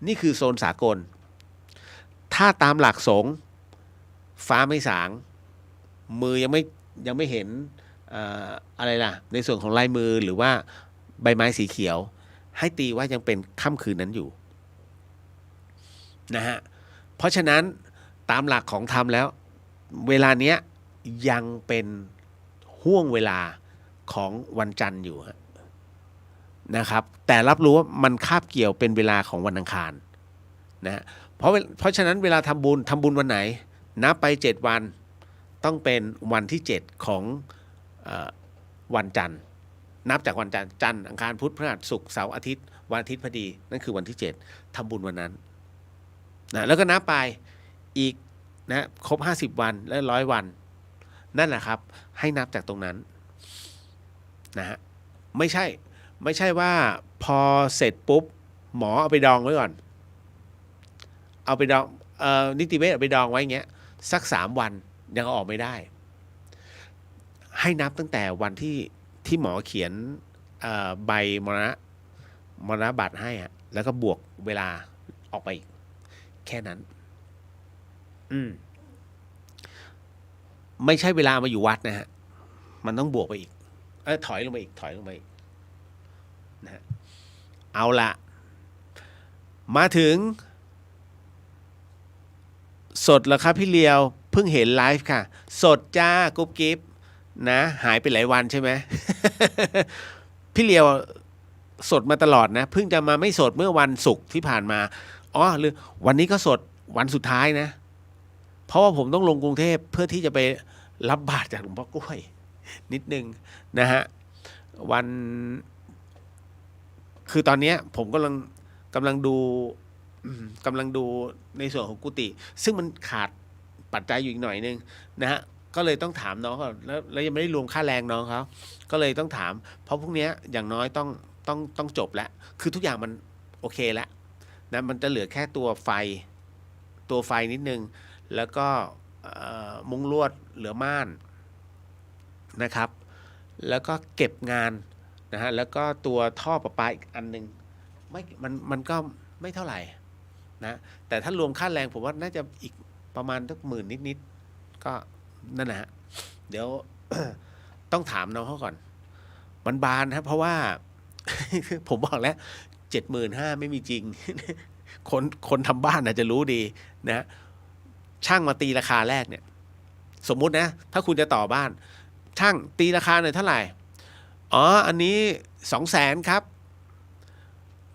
นี่คือโซนสากลถ้าตามหลักสงฆ์ฟ้าไม่สางมือยังไม่เห็นอะไรล่ะในส่วนของลายมือหรือว่าใบไม้สีเขียวให้ตีว่ายังเป็นค่ำคืนนั้นอยู่นะฮะเพราะฉะนั้นตามหลักของธรรมแล้วเวลาเนี้ยยังเป็นห่วงเวลาของวันจันทร์อยู่นะครับแต่รับรู้ว่ามันคาบเกี่ยวเป็นเวลาของวันอังคารนะเพราะฉะนั้นเวลาทำบุญวันไหนนับไป7 วันต้องเป็นวันที่7ของวันจันทร์นับจากวันจันทร์อังคารพุธพฤหัสศุกร์เสาร์อาทิตย์วันอาทิตย์พอดีนั่นคือวันที่7ทำบุญวันนั้นนะแล้วก็นับไปอีกนะครบ50 วันและ100 วันนั่นแหละครับให้นับจากตรงนั้นนะฮะไม่ใช่ว่าพอเสร็จปุ๊บหมอเอาไปดองไว้ก่อนเอาไปดองนิติเวชเอาไปดองไว้อย่างเงี้ยสัก3 วันยังออกไม่ได้ให้นับตั้งแต่วันที่หมอเขียนใบมรณบัตรให้แล้วก็บวกเวลาออกไปแค่นั้นไม่ใช่เวลามาอยู่วัดนะฮะมันต้องบวกไปอีกถอยลงไปอีกนะฮะเอาละมาถึงสดแล้วครับพี่เลียวเพิ่งเห็นไลฟ์ค่ะสดจ้ากุ๊บกิ๊บนะหายไปหลายวันใช่ไหม พี่เลียวสดมาตลอดนะเพิ่งจะมาไม่สดเมื่อวันศุกร์ที่ผ่านมาหรือวันนี้ก็สดวันสุดท้ายนะเพราะว่าผมต้องลงกรุงเทพเพื่อที่จะไปรับบาตรจากหลวงพ่อกล้วยนิดนึงนะฮะคือตอนนี้ผมกำลังดูในส่วนของกุฏิซึ่งมันขาดปัจจัยอยู่อีกหน่อยนึงนะฮะก็เลยต้องถามน้องเขาแล้วยังไม่ได้รวมค่าแรงน้องเขาก็เลยต้องถามเพราะพวกนี้อย่างน้อยต้องจบแล้วคือทุกอย่างมันโอเคแล้วนะมันจะเหลือแค่ตัวไฟนิดนึงแล้วก็มุ้งลวดเหลือม่านนะครับแล้วก็เก็บงานนะฮะแล้วก็ตัวท่อประปาอีกอันนึงมันก็ไม่เท่าไหร่นะแต่ถ้ารวมค่าแรงผมว่าน่าจะอีกประมาณสัก10,000นิดก็นั่นนะฮะเดี๋ยว ต้องถามน้องเขาก่อนมันบานครับเพราะว่า ผมบอกแล้ว 75,000ไม่มีจริง คนทำบ้านอาจจะรู้ดีนะช่างมาตีราคาแรกเนี่ยสมมุตินะถ้าคุณจะต่อบ้านช่างตีราคาหน่อยเท่าไหร่อันนี้200,000ครับ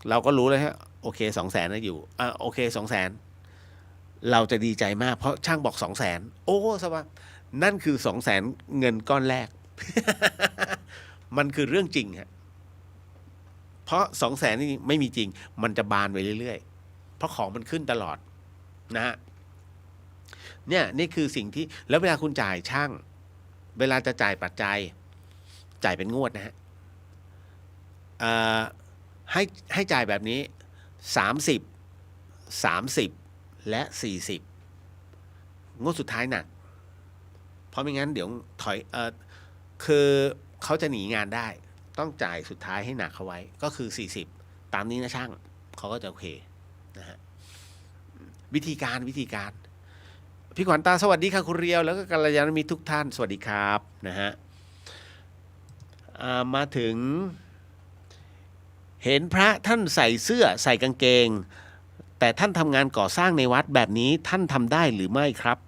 เราก็รู้เลยฮะโอเค200,000นะอยู่โอเค200,000เราจะดีใจมากเพราะช่างบอก200,000โอ้สบายนั่นคือ200,000เงินก้อนแรก มันคือเรื่องจริงฮะเพราะ200,000นี่ไม่มีจริงมันจะบานไปเรื่อยๆเพราะของมันขึ้นตลอดนะฮะเนี่ยนี่คือสิ่งที่แล้วเวลาคุณจ่ายช่างเวลาจะจ่ายปัจจัยจ่ายเป็นงวดนะฮะให้จ่ายแบบนี้30และ40งวดสุดท้ายหนักเพราะไม่งั้นเดี๋ยวถอยคือเขาจะหนีงานได้ต้องจ่ายสุดท้ายให้หนักเขาไว้ก็คือ40ตามนี้นะช่างเขาก็จะโอเคนะฮะวิธีการพี่ขวัญตาสวัสดีค่ะคุณเรียวแล้วก็กัลยาณมิตรทุกท่านสวัสดีครับนะฮะมาถึงเห็นพระท่านใส่เสื้อใส่กางเกงแต่ท่านทำงานก่อสร้างในวัดแบบนี้ท่านทำได้หรือไม่ครับ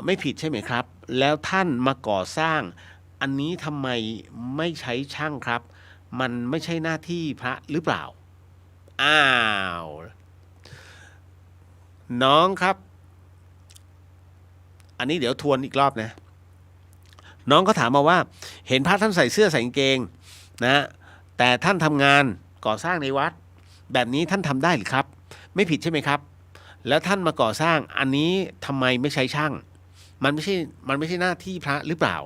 ไม่ผิดใช่ไหมครับแล้วท่านมาก่อสร้างอันนี้ทำไมไม่ใช้ช่างครับมันไม่ใช่หน้าที่พระหรือเปล่า อ้าวน้องครับอันนี้เดี๋ยวทวนอีกรอบนะน้องก็ถามมาว่าเห็นพระท่านใส่เสื้อใส่กางเกงนะแต่ท่านทำงานก่อสร้างในวัดแบบนี้ท่านทำได้หรือครับไม่ผิดใช่ไหมครับแล้วท่านมาก่อสร้างอันนี้ทำไมไม่ใช้ช่างมันไม่ใช่หน้าที่พระหรือเปล่า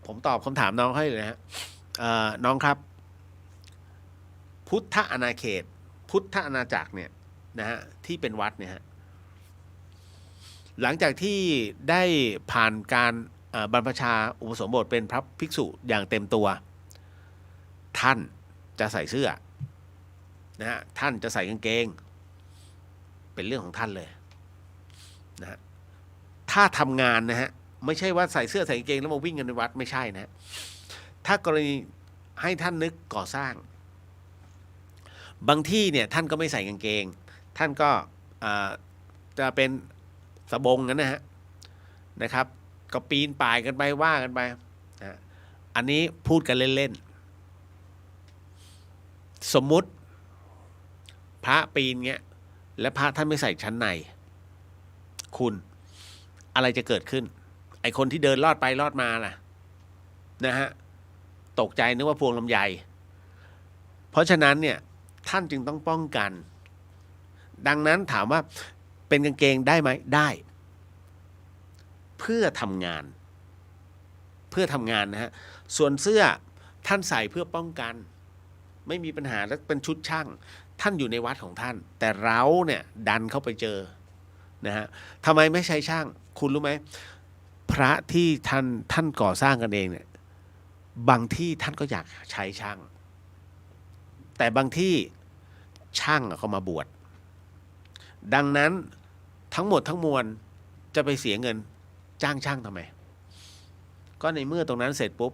ผมตอบคำถามน้องให้เลยนะฮะน้องครับพุทธอาณาเขตพุทธอาณาจักรเนี่ยนะฮะที่เป็นวัดเนี่ยฮะหลังจากที่ได้ผ่านการบรรพชาอุปสมบทเป็นพระภิกษุอย่างเต็มตัวท่านจะใส่เสื้อนะฮะท่านจะใส่กางเกงเป็นเรื่องของท่านเลยนะฮะถ้าทำงานนะฮะไม่ใช่ว่าใส่เสื้อใส่กางเกงแล้วมาวิ่งกันในวัดไม่ใช่นะถ้ากรณีให้ท่านนึกก่อสร้างบางที่เนี่ยท่านก็ไม่ใส่กางเกงท่านก็จะเป็นสบงนั้นนะครับก็ปีนป่ายกันไปว่ากันไปนะอันนี้พูดกันเล่นๆสมมุติพระปีนเงี้ยและพระท่านไม่ใส่ชั้นในคุณอะไรจะเกิดขึ้นไอคนที่เดินลอดไปลอดมาล่ะนะฮะตกใจนึกว่าพวงลำไยเพราะฉะนั้นเนี่ยท่านจึงต้องป้องกันดังนั้นถามว่าเป็นกางเกงได้ไหมได้เพื่อทำงานนะฮะส่วนเสื้อท่านใส่เพื่อป้องกันไม่มีปัญหาและเป็นชุดช่างท่านอยู่ในวัดของท่านแต่เราเนี่ยดันเข้าไปเจอนะฮะทำไมไม่ใช้ช่างคุณรู้ไหมพระที่ท่านก่อสร้างกันเองเนี่ยบางที่ท่านก็อยากใช้ช่างแต่บางที่ช่างเขามาบวชดังนั้นทั้งหมดทั้งมวลจะไปเสียเงินจ้างช่างทำไมก็ในเมื่อตรงนั้นเสร็จปุ๊บ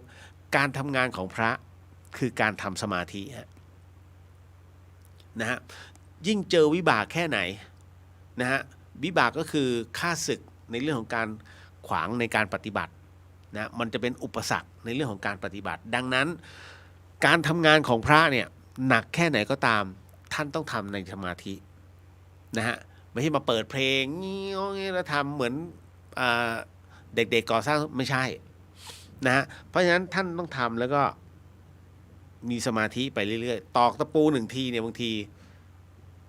การทำงานของพระคือการทำสมาธินะฮะยิ่งเจอวิบากแค่ไหนนะฮะวิบากก็คือค่าศึกในเรื่องของการขวางในการปฏิบัตินะมันจะเป็นอุปสรรคในเรื่องของการปฏิบัติดังนั้นการทำงานของพระเนี่ยหนักแค่ไหนก็ตามท่านต้องทำในสมาธินะฮะไม่ใช่มาเปิดเพลงงี้แล้วทำเหมือนเด็กๆก่อสร้างไม่ใช่นะฮะเพราะฉะนั้นท่านต้องทำแล้วก็มีสมาธิไปเรื่อยๆตอกตะปู1ทีเนี่ยบางที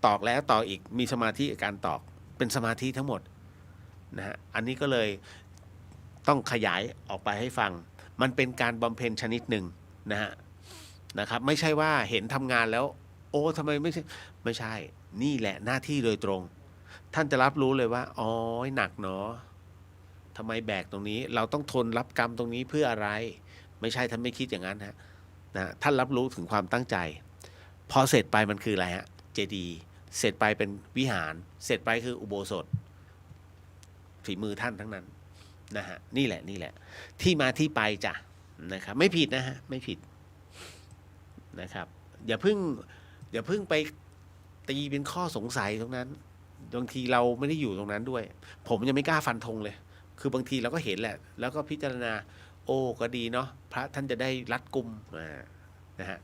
ตอกแล้วตอกอีกมีสมาธิกับการตอกเป็นสมาธิทั้งหมดนะฮะอันนี้ก็เลยต้องขยายออกไปให้ฟังมันเป็นการบำเพ็ญชนิดหนึ่งนะครับไม่ใช่ว่าเห็นทำงานแล้วโอ้ทำไมไม่ใช่นี่แหละหน้าที่โดยตรงท่านจะรับรู้เลยว่าอ๋อหนักเนาะทำไมแบกตรงนี้เราต้องทนรับกรรมตรงนี้เพื่ออะไรไม่ใช่ท่านไม่คิดอย่างนั้นนะท่านรับรู้ถึงความตั้งใจพอเสร็จไปมันคืออะไรฮะเจดีย์เสร็จไปเป็นวิหารเสร็จไปคืออุโบสถฝีมือท่านทั้งนั้นนะฮะนี่แหละที่มาที่ไปจ้ะนะครับไม่ผิดนะฮะไม่ผิดนะครับอย่าเพิ่งไปตีเป็นข้อสงสัยตรงนั้นบางทีเราไม่ได้อยู่ตรงนั้นด้วยผมยังไม่กล้าฟันธงเลยคือบางทีเราก็เห็นแหละแล้วก็พิจารณาโอ้ก็ดีเนาะพระท่านจะได้รัดกุมนะฮะ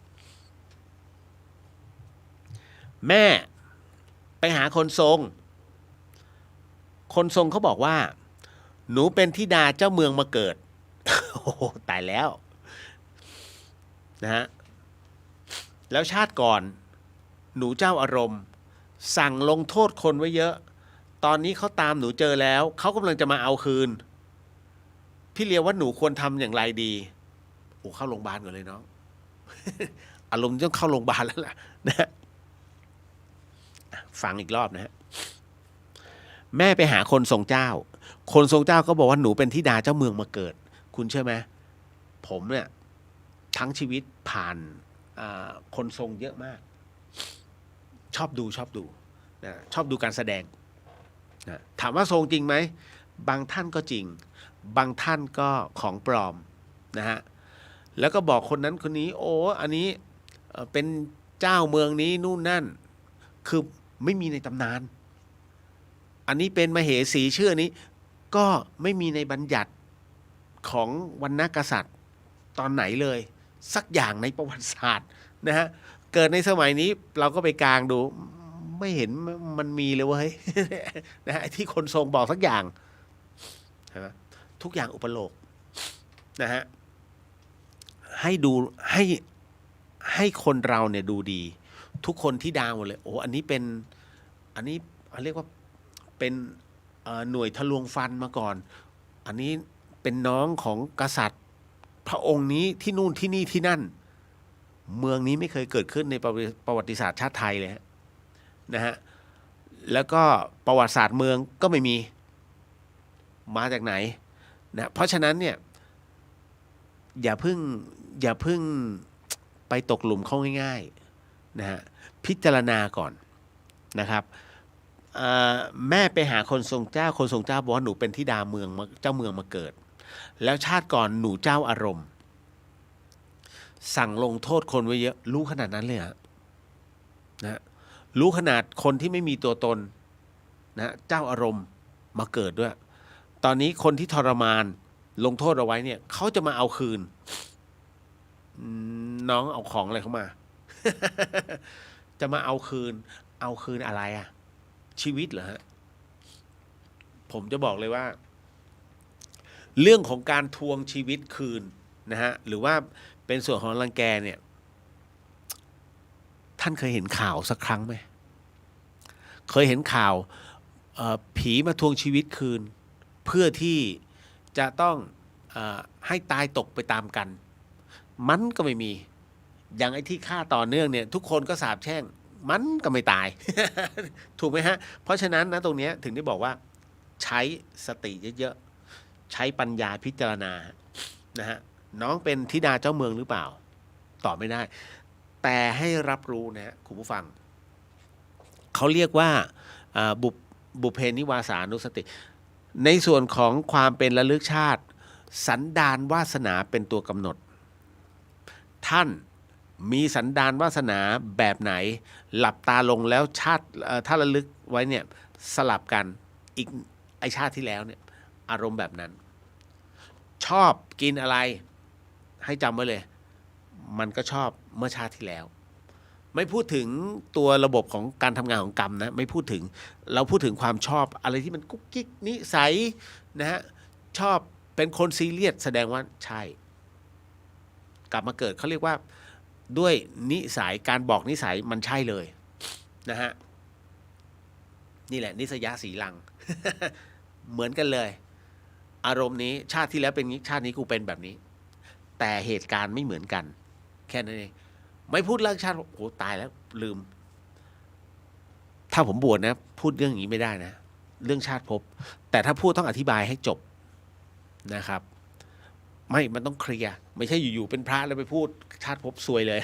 แม่ไปหาคนทรงเขาบอกว่าหนูเป็นธิดาเจ้าเมืองมาเกิด โอ้ตายแล้วนะฮะแล้วชาติก่อนหนูเจ้าอารมณ์สั่งลงโทษคนไว้เยอะตอนนี้เขาตามหนูเจอแล้วเขากำลังจะมาเอาคืนพี่เลียวว่าหนูควรทำอย่างไรดีโอ้เข้าโรงพยาบาลก่อนเลยน้อง อารมณ์ต้องเข้าโรงพยาบาลแล้วล่ะนะฟังอีกรอบนะฮะแม่ไปหาคนทรงเจ้าก็บอกว่าหนูเป็นธิดาเจ้าเมืองมาเกิดคุณเชื่อไหมผมเนี่ยทั้งชีวิตผ่านคนทรงเยอะมากชอบดูนะชอบดูการแสดงนะถามว่าทรงจริงไหมบางท่านก็จริงบางท่านก็ของปลอมนะฮะแล้วก็บอกคนนั้นคนนี้โอ้อันนี้เป็นเจ้าเมืองนี้นู่นนั่นคือไม่มีในตำนานอันนี้เป็นมเหสีชื่อนี้ก็ไม่มีในบัญญัติของวรรณกษัตริย์ตอนไหนเลยสักอย่างในประวัติศาสตร์นะฮะ เกิดในสมัยนี้เราก็ไปกลางดูไม่เห็นมันมีเลยเว้ย นะฮะที่คนทรงบอกสักอย่างใช่ไหมทุกอย่างอุปโลกนะฮะให้ดูให้คนเราเนี่ยดูดีทุกคนที่ดาวหมดเลยโอ้อันนี้เรียกว่าเป็นหน่วยทะลวงฟันมาก่อนอันนี้เป็นน้องของกษัตริย์พระองค์นี้ที่นู่นที่นี่ที่นั่นเมืองนี้ไม่เคยเกิดขึ้นในประวัติศาสตร์ชาติไทยเลยนะฮะแล้วก็ประวัติศาสตร์เมืองก็ไม่มีมาจากไหนนะเพราะฉะนั้นเนี่ยอย่าเพิ่งไปตกหลุมเข้าง่ายๆนะฮะพิจารณาก่อนนะครับแม่ไปหาคนทรงเจ้าบอกว่าหนูเป็นธิดาเมืองเจ้าเมืองมาเกิดแล้วชาติก่อนหนูเจ้าอารมณ์สั่งลงโทษคนไว้เยอะรู้ขนาดนั้นเลยฮะนะรู้ขนาดคนที่ไม่มีตัวตนนะเจ้าอารมณ์มาเกิดด้วยตอนนี้คนที่ทรมานลงโทษเอาไว้เนี่ยเขาจะมาเอาคืนน้องเอาของอะไรเข้ามา จะมาเอาคืนอะไรอะชีวิตเหรอฮะผมจะบอกเลยว่าเรื่องของการทวงชีวิตคืนนะฮะหรือว่าเป็นส่วนของรังแกเนี่ยท่านเคยเห็นข่าวสักครั้งไหมเคยเห็นข่าวผีมาทวงชีวิตคืนเพื่อที่จะต้องให้ตายตกไปตามกันมันก็ไม่มีอย่างไอ้ที่ฆ่าต่อเนื่องเนี่ยทุกคนก็สาปแช่งมันก็ไม่ตาย ถูกไหมฮะเพราะฉะนั้นนะตรงนี้ถึงได้บอกว่าใช้สติเยอะๆใช้ปัญญาพิจารณานะฮะน้องเป็นธิดาเจ้าเมืองหรือเปล่าตอบไม่ได้แต่ให้รับรู้นะฮะคุณผู้ฟังเขาเรียกว่าบุพเพนิวาสานุสติในส่วนของความเป็นระลึกชาติสันดานวาสนาเป็นตัวกำหนดท่านมีสันดานวาสนาแบบไหนหลับตาลงแล้วชาติถ้าระลึกไว้เนี่ยสลับกันอีกไอชาติที่แล้วเนี่ยอารมณ์แบบนั้นชอบกินอะไรให้จำไว้เลยมันก็ชอบเมื่อชาติที่แล้วไม่พูดถึงตัวระบบของการทำงานของกรรมนะไม่พูดถึงเราพูดถึงความชอบอะไรที่มันกุ๊กกิ๊กนิสัยนะฮะชอบเป็นคนซีเรียสแสดงว่าใช่กลับมาเกิดเขาเรียกว่าด้วยนิสัยการบอกนิสัยมันใช่เลยนะฮะนี่แหละนิสยสีลัง เหมือนกันเลยอารมณ์นี้ชาติที่แล้วเป็นนี้ชาตินี้กูเป็นแบบนี้แต่เหตุการณ์ไม่เหมือนกันแค่นั้นเองไม่พูดเรื่องชาติโอ้ตายแล้วลืมถ้าผมบวชนะพูดเรื่องอย่างนี้ไม่ได้นะเรื่องชาติภพแต่ถ้าพูดต้องอธิบายให้จบนะครับมันต้องเคลียร์ไม่ใช่อยู่ๆเป็นพระแล้วไปพูดชาติภพซวยเลย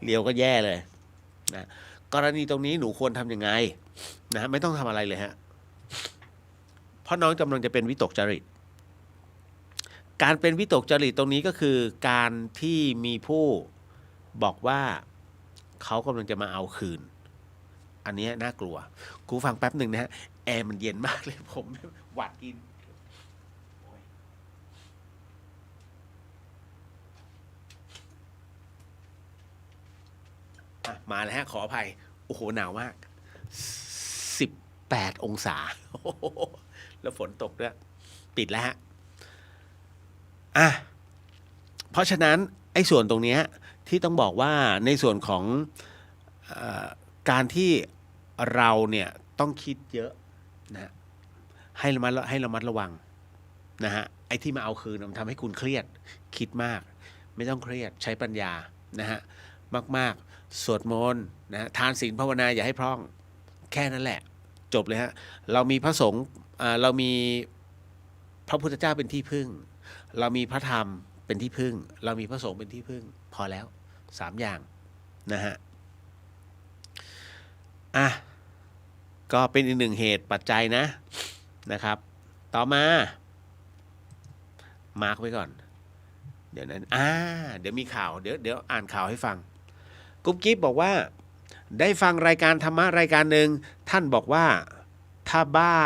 เลียวก็แย่เลยนะกรณีตรงนี้หนูควรทำยังไงนะไม่ต้องทำอะไรเลยฮะเพราะน้องกำลังจะเป็นวิตกจริตการเป็นวิตกจริตตรงนี้ก็คือการที่มีผู้บอกว่าเขากำลังจะมาเอาคืนอันนี้น่ากลัวกูฟังแป๊บหนึ่งนะฮะแอร์มันเย็นมากเลยผมหวัดกินมาแล้วฮะขออภัยโอ้โหหนาวมาก18 องศาแล้วฝนตกด้วยปิดแล้วฮะเพราะฉะนั้นไอ้ส่วนตรงนี้ที่ต้องบอกว่าในส่วนของการที่เราเนี่ยต้องคิดเยอะนะให้ระมัดระวังนะฮะไอ้ที่มาเอาคืนมันทำให้คุณเครียดคิดมากไม่ต้องเครียดใช้ปัญญานะฮะมากๆสวดมนต์นะทานศีลภาวนาอย่าให้พร่องแค่นั้นแหละจบเลยฮะเรามีพระสงฆ์เรามีพระพุทธเจ้าเป็นที่พึ่งเรามีพระธรรมเป็นที่พึ่งเรามีพระสงฆ์เป็นที่พึ่งพอแล้ว3อย่างนะฮะก็เป็นอีกหนึ่งเหตุปัจจัยนะครับต่อมามาร์กไว้ก่อนเดี๋ยวนั้นเดี๋ยวมีข่าวเดี๋ยวอ่านข่าวให้ฟังกุ๊บกิ๊บบอกว่าได้ฟังรายการธรรมะรายการหนึ่งท่านบอกว่าถ้าบ้า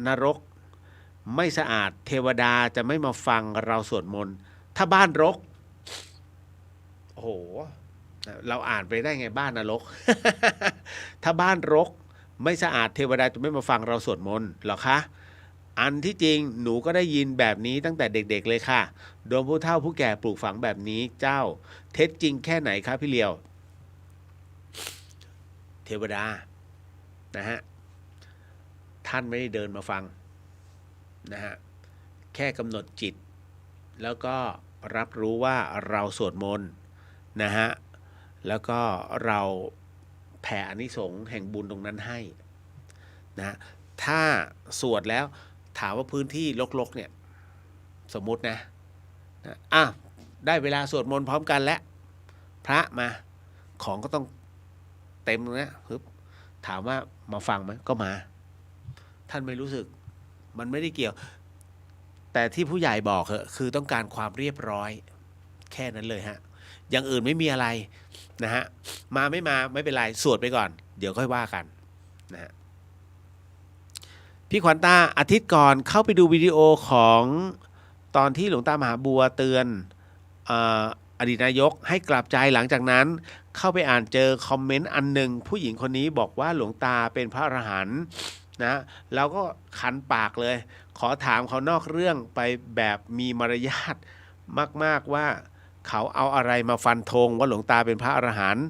นรกไม่สะอาดเทวดาจะไม่มาฟังเราสวดมนต์ถ้าบ้านรกโอ้โห เราอ่านไปได้ไงบ้านนรก ถ้าบ้านรกไม่สะอาดเทวดาจะไม่มาฟังเราสวดมนต์หรอคะ อันที่จริงหนูก็ได้ยินแบบนี้ตั้งแต่เด็กๆเลยค่ะโดนผู้เฒ่าผู้แก่ปลูกฝังแบบนี้เจ้าเท็จจริงแค่ไหนครับพี่เลียว เทวดานะฮะท่านไม่ได้เดินมาฟังนะฮะแค่กำหนดจิตแล้วก็รับรู้ว่าเราสวดมนต์นะฮะแล้วก็เราแผ่อานิสงส์แห่งบุญตรงนั้นให้นะถ้าสวดแล้วถามว่าพื้นที่รกๆเนี่ยสมมุตินะได้เวลาสวดมนต์พร้อมกันแล้วพระมาของก็ต้องเต็มนะปึ๊บถามว่ามาฟังไหมก็มาท่านไม่รู้สึกมันไม่ได้เกี่ยวแต่ที่ผู้ใหญ่บอกเหอะคือต้องการความเรียบร้อยแค่นั้นเลยฮะอย่างอื่นไม่มีอะไรนะฮะมาไม่เป็นไรสวดไปก่อนเดี๋ยวค่อยว่ากันนะฮะพี่ขวัญตาอาทิตย์ก่อนเข้าไปดูวิดีโอของตอนที่หลวงตามหาบัวเตือนอดีตนายกให้กลับใจหลังจากนั้นเข้าไปอ่านเจอคอมเมนต์อันหนึ่งผู้หญิงคนนี้บอกว่าหลวงตาเป็นพระอรหันต์นะเราก็คันปากเลยขอถามเขานอกเรื่องไปแบบมีมารยาทมากๆว่าเขาเอาอะไรมาฟันธงว่าหลวงตาเป็นพระอรหันต์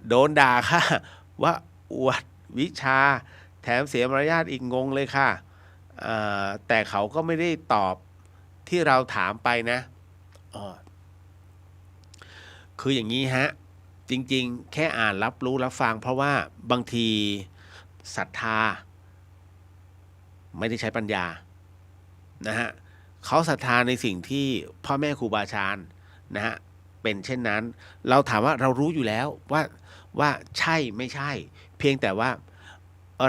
โดนด่าค่ะว่าอวดวิชาแถมเสียมารยาทอีกงงเลยค่ะแต่เขาก็ไม่ได้ตอบที่เราถามไปนะคืออย่างนี้ฮะจริงๆแค่อ่านรับรู้รับฟังเพราะว่าบางทีศรัทธาไม่ได้ใช้ปัญญานะฮะเขาศรัทธาในสิ่งที่พ่อแม่ครูบาอาจารย์นะฮะเป็นเช่นนั้นเราถามว่าเรารู้อยู่แล้วว่าใช่ไม่ใช่เพียงแต่ว่า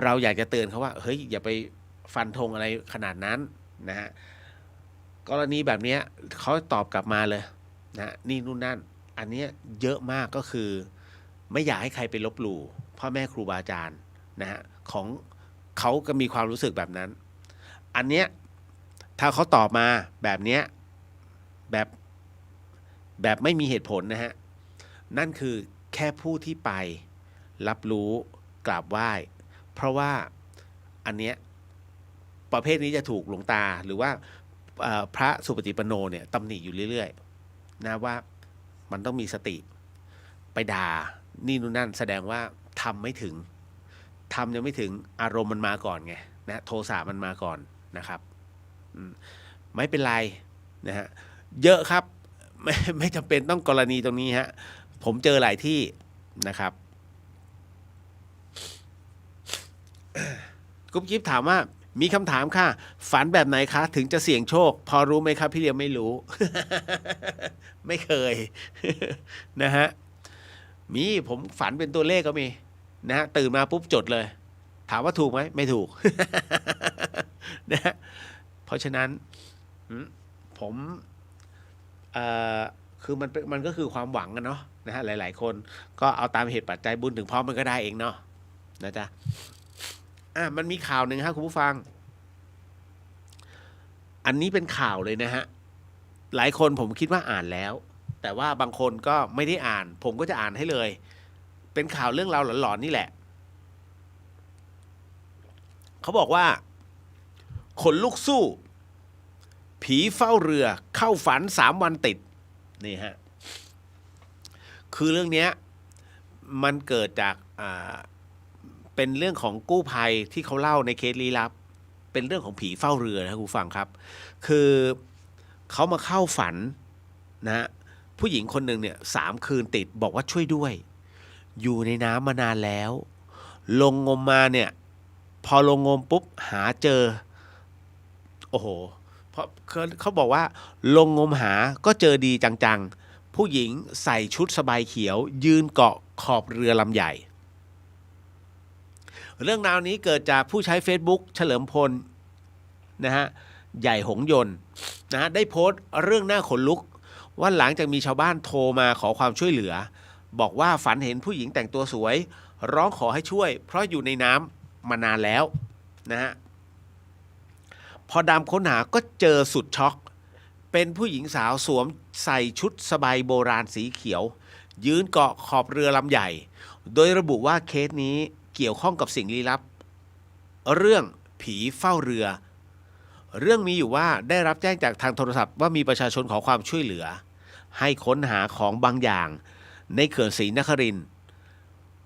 เราอยากจะเตือนเขาว่าเฮ้ยอย่าไปฟันธงอะไรขนาดนั้นนะฮะกรณีแบบนี้เขาตอบกลับมาเลยนะนี่นู่นนั่นอันนี้เยอะมากก็คือไม่อยากให้ใครไปลบหลู่พ่อแม่ครูบาอาจารย์นะฮะของเขาก็มีความรู้สึกแบบนั้นอันเนี้ยถ้าเขาตอบมาแบบเนี้ยแบบไม่มีเหตุผลนะฮะนั่นคือแค่ผู้ที่ไปรับรู้กราบไหว้เพราะว่าอันเนี้ยประเภทนี้จะถูกหลวงตาหรือว่าพระสุปฏิปันโนเนี่ยตำหนิอยู่เรื่อยๆนะว่ามันต้องมีสติไปด่านี่นู่นนั่นแสดงว่าทำไม่ถึงทำยังไม่ถึงอารมณ์มันมาก่อนไงนะโทสะมันมาก่อนนะครับไม่เป็นไรนะฮะเยอะครับไม่จำเป็นต้องกรณีตรงนี้ฮะผมเจอหลายที่นะครับกุ๊บกิ๊บถามว่ามีคำถามค่ะฝันแบบไหนคะถึงจะเสี่ยงโชคพอรู้ไหมครับพี่เลียมไม่รู้ ไม่เคย นะฮะมีผมฝันเป็นตัวเลขก็มีนะฮะตื่นมาปุ๊บจดเลยถามว่าถูกไหมไม่ถูก นะเพราะฉะนั้นผมคือมันก็คือความหวังกันเนาะนะฮะหลายๆคนก็เอาตามเหตุปัจจัยบุญถึงพร้อมมันก็ได้เองเนาะนะจ๊ะมันมีข่าวหนึ่งครับคุณผู้ฟังอันนี้เป็นข่าวเลยนะฮะหลายคนผมคิดว่าอ่านแล้วแต่ว่าบางคนก็ไม่ได้อ่านผมก็จะอ่านให้เลยเป็นข่าวเรื่องราวหลอนๆนี่แหละเขาบอกว่าขนลุกสู้ผีเฝ้าเรือเข้าฝัน3 วันติดนี่ฮะคือเรื่องนี้มันเกิดจากเป็นเรื่องของกู้ภัยที่เขาเล่าในเคสลี้ลับเป็นเรื่องของผีเฝ้าเรือนะคุณฟังครับคือเขามาเข้าฝันนะผู้หญิงคนหนึ่งเนี่ย3 คืนติดบอกว่าช่วยด้วยอยู่ในน้ำมานานแล้วลงงมมาเนี่ยพอลงงมปุ๊บหาเจอโอ้โหเพราะเขาบอกว่าลงงมหาก็เจอดีจังๆผู้หญิงใส่ชุดสบายเขียวยืนเกาะขอบเรือลำใหญ่เรื่องราวนี้เกิดจากผู้ใช้ Facebook เฉลิมพลนะฮะใหญ่หงยนต์นะฮะได้โพสต์เรื่องน่าขนลุกว่าหลังจากมีชาวบ้านโทรมาขอความช่วยเหลือบอกว่าฝันเห็นผู้หญิงแต่งตัวสวยร้องขอให้ช่วยเพราะอยู่ในน้ำมานานแล้วนะฮะพอดำค้นหาก็เจอสุดช็อกเป็นผู้หญิงสาวสวมใส่ชุดสบายโบราณสีเขียว ยืนเกาะขอบเรือลำใหญ่โดยระบุว่าเคสนี้เกี่ยวข้องกับสิ่งลี้ลับเรื่องผีเฝ้าเรือเรื่องมีอยู่ว่าได้รับแจ้งจากทางโทรศัพท์ว่ามีประชาชนขอความช่วยเหลือให้ค้นหาของบางอย่างในเขื่อนศรีนครินทร์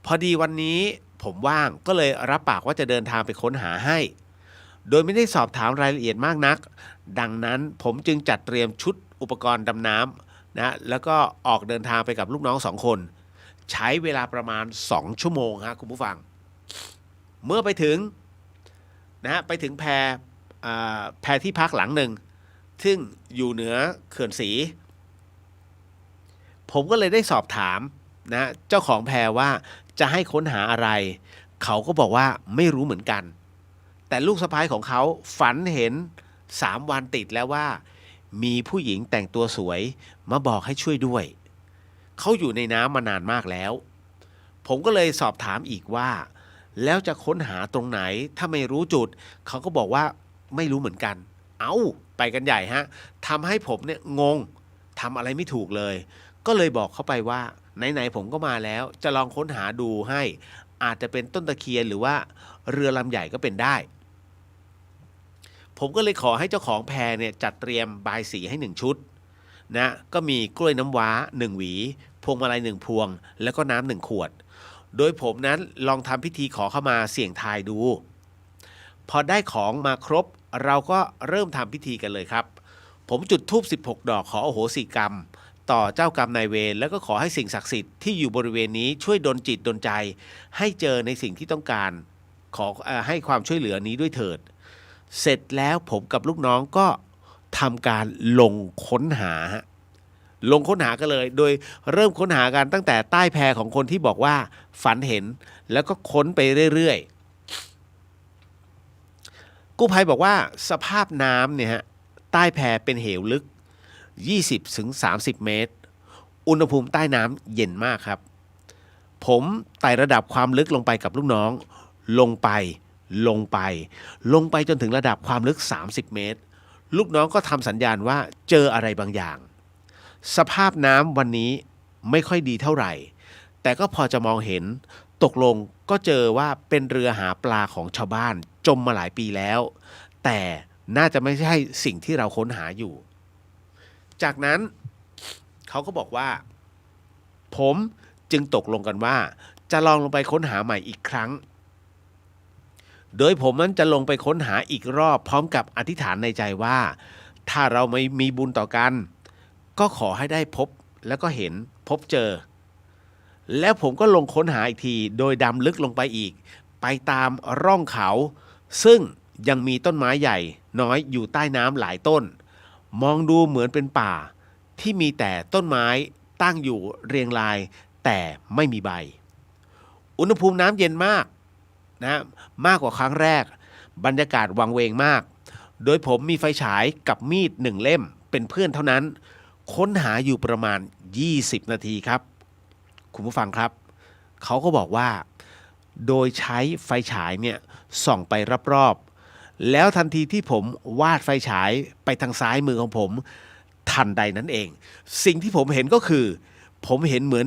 พอดีวันนี้ผมว่างก็เลยรับปากว่าจะเดินทางไปค้นหาให้โดยไม่ได้สอบถามรายละเอียดมากนักดังนั้นผมจึงจัดเตรียมชุดอุปกรณ์ดำน้ำนะแล้วก็ออกเดินทางไปกับลูกน้อง2 คนใช้เวลาประมาณ2 ชั่วโมงครับคุณผู้ฟังเมื่อไปถึงนะไปถึงแพที่พักหลังหนึ่งซึ่งอยู่เหนือเขื่อนศรีผมก็เลยได้สอบถามนะเจ้าของแพว่าจะให้ค้นหาอะไรเขาก็บอกว่าไม่รู้เหมือนกันแต่ลูกสะใภ้ของเขาฝันเห็น3 วันติดแล้วว่ามีผู้หญิงแต่งตัวสวยมาบอกให้ช่วยด้วยเขาอยู่ในน้ำมานานมากแล้วผมก็เลยสอบถามอีกว่าแล้วจะค้นหาตรงไหนถ้าไม่รู้จุดเขาก็บอกว่าไม่รู้เหมือนกันไปกันใหญ่ฮะทำให้ผมเนี่ยงงทำอะไรไม่ถูกเลยก็เลยบอกเขาไปว่าไหนๆผมก็มาแล้วจะลองค้นหาดูให้อาจจะเป็นต้นตะเคียนหรือว่าเรือลำใหญ่ก็เป็นได้ผมก็เลยขอให้เจ้าของแพเนี่ยจัดเตรียมบายสีให้1 ชุดนะก็มีกล้วยน้ำว้า1 หวีพวงมาลัย1 พวงแล้วก็น้ำ1 ขวดโดยผมนั้นลองทำพิธีขอเข้ามาเสี่ยงทายดูพอได้ของมาครบเราก็เริ่มทำพิธีกันเลยครับผมจุดธูป16 ดอกขออโหสิกรรมต่อเจ้ากรรมนายเวรแล้วก็ขอให้สิ่งศักดิ์สิทธิ์ที่อยู่บริเวณนี้ช่วยดลจิตดลใจให้เจอในสิ่งที่ต้องการขอให้ความช่วยเหลือนี้ด้วยเถิดเสร็จแล้วผมกับลูกน้องก็ทำการลงค้นหากันเลยโดยเริ่มค้นหากันตั้งแต่ใต้แพของคนที่บอกว่าฝันเห็นแล้วก็ค้นไปเรื่อยๆกู้ภัยบอกว่าสภาพน้ำเนี่ยฮะใต้แพเป็นเหวลึก20-30 เมตรอุณหภูมิใต้น้ำเย็นมากครับผมไต่ระดับความลึกลงไปกับลูกน้องลงไปจนถึงระดับความลึก30 เมตรลูกน้องก็ทำสัญญาณว่าเจออะไรบางอย่างสภาพน้ำวันนี้ไม่ค่อยดีเท่าไหร่แต่ก็พอจะมองเห็นตกลงก็เจอว่าเป็นเรือหาปลาของชาวบ้านจมมาหลายปีแล้วแต่น่าจะไม่ใช่สิ่งที่เราค้นหาอยู่จากนั้นเขาก็บอกว่าผมจึงตกลงกันว่าจะลองลงไปค้นหาใหม่อีกครั้งโดยผมนั้นจะลงไปค้นหาอีกรอบพร้อมกับอธิษฐานในใจว่าถ้าเราไม่มีบุญต่อกันก็ขอให้ได้พบแล้วก็เห็นพบเจอแล้วผมก็ลงค้นหาอีกทีโดยดำลึกลงไปอีกไปตามร่องเขาซึ่งยังมีต้นไม้ใหญ่น้อยอยู่ใต้น้ำหลายต้นมองดูเหมือนเป็นป่าที่มีแต่ต้นไม้ตั้งอยู่เรียงรายแต่ไม่มีใบอุณหภูมิน้ำเย็นมากนะมากกว่าครั้งแรกบรรยากาศวังเวงมากโดยผมมีไฟฉายกับมีด1 เล่มเป็นเพื่อนเท่านั้นค้นหาอยู่ประมาณ20 นาทีครับคุณผู้ฟังครับเขาก็บอกว่าโดยใช้ไฟฉายเนี่ยส่องไปรอบๆแล้วทันทีที่ผมวาดไฟฉายไปทางซ้ายมือของผมทันใดนั้นเองสิ่งที่ผมเห็นก็คือผมเห็นเหมือน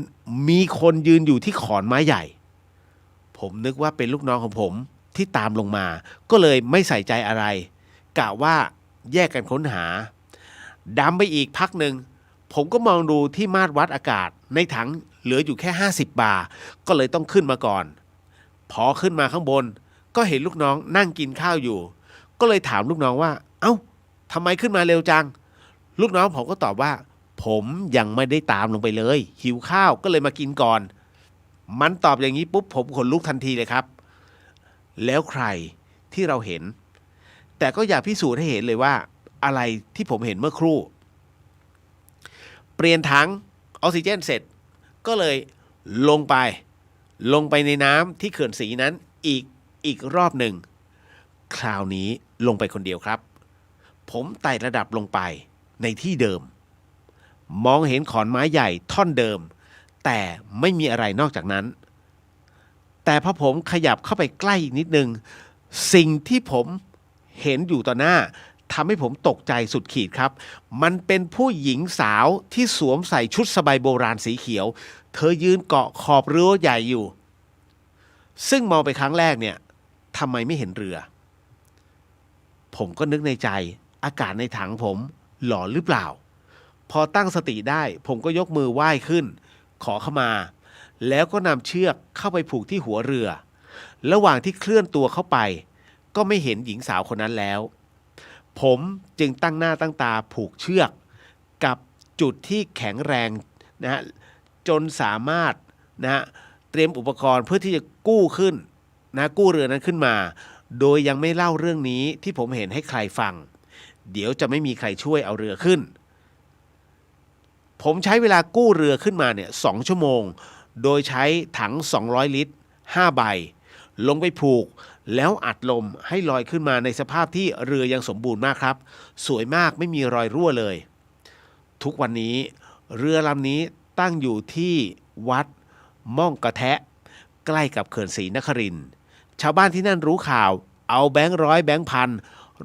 มีคนยืนอยู่ที่ขอนไม้ใหญ่ผมนึกว่าเป็นลูกน้องของผมที่ตามลงมาก็เลยไม่ใส่ใจอะไรกะว่าแยกกันค้นหาดำไปอีกพักหนึ่งผมก็มองดูที่มาตรวัดอากาศในถังเหลืออยู่แค่50 บาร์ก็เลยต้องขึ้นมาก่อนพอขึ้นมาข้างบนก็เห็นลูกน้องนั่งกินข้าวอยู่ก็เลยถามลูกน้องว่าเอ้าทำไมขึ้นมาเร็วจังลูกน้องผมก็ตอบว่าผมยังไม่ได้ตามลงไปเลยหิวข้าวก็เลยมากินก่อนมันตอบอย่างนี้ปุ๊บผมขนลุกทันทีเลยครับแล้วใครที่เราเห็นแต่ก็อยากพิสูจน์ให้เห็นเลยว่าอะไรที่ผมเห็นเมื่อครู่เปลี่ยนถังออกซิเจนเสร็จก็เลยลงไปในน้ำที่เขื่อนศรีนั้นอีกรอบหนึ่งคราวนี้ลงไปคนเดียวครับผมไต่ระดับลงไปในที่เดิมมองเห็นขอนไม้ใหญ่ท่อนเดิมแต่ไม่มีอะไรนอกจากนั้นแต่พอผมขยับเข้าไปใกล้อีกนิดนึงสิ่งที่ผมเห็นอยู่ต่อหน้า ทำให้ผมตกใจสุดขีดครับมันเป็นผู้หญิงสาวที่สวมใส่ชุดสบายโบราณสีเขียวเธอยืนเกาะขอบเรือใหญ่อยู่ซึ่งมองไปครั้งแรกเนี่ยทำไมไม่เห็นเรือผมก็นึกในใจอากาศในถังผมหลอนหรือเปล่าพอตั้งสติได้ผมก็ยกมือไหว้ขึ้นขอเข้ามาแล้วก็นำเชือกเข้าไปผูกที่หัวเรือระหว่างที่เคลื่อนตัวเข้าไปก็ไม่เห็นหญิงสาวคนนั้นแล้วผมจึงตั้งหน้าตั้งตาผูกเชือกกับจุดที่แข็งแรงนะฮะจนสามารถนะฮะเตรียมอุปกรณ์เพื่อที่จะกู้ขึ้นนะกู้เรือนั้นขึ้นมาโดยยังไม่เล่าเรื่องนี้ที่ผมเห็นให้ใครฟังเดี๋ยวจะไม่มีใครช่วยเอาเรือขึ้นผมใช้เวลากู้เรือขึ้นมาเนี่ย2 ชั่วโมงโดยใช้ถัง200 ลิตร5 ใบลงไปผูกแล้วอัดลมให้ลอยขึ้นมาในสภาพที่เรือยังสมบูรณ์มากครับสวยมากไม่มีรอยรั่วเลยทุกวันนี้เรือลำนี้ตั้งอยู่ที่วัดม่องกระแทะใกล้กับเขื่อนศรีนครินทร์ชาวบ้านที่นั่นรู้ข่าวเอาแบงค์ร้อยแบงค์พัน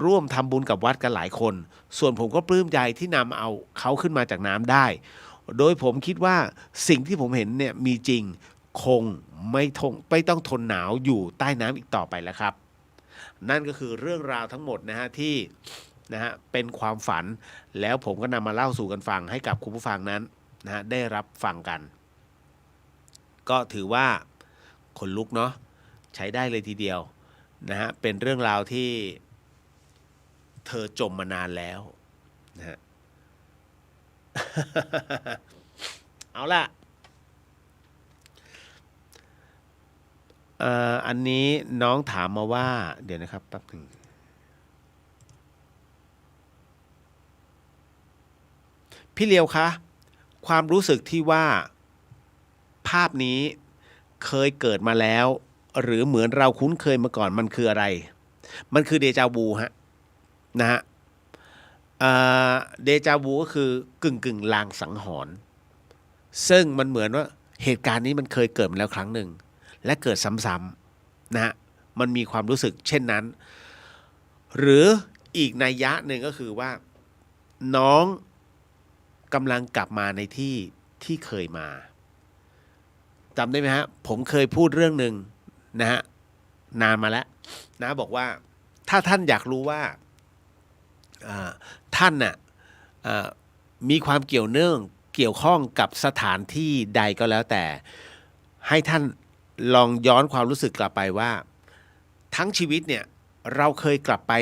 ร่วมทำบุญกับวัดกันหลายคนส่วนผมก็ปลื้มใจที่นำเอาเขาขึ้นมาจากน้ำได้โดยผมคิดว่าสิ่งที่ผมเห็นเนี่ยมีจริงคงไม่ต้องทนหนาวอยู่ใต้น้ำอีกต่อไปแล้วครับนั่นก็คือเรื่องราวทั้งหมดนะฮะที่นะฮะเป็นความฝันแล้วผมก็นำมาเล่าสู่กันฟังให้กับคุณผู้ฟังนั้นนะฮะได้รับฟังกันก็ถือว่าขนลุกเนาะใช้ได้เลยทีเดียวนะฮะเป็นเรื่องราวที่เธอจมมานานแล้วนะฮะ เอาล่ะอันนี้น้องถามมาว่าเดี๋ยวนะครับแป๊บนึงพี่เลียวคะความรู้สึกที่ว่าภาพนี้เคยเกิดมาแล้วหรือเหมือนเราคุ้นเคยมาก่อนมันคืออะไรมันคือเดจาวูฮะนะฮะเดจาวูก็คือกึ่งลางสังหรณ์ซึ่งมันเหมือนว่าเหตุการณ์นี้มันเคยเกิดมาแล้วครั้งหนึ่งและเกิดซ้ำๆนะฮะมันมีความรู้สึกเช่นนั้นหรืออีกนัยยะหนึ่งก็คือว่าน้องกำลังกลับมาในที่ที่เคยมาจำได้ไหมฮะผมเคยพูดเรื่องหนึ่งนะฮะนานมาแล้วนะบอกว่าถ้าท่านอยากรู้ว่าท่านน่ะมีความเกี่ยวข้องกับสถานที่ใดก็แล้วแต่ให้ท่านลองย้อนความรู้สึกกลับไปว่าทั้งชีวิตเนี่ยเราเคยกลับไป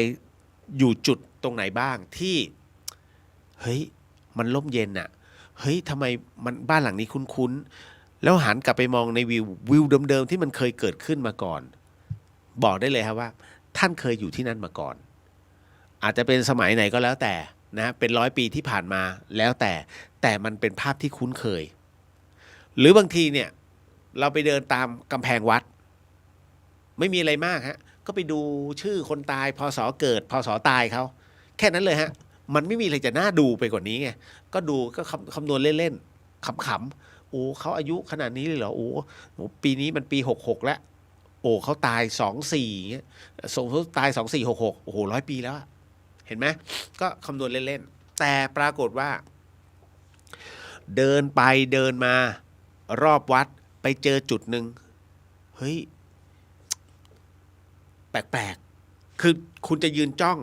อยู่จุดตรงไหนบ้างที่เฮ้ยมันร่มเย็นน่ะเฮ้ยทำไมมันบ้านหลังนี้คุ้นๆแล้วหันกลับไปมองในวิวเดิมๆที่มันเคยเกิดขึ้นมาก่อนบอกได้เลยครับว่าท่านเคยอยู่ที่นั่นมาก่อนอาจจะเป็นสมัยไหนก็แล้วแต่นะเป็น100 ปีที่ผ่านมาแล้วแต่มันเป็นภาพที่คุ้นเคยหรือบางทีเนี่ยเราไปเดินตามกำแพงวัดไม่มีอะไรมากฮะก็ไปดูชื่อคนตายพศเกิดพศตายเขาแค่นั้นเลยฮะมันไม่มีอะไรจะน่าดูไปกว่านี้ไงก็ดูก็คำนวณเล่นๆขำๆโอ้เขาอายุขนาดนี้เลยเหรอโอ้ปีนี้มันปี66แล้วโอ้เขาตาย24เงี้ยส่งเขาตาย2466โอ้โห100 ปีแล้วเห็นไหมก็คำนวณเล่นๆแต่ปรากฏว่าเดินไปเดินมารอบวัดไปเจอจุดหนึ่งเฮ้ยแปลกๆคือคุณจะยืนจ้อง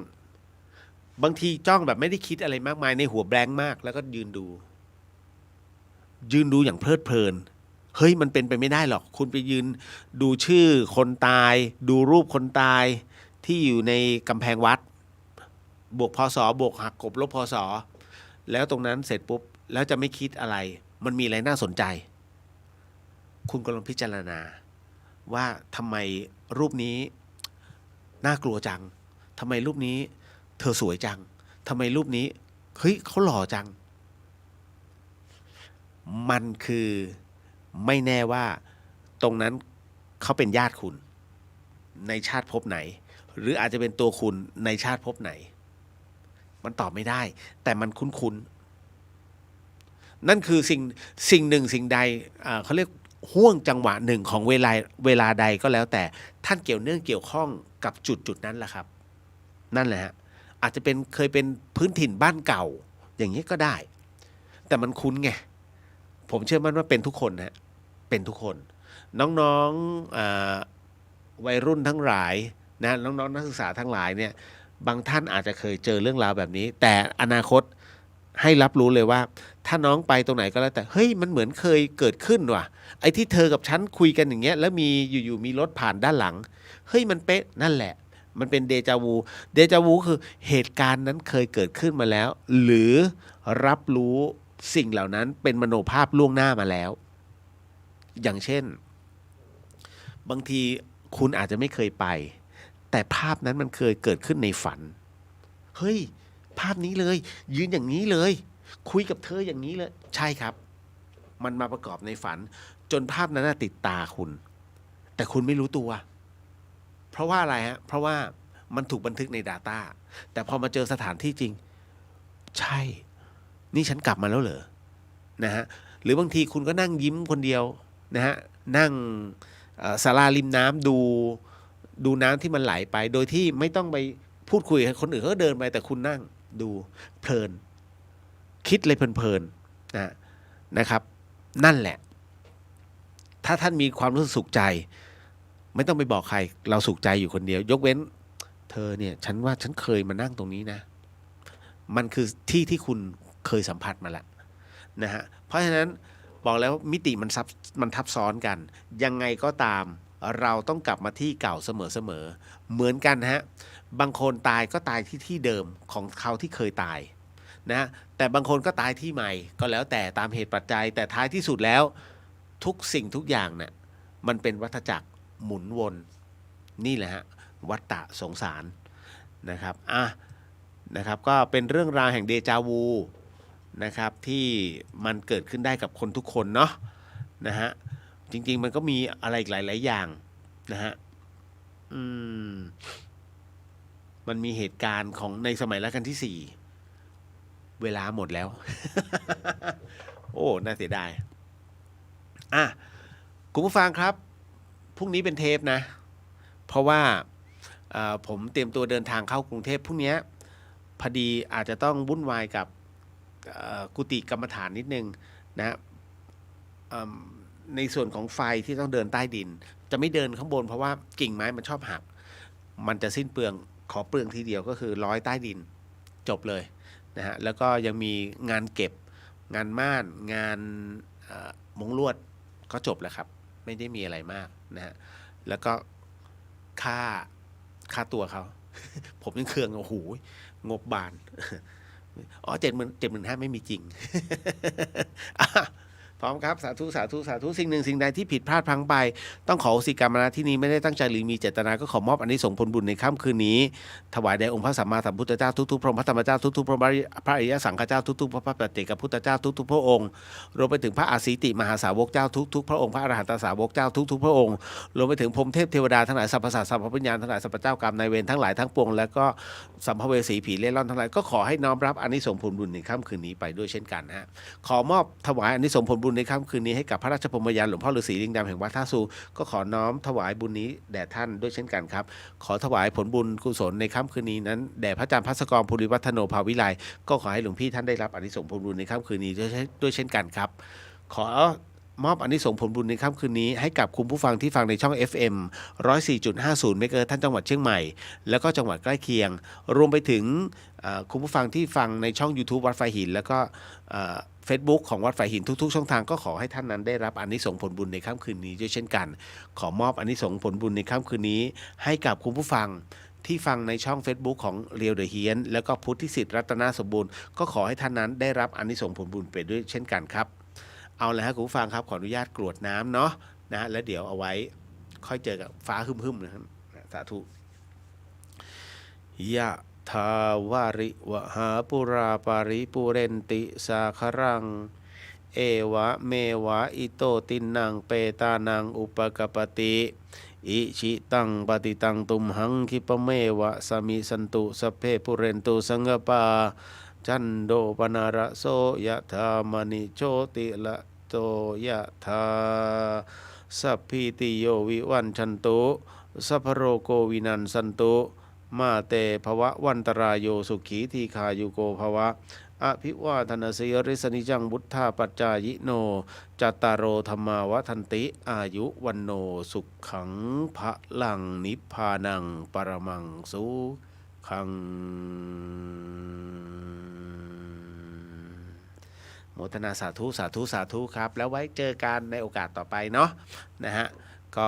บางทีจ้องแบบไม่ได้คิดอะไรมากมายในหัวแบงค์มากแล้วก็ยืนดูอย่างเพลิดเพลินเฮ้ยมันเป็นไปไม่ได้หรอกคุณไปยืนดูชื่อคนตายดูรูปคนตายที่อยู่ในกำแพงวัดบวกพศบวกหักกบลบพศแล้วตรงนั้นเสร็จปุ๊บแล้วจะไม่คิดอะไรมันมีอะไรน่าสนใจคุณก็ลองพิจารณาว่าทำไมรูปนี้น่ากลัวจังทำไมรูปนี้เธอสวยจังทำไมรูปนี้เฮ้ยเขาหล่อจังมันคือไม่แน่ว่าตรงนั้นเขาเป็นญาติคุณในชาติภพไหนหรืออาจจะเป็นตัวคุณในชาติภพไหนมันตอบไม่ได้แต่มันคุ้นๆนั่นคือสิ่งหนึ่งสิ่งใดเขาเรียกห่วงจังหวะหนึ่งของเวลาใดก็แล้วแต่ท่านเกี่ยวข้องกับจุดนั้นแหละครับนั่นแหละฮะ อาจจะเป็นเคยเป็นพื้นถิ่นบ้านเก่าอย่างนี้ก็ได้ แต่มันคุ้นไงผมเชื่อมั่นว่าเป็นทุกคนนะเป็นทุกคนน้องๆวัยรุ่นทั้งหลายนะน้องๆนักศึกษาทั้งหลายเนี่ยบางท่านอาจจะเคยเจอเรื่องราวแบบนี้แต่อนาคตให้รับรู้เลยว่าถ้าน้องไปตรงไหนก็แล้วแต่เฮ้ยมันเหมือนเคยเกิดขึ้นว่ะไอ้ที่เธอกับฉันคุยกันอย่างเงี้ยแล้วมีอยู่ๆมีรถผ่านด้านหลังเฮ้ยมันเป๊ะนั่นแหละมันเป็นเดจาวูเดจาวูคือเหตุการณ์นั้นเคยเกิดขึ้นมาแล้วหรือรับรู้สิ่งเหล่านั้นเป็นมโนภาพล่วงหน้ามาแล้วอย่างเช่นบางทีคุณอาจจะไม่เคยไปแต่ภาพนั้นมันเคยเกิดขึ้นในฝันเฮ้ยภาพนี้เลยยืนอย่างนี้เลยคุยกับเธออย่างนี้เลยใช่ครับมันมาประกอบในฝันจนภาพนั้นติดตาคุณแต่คุณไม่รู้ตัวเพราะว่าอะไรฮะเพราะว่ามันถูกบันทึกใน Data แต่พอมาเจอสถานที่จริงใช่นี่ฉันกลับมาแล้วเหรอนะฮะหรือบางทีคุณก็นั่งยิ้มคนเดียวนะฮะนั่งศาลาริมน้ำดูน้ำที่มันไหลไปโดยที่ไม่ต้องไปพูดคุยกับคนอื่นเขาก็เดินไปแต่คุณนั่งดูเพลินคิดเลยเพลินๆนะครับนั่นแหละถ้าท่านมีความรู้สึกสุขใจไม่ต้องไปบอกใครเราสุขใจอยู่คนเดียวยกเว้นเธอเนี่ยฉันว่าฉันเคยมานั่งตรงนี้นะมันคือที่คุณเคยสัมผัสมาแล้วนะฮะเพราะฉะนั้นบอกแล้วมิติมันทับซ้อนกันยังไงก็ตามเราต้องกลับมาที่เก่าเสมอเหมือนกันฮะบางคนตายก็ตายที่เดิมของเขาที่เคยตายนะแต่บางคนก็ตายที่ใหม่ก็แล้วแต่ตามเหตุปัจจัยแต่ท้ายที่สุดแล้วทุกสิ่งทุกอย่างเนี่ยมันเป็นวัฏจักรหมุนวนนี่แหละฮะวัฏฏะสงสารนะครับนะครับก็เป็นเรื่องราวแห่งเดจาวูนะครับที่มันเกิดขึ้นได้กับคนทุกคนเนาะนะฮะจริงๆมันก็มีอะไรอีกหลายๆอย่างนะฮะมันมีเหตุการณ์ของในสมัยรัชกาลที่4เวลาหมดแล้ว โอ้น่าเสียดายคุณผู้ฟังครับพรุ่งนี้เป็นเทปนะเพราะว่าผมเตรียมตัวเดินทางเข้ากรุงเทพพรุ่งนี้พอดีอาจจะต้องวุ่นวายกับกุฏิกรรมฐานนิดนึงนะในส่วนของไฟที่ต้องเดินใต้ดินจะไม่เดินข้างบนเพราะว่ากิ่งไม้มันชอบหักมันจะสิ้นเปลืองขอเปลืองทีเดียวก็คือร้อยใต้ดินจบเลยนะฮะแล้วก็ยังมีงานเก็บงานม่านงานมุ้งลวดก็จบแล้วครับไม่ได้มีอะไรมากนะฮะแล้วก็ค่าตัวเขา ผมยังเครื่องโอ้โหงบบานอ๋อ75,000ไม่มีจริง พร้อมครับสาธุสาธุสาธุสิ่งหนึ่งสิ่งใดที่ผิดพลาดพลั้งไปต้องขออโหสิกรรมนะที่นี้ไม่ได้ตั้งใจหรือมีเจตนาก็ขอมอบอานิสงส์ผลบุญในค่ำคืนนี้ถวายแด่องค์พระสัมมาสัมพุทธเจ้าทุกๆพระองค์พระธรรมเจ้าทุกๆพระอริยสังฆเจ้าทุกๆพระปัจเจกพุทธเจ้าทุกๆพระองค์รวมไปถึงพระอาสีติมหาสาวกเจ้าทุกๆพระองค์พระอรหันตสาวกเจ้าทุกๆพระองค์รวมไปถึงพรหมเทพเทวดาทั้งหลายสรรพสัตว์สรรพวิญญาณทั้งหลายสรรพเจ้ากรรมนายเวรทั้งหลายทั้งปวงแล้วก็สัมภเวสีผีเล่ร่อนทั้งหลายก็ขอให้น้อมรับอานิสงส์ผลบุญในค่ำคืนนี้ไปด้วยเช่นกันฮะขอมอบถวายอานิสงส์ผลบุญในค่ำคืนนี้ให้กับพระราชพรหมยานหลวงพ่อฤาษีลิงดำแห่งวัดท่าซูก็ขอน้อมถวายบุญนี้แด่ท่านด้วยเช่นกันครับขอถวายผลบุญกุศลในค่ำคืนนี้นั้นแด่พระอาจารย์ภัสกรภูริวัฒโนภาวิไลก็ขอให้หลวงพี่ท่านได้รับอานิสงส์ผลบุญในค่ำคืนนี้ด้วยเช่นกันครับขอมอบอานิสงส์ผลบุญในค่ำคืนนี้ให้กับคุณผู้ฟังที่ฟังในช่อง FM 104.50 เมกะเฮิรตซ์ท่านจังหวัดเชียงใหม่แล้วก็จังหวัดใกล้เคียงรวมไปถึงคุณผู้ฟังที่ฟังในช่อง YouTube วัดไฟหินแล้วก็Facebook ของวัดไฟหินทุกๆช่องทางก็ขอให้ท่านนั้นได้รับอานิสงส์ผลบุญในค่ำคืนนี้ด้วยเช่นกันขอมอบอานิสงส์ผลบุญในค่ำคืนนี้ให้กับคุณผู้ฟังที่ฟังในช่อง Facebook ของเรียวเดอะเฮียนแล้วก็พุทธิสิทธิ์รัตนสมบูรณ์ก็ขอให้ท่านนั้นได้รับอานิสงส์ผลบุญไปด้วยเช่นกันครับเอาละครับคุณผู้ฟังครับขออนุญาตกรวดน้ำเนาะนะแล้วเดี๋ยวเอาไว้ค่อยเจอกับฟ้าหึมๆนะครับสาธุยะทาวาริวหาปุราปาริปุเรนติสาครังเอวะเมวะอิโตตินังเปตานังอุปกปติอิชิตังปฏิตังตุมหังคิปเมวะสมิสันตุสัพเพปุเรนตุสังกปาจันโดปนาระโสยะธามณิโชติละโตยะธาสัพพิติโยวิวันชันตุสัพพโรโกวินันสันตุ มาเตภวะวันตรายโยสุขีทีคายุโกภวะอภิวาทนาสิริสนิจังบุทธาปัจจายิโนจัตตารโอธรรมาวัฏันติอายุวันโนสุขขังพระลังนิพพานังปรมังสุขังโมทนาสาธุสาธุสาธุครับแล้วไว้เจอกันในโอกาสต่อไปเนาะนะฮะก็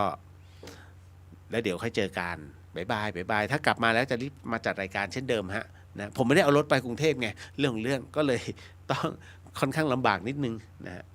แล้วเดี๋ยวค่อยเจอกันบ๊ายบายบ๊ายบายถ้ากลับมาแล้วจะรีบมาจัดรายการเช่นเดิมฮะนะผมไม่ได้เอารถไปกรุงเทพไงเรื่องก็เลยต้องค่อนข้างลำบากนิดนึงนะฮะ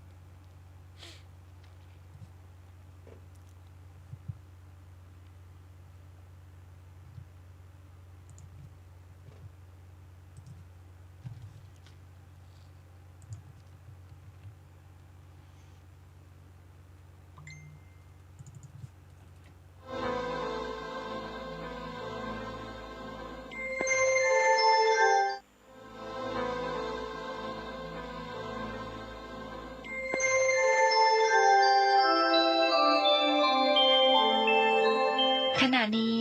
ขณะนี้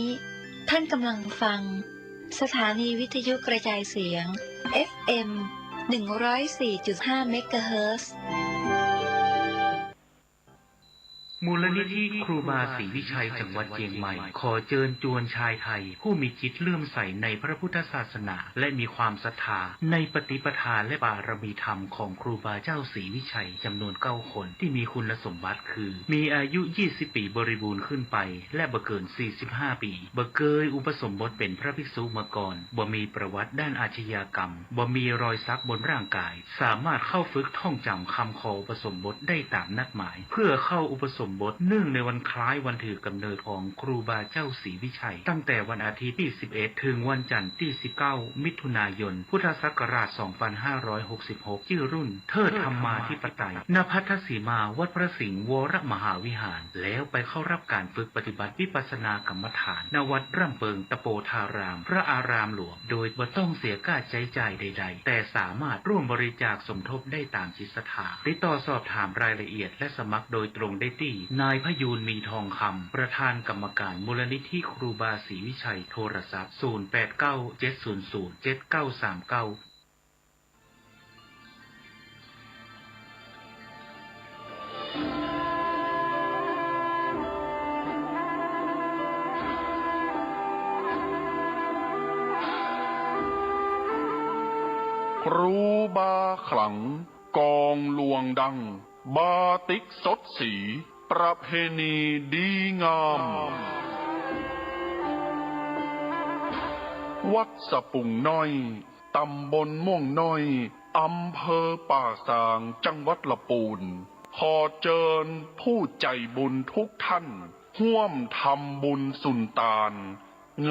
ท่านกำลังฟังสถานีวิทยุกระจายเสียง FM 104.5 เมกะเฮิรตซ์ มูลนิธิครูบาศรีวิชัยจังหวัดเชียงใหม่ขอเชิญชวนชายไทยผู้มีจิตเลื่อมใสในพระพุทธศาสนาและมีความศรัทธาในปฏิปทาและบารมีธรรมของครูบาเจ้าศรีวิชัยจำนวน9 คนที่มีคุณสมบัติคือมีอายุ20 ปีบริบูรณ์ขึ้นไปและบ่เกิน45 ปีบ่เคยอุปสมบทเป็นพระภิกษุมาก่อนบ่มีประวัติด้านอาชญากรรมบ่มีรอยสักบนร่างกายสามารถเข้าฝึกท่องจำคำขออุปสมบทได้ตามนัดหมายเพื่อเข้าอุปสมบทเนื่องในวันคล้ายวันถือกำเนิดของครูบาเจ้าศรีวิชัยตั้งแต่วันอาทิตย์ที่11ถึงวันจันทร์ที่19มิถุนายนพุทธศักราช2566ชื่อรุ่นเทิดธรรมาธิปไตยณพัทธสีมาวัดพระสิงห์วรมหาวิหารแล้วไปเข้ารับการฝึกปฏิบัติวิปัสสนากรรมฐานณวัดร่ำเปิงตะโปธารามพระอารามหลวงโดยบ่ต้องเสียค่าใช้จ่ายใดๆแต่สามารถร่วมบริจาคสมทบได้ตามจิตศรัทธาติดต่อสอบถามรายละเอียดและสมัครโดยตรงได้ที่นายพยูนมีทองคำประธานกรรมการมูลนิธิครูบาศรีวิชัยโทรศัพท์ครูบาขลังกองลวงดังบาติกสดสีประเพณีดีงามวัดสะปุงน้อยตำบลม่วงน้อยอำเภอป่าซางจังหวัดลำพูนขอเชิญผู้ใจบุญทุกท่านร่วมทำบุญสุนตาน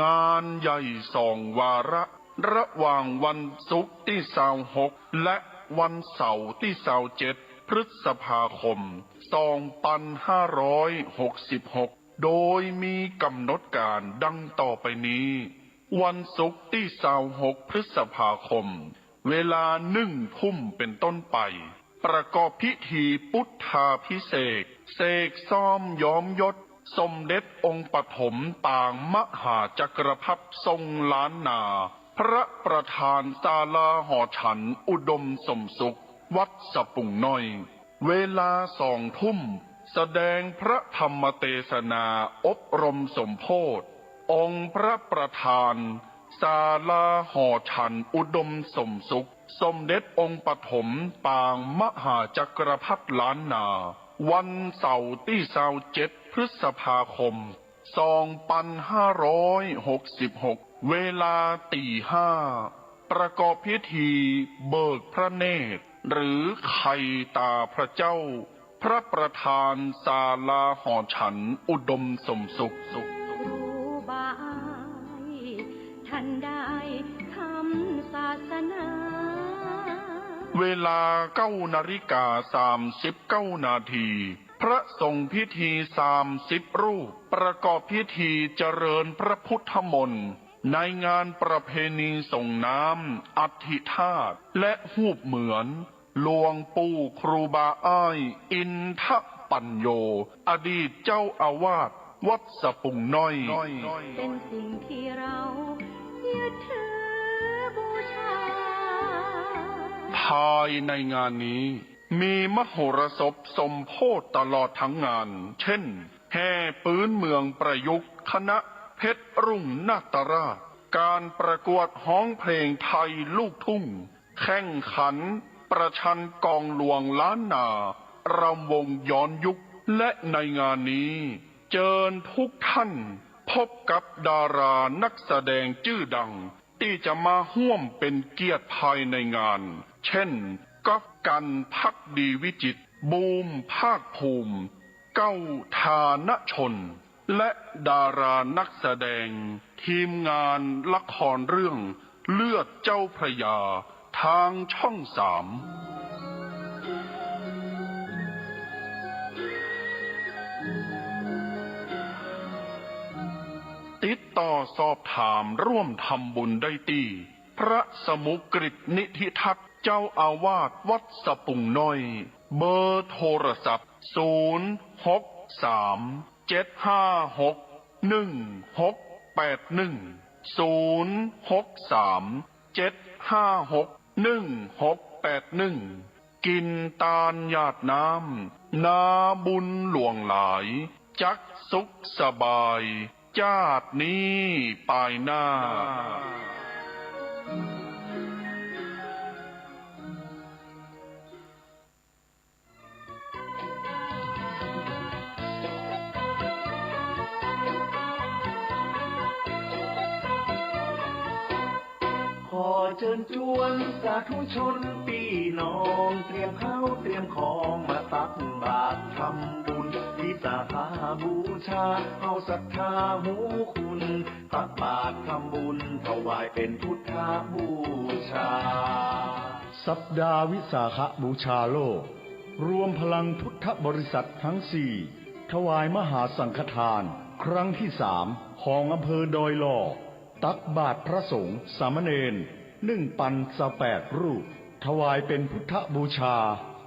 งานใหญ่2 วาระหว่างวันศุกร์ที่26และวันเสาร์ที่27พฤษภาคม2566โดยมีกำหนดการดังต่อไปนี้วันศุกร์ที่26พฤษภาคมเวลา1 ทุ่มเป็นต้นไปประกอบพิธีพุทธาภิเษกเสกซ่อมย้อมยศสมเด็จองค์ปฐมต่างมหาจักรพรรดิทรงล้านนาพระประธานศาลาหอฉันอุดมสมสุขวัดสะปุงน้อยเวลา2 ทุ่มแสดงพระธรรมเทศนาอบรมสมโภชองค์พระประธานศาลาหอฉันอุดมสมสุขสมเด็จองค์ปฐมปางมหาจักรพรรดิล้านนาวันเสาร์ที่27พฤษภาคม2566เวลาตี 5ประกอบพิธีเบิกพระเนตรหรือไข่ตาพระเจ้าพระประธานศาลาหอฉันอุดมสมสุขท่านได้ทำศาสนาเวลา9:39 นาทีพระสงฆ์พิธี30 รูปประกอบพิธีเจริญพระพุทธมนต์ในงานประเพณีส่งน้ำอธิธาตุและหูปเหมือนหลวงปู่ครูบาอ้ายอินทปัญโยอดีตเจ้าอาวาส วัดสะปุงน้อย เป็นสิ่งที่เรายึดถือบูชา ภายในงานนี้มีมโหรสพสมโพธิตลอดทั้งงาน เช่น แห่ปืนเมืองประยุกต์คณะเพชรรุ่งนาตราช การประกวดฮ้องเพลงไทยลูกทุ่ง แข่งขันประชันกองหลวงล้านนารำวงย้อนยุค และในงานนี้เชิญทุกท่านพบกับดารานักแสดงชื่อดังที่จะมาร่วมเป็นเกียรติภายในงาน เช่นก๊อฟกันภักดีวิจิตรบูมภาคภูมิ เก้าฐานชน และดารานักแสดงทีมงานละครเรื่องเลือดเจ้าพระยาทางช่อง 3ติดต่อสอบถามร่วมทำบุญได้ที่พระสมุกฤตนิธิทัศน์เจ้าอาวาสวัดสะปุงน้อย เบอร์โทรศัพท์ 063-756-1681 กินตาลหยาดน้ำนาบุญหลวงหลายจักสุขสบายจาดนี้ปลายหน้า ขอเชิญชวนสาธุชนพี่น้องเตรียมข้าวเตรียมของมาตักบาตรทำบุญวิสาขาบูชาเอาศรัทธาหูคุณตักบาตรทำบุญถวายเป็นพุทธบูชา สัปดาห์วิสาขบูชาโลกรวมพลังพุทธบริษัททั้ง4ถวายมหาสังฆทานครั้งที่3ของอำเภอดอยหล่อตักบาตรพระสงฆ์สามเณร1,018 รูปถวายเป็นพุทธบูชา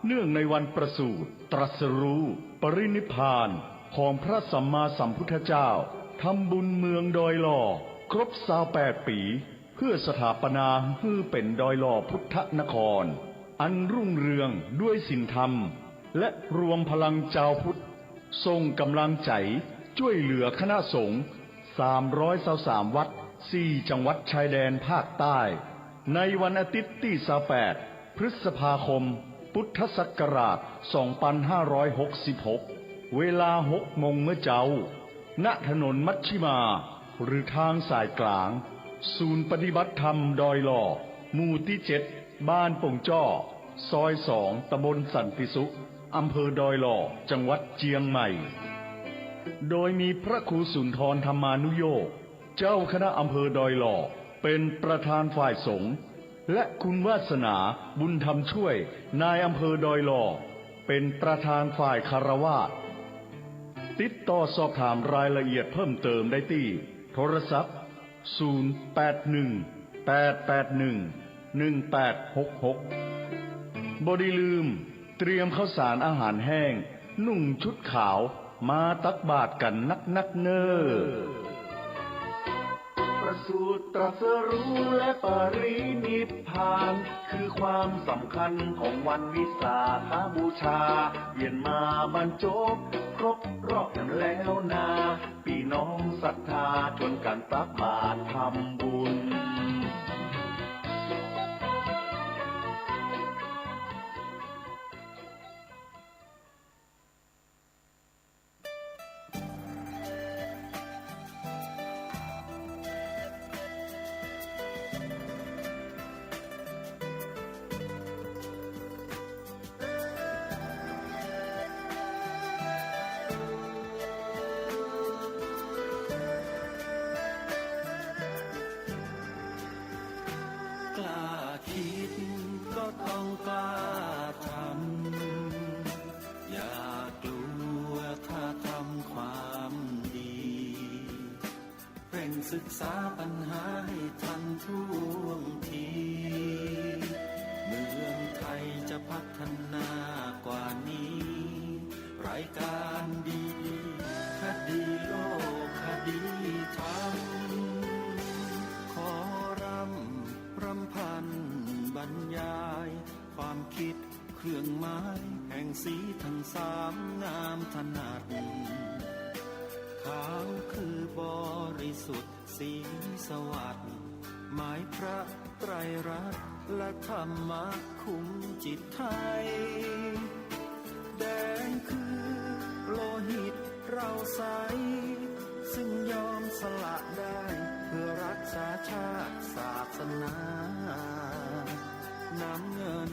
เนื่องในวันประสูติตรัสรู้ปรินิพพานของพระสัมมาสัมพุทธเจ้าทำบุญเมืองดอยหล่อครบ28 ปีเพื่อสถาปนาให้เป็นดอยหล่อพุทธนครอันรุ่งเรืองด้วยศีลธรรมและรวมพลังเจ้าพุทธทรงกำลังใจช่วยเหลือคณะสงฆ์323 วัด4 จังหวัดชายแดนภาคใต้ในวันอาทิตย์ที่28 พฤษภาคมพุทธศักราช 2566 เวลา 6 โมงเมื่อเจ้าณถนนมัชชิมาหรือทางสายกลางศูนย์ปฏิบัติธรรมดอยหล่อหมู่ที่ 7 บ้านป่งจ้อซอย 2 ตำบลสันติสุขอำเภอดอยหล่อจังหวัดเชียงใหม่โดยมีพระครูสุนทรธรรมานุโยคเจ้าคณะอำเภอดอยหล่อเป็นประธานฝ่ายสงฆ์และคุณวาสนาบุญธรรมช่วยนายอำเภอดอยหล่อเป็นประธานฝ่ายคารวาสติดต่อสอบถามรายละเอียดเพิ่มเติมได้ที่โทรศัพท์081-881-1866บ่ได้ลืมเตรียมข้าวสารอาหารแห้งนุ่งชุดขาวมาตักบาตรกันนักเน้อประสูติตรัสรู้และปรินิพพานคือความสำคัญของวันวิสาขบูชาเวียนมาบรรจบครบรอบกันแล้วนาพี่น้องศรัทธาชวนกันตักบาตรทำบุญ ศึกษาปัญหาให้ทันท่วงทีเมืองไทยจะพัฒนากว่านี้รายการดีคดีโลก รื่องหมายแห่งสีทั้งสามงามถนัดขาวคือบริสุทธิ์สีสวัสดิ์หมายพระไตรรัตน์และธรรมะคุ้มจิตไทยแดงคือโลหิตเราใสซึ่งยอมสละได้เพื่อรักษาชาติศาสนาน้ำเงิน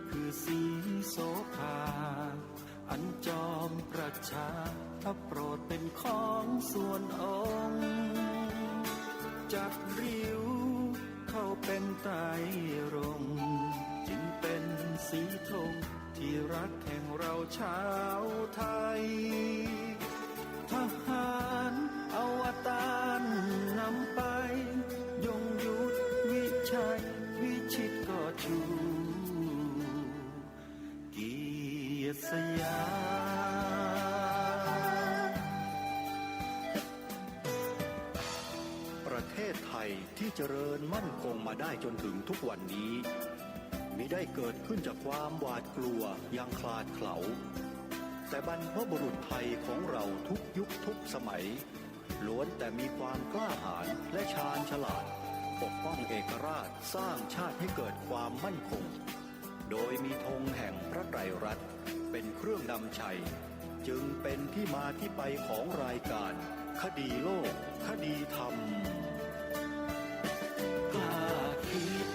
คือสีโสภาอันจอมประชาพระโปรดเป็นของส่วนองค์จัดริ้วเข้าเป็นไตรรงค์จึงเป็นสีธงที่รักแห่งเราชาวไทยทหารอวตารนำไปยงยุทธวิชัยวิชิตก็ชูเกียรติสยามประเทศไทยที่เจริญมั่นคงมาได้จนถึงทุกวันนี้มิได้เกิดขึ้นจากความหวาดกลัวอย่างคลาดเขลาแต่บรรพบุรุษไทยของเราทุกยุคทุกสมัยล้วนแต่มีความกล้าหาญและชาญฉลาดปกป้องเอกราชสร้างชาติให้เกิดความมั่นคงโดยมีธงแห่งพระไตรรัตน์เป็นเครื่องนำชัยจึงเป็นที่มาที่ไปของรายการคดีโลกคดีธรรมกล้าคิด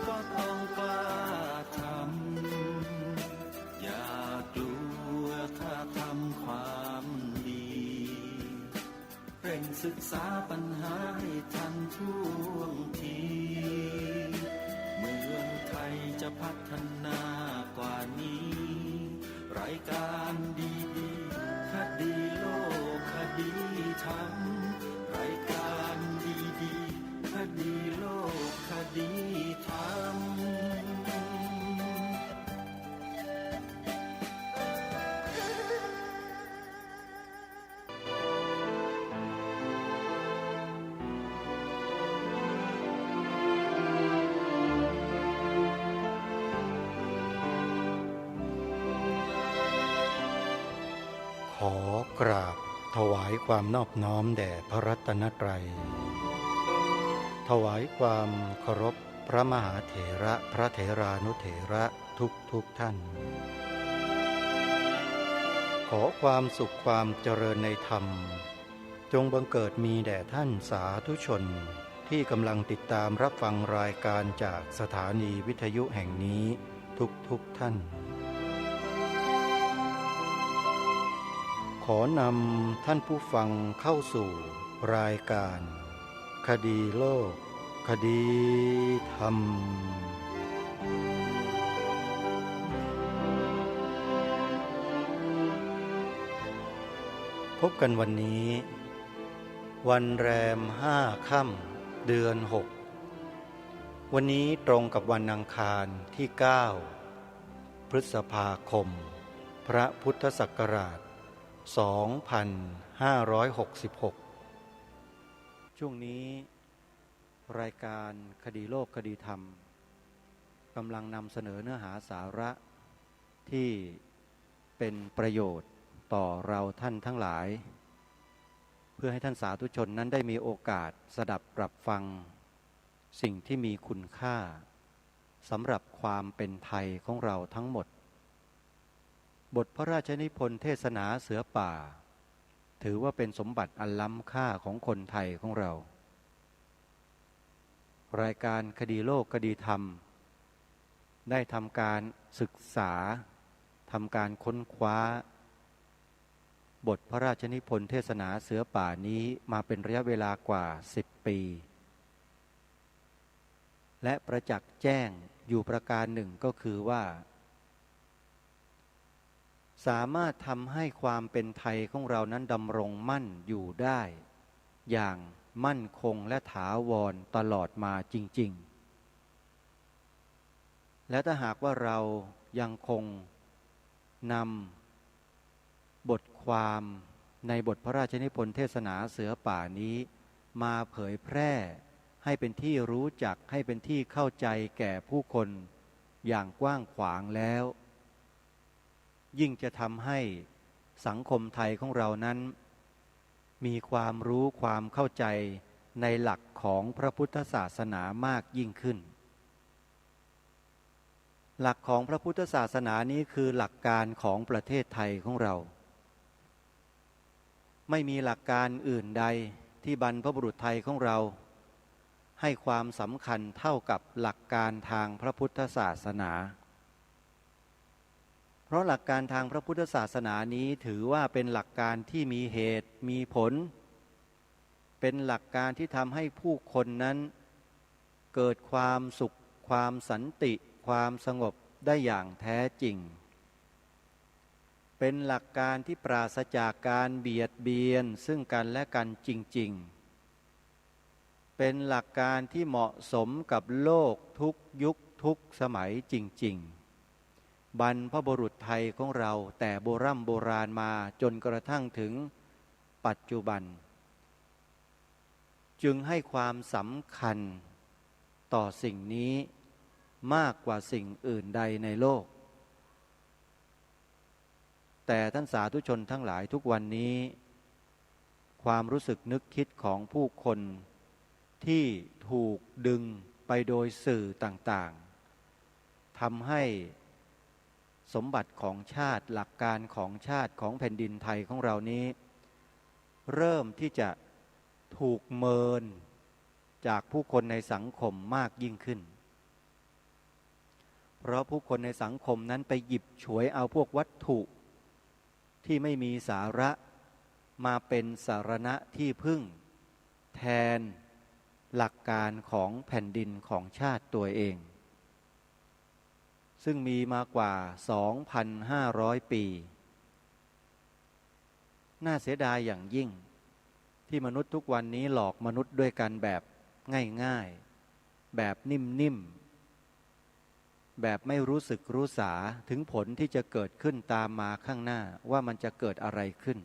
ก็ต้องกล้าทำอย่ากลัวถ้าทำความดีเร่งศึกษาปัญหาให้ทันท่วงทีเมืองไทยจะพัฒนากว่านี้รายการดีๆคดีโลกคดีธรรมรายการดีๆคดีโลกคดีธรรมขอกราบถวายความนอบน้อมแด่พระรัตนตรัยถวายความเคารพพระมหาเถระพระเถรานุเถระทุกท่านขอความสุขความเจริญในธรรมจงบังเกิดมีแด่ท่านสาธุชนที่กำลังติดตามรับฟังรายการจากสถานีวิทยุแห่งนี้ทุกท่านขอนำท่านผู้ฟังเข้าสู่รายการคดีโลกคดีธรรมพบกันวันนี้วันแรม5 ค่ำเดือน 6วันนี้ตรงกับวันอังคารที่ 9 พฤษภาคมพระพุทธศักราช2566ช่วงนี้รายการคดีโลกคดีธรรมกำลังนำเสนอเนื้อหาสาระที่เป็นประโยชน์ต่อเราท่านทั้งหลายเพื่อให้ท่านสาธุชนนั้นได้มีโอกาสสดับรับฟังสิ่งที่มีคุณค่าสำหรับความเป็นไทยของเราทั้งหมดบทพระราชนิพนธ์เทศนาเสือป่าถือว่าเป็นสมบัติอันล้ำค่าของคนไทยของเรารายการคดีโลกคดีธรรมได้ทำการศึกษาทำการค้นคว้าบทพระราชนิพนธ์เทศนาเสือป่านี้มาเป็นระยะเวลากว่า10 ปีและประจักษ์แจ้งอยู่ประการหนึ่งก็คือว่าสามารถทำให้ความเป็นไทยของเรานั้นดำรงมั่นอยู่ได้อย่างมั่นคงและถาวรตลอดมาจริงๆและถ้าหากว่าเรายังคงนำบทความในบทพระราชนิพนธ์เทศนาเสือป่านี้มาเผยแพร่ให้เป็นที่รู้จักให้เป็นที่เข้าใจแก่ผู้คน อย่างกว้างขวางแล้ว ยิ่งจะทำให้สังคมไทยของเรานั้นมีความรู้ความเข้าใจในหลักของพระพุทธศาสนามากยิ่งขึ้นหลักของพระพุทธศาสนานี้คือหลักการของประเทศไทยของเราไม่มีหลักการอื่นใดที่บรรพบุรุษไทยของเราให้ความสำคัญเท่ากับหลักการทางพระพุทธศาสนาเพราะหลักการทางพระพุทธศาสนานี้ถือว่าเป็นหลักการที่มีเหตุมีผลเป็นหลักการที่ทำให้ผู้คนนั้นเกิดความสุขความสันติความสงบได้อย่างแท้จริงเป็นหลักการที่ปราศจากการเบียดเบียนซึ่งกันและกันจริงๆเป็นหลักการที่เหมาะสมกับโลกทุกยุคทุกสมัยจริงๆบรรพบุรุษไทยของเราแต่โบราณมาจนกระทั่งถึงปัจจุบันจึงให้ความสำคัญต่อสิ่งนี้มากกว่าสิ่งอื่นใดในโลกแต่ท่านสาธุชนทั้งหลายทุกวันนี้ความรู้สึกนึกคิดของผู้คนที่ถูกดึงไปโดยสื่อต่างๆทำให้สมบัติของชาติหลักการของชาติของแผ่นดินไทยของเรานี้เริ่มที่จะถูกเมินจากผู้คนในสังคมมากยิ่งขึ้นเพราะผู้คนในสังคมนั้นไปหยิบฉวยเอาพวกวัตถุที่ไม่มีสาระมาเป็นสารณะที่พึ่งแทนหลักการของแผ่นดินของชาติตัวเองซึ่งมีมากว่า 2,500 ปีน่าเสียดายอย่างยิ่งที่มนุษย์ทุกวันนี้หลอกมนุษย์ด้วยกันแบบง่ายๆแบบนิ่มๆแบบไม่รู้สึกรู้สาถึงผลที่จะเกิดขึ้นตามมาข้างหน้าว่ามันจะเกิดอะไรขึ้น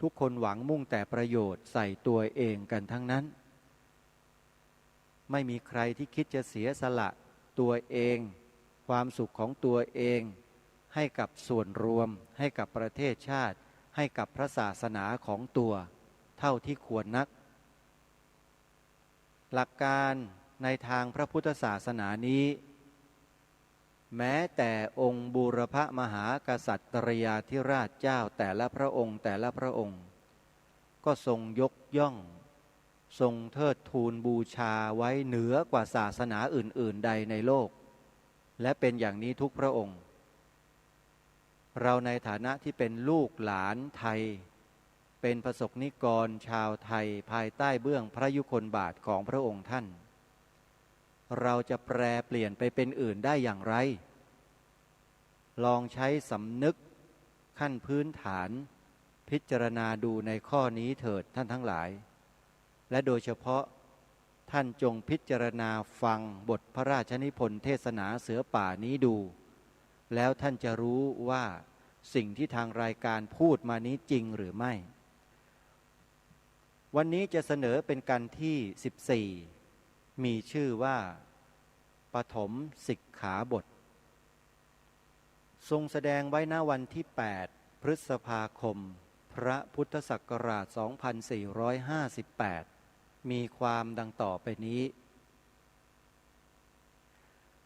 ทุกคนหวังมุ่งแต่ประโยชน์ใส่ตัวเองกันทั้งนั้นไม่มีใครที่คิดจะเสียสละตัวเองความสุขของตัวเองให้กับส่วนรวมให้กับประเทศชาติให้กับพระศาสนาของตัวเท่าที่ควรนักหลักการในทางพระพุทธศาสนานี้แม้แต่องค์บูรพมหากษัตริยาธิราชเจ้าแต่ละพระองค์ก็ทรงยกย่องทรงเทิดทูนบูชาไว้เหนือกว่าศาสนาอื่นๆใดในโลกและเป็นอย่างนี้ทุกพระองค์เราในฐานะที่เป็นลูกหลานไทยเป็นประสบนิกรชาวไทยภายใต้เบื้องพระยุคลบาทของพระองค์ท่านเราจะแปรเปลี่ยนไปเป็นอื่นได้อย่างไรลองใช้สำนึกขั้นพื้นฐานพิจารณาดูในข้อนี้เถิดท่านทั้งหลายและโดยเฉพาะท่านจงพิจารณาฟังบทพระราชนิพนธ์เทศนาเสือป่านี้ดูแล้วท่านจะรู้ว่าสิ่งที่ทางรายการพูดมานี้จริงหรือไม่วันนี้จะเสนอเป็นกันที่14มีชื่อว่าปฐมสิกขาบททรงแสดงไว้ณวันที่8พฤษภาคมพระพุทธศักราช2458มีความดังต่อไปนี้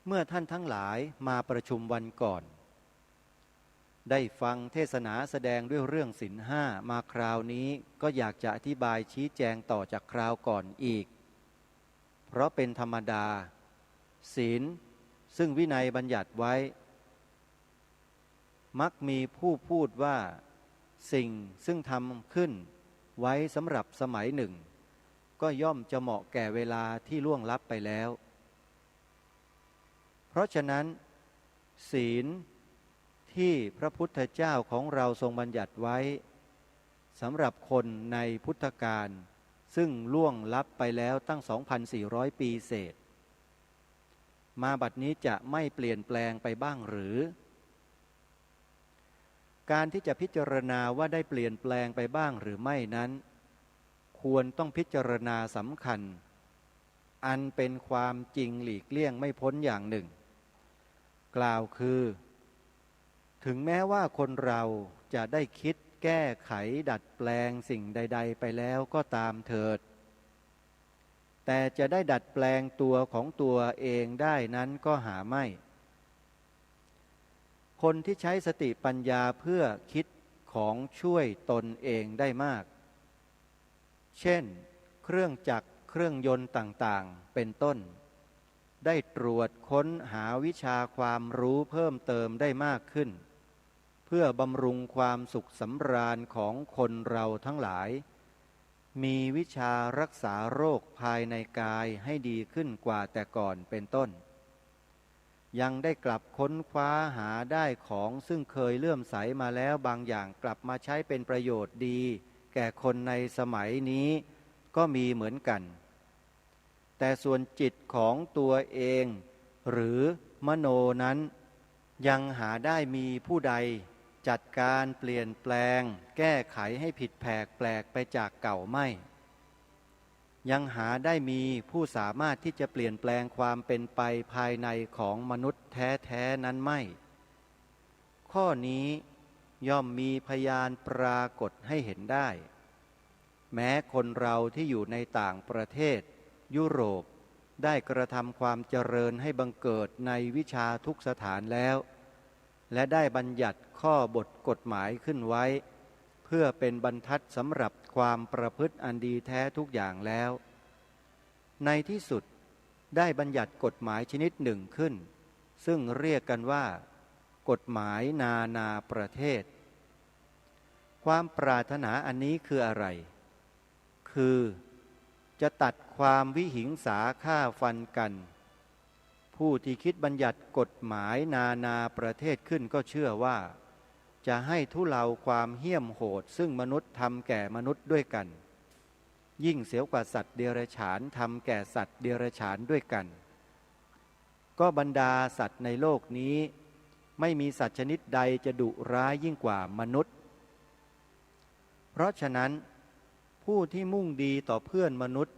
เมื่อท่านทั้งหลายมาประชุมวันก่อนได้ฟังเทศนาแสดงด้วยเรื่องศีลห้ามาคราวนี้ก็อยากจะอธิบายชี้แจงต่อจากคราวก่อนอีกเพราะเป็นธรรมดาศีลซึ่งวินัยบัญญัติไว้มักมีผู้พูดว่าสิ่งซึ่งทำขึ้นไว้สำหรับสมัยหนึ่งก็ย่อมจะเหมาะแก่เวลาที่ล่วงลับไปแล้วเพราะฉะนั้นศีลที่พระพุทธเจ้าของเราทรงบัญญัติไว้สำหรับคนในพุทธกาลซึ่งล่วงลับไปแล้วตั้ง 2,400 ปีเศษมาบัดนี้จะไม่เปลี่ยนแปลงไปบ้างหรือการที่จะพิจารณาว่าได้เปลี่ยนแปลงไปบ้างหรือไม่นั้นควรต้องพิจารณาสำคัญ อันเป็นความจริงหลีกเลี่ยงไม่พ้นอย่างหนึ่งกล่าวคือถึงแม้ว่าคนเราจะได้คิดแก้ไขดัดแปลงสิ่งใดๆไปแล้วก็ตามเถิดแต่จะได้ดัดแปลงตัวของตัวเองได้นั้นก็หาไม่คนที่ใช้สติปัญญาเพื่อคิดของช่วยตนเองได้มากเช่นเครื่องจักรเครื่องยนต์ต่างๆเป็นต้นได้ตรวจค้นหาวิชาความรู้เพิ่มเติมได้มากขึ้นเพื่อบำรุงความสุขสำราญของคนเราทั้งหลายมีวิชารักษาโรคภายในกายให้ดีขึ้นกว่าแต่ก่อนเป็นต้นยังได้กลับค้นคว้าหาได้ของซึ่งเคยเลื่อมใสมาแล้วบางอย่างกลับมาใช้เป็นประโยชน์ดีแก่คนในสมัยนี้ก็มีเหมือนกันแต่ส่วนจิตของตัวเองหรือมโนนั้นยังหาได้มีผู้ใดจัดการเปลี่ยนแปลงแก้ไขให้ผิดแปลกไปจากเก่าไม่ยังหาได้มีผู้สามารถที่จะเปลี่ยนแปลงความเป็นไปภายในของมนุษย์แท้ๆนั้นไม่ข้อนี้ย่อมมีพยานปรากฏให้เห็นได้แม้คนเราที่อยู่ในต่างประเทศยุโรปได้กระทำความเจริญให้บังเกิดในวิชาทุกสถานแล้วและได้บัญญัติข้อบทกฎหมายขึ้นไว้เพื่อเป็นบรรทัดสำหรับความประพฤติอันดีแท้ทุกอย่างแล้วในที่สุดได้บัญญัติกฎหมายชนิดหนึ่งขึ้นซึ่งเรียกกันว่ากฎหมายนานาประเทศความปรารถนาอันนี้คืออะไรคือจะตัดความวิหิงสาฆ่าฟันกันผู้ที่คิดบัญญัติกฎหมายนานาประเทศขึ้นก็เชื่อว่าจะให้ทุเลาความเหี้ยมโหดซึ่งมนุษย์ทำแก่มนุษย์ด้วยกันยิ่งเสียกว่าสัตว์เดรัจฉานทำแก่สัตว์เดรัจฉานด้วยกันก็บรรดาสัตว์ในโลกนี้ไม่มีสัตว์ชนิดใดจะดุร้ายยิ่งกว่ามนุษย์เพราะฉะนั้นผู้ที่มุ่งดีต่อเพื่อนมนุษย์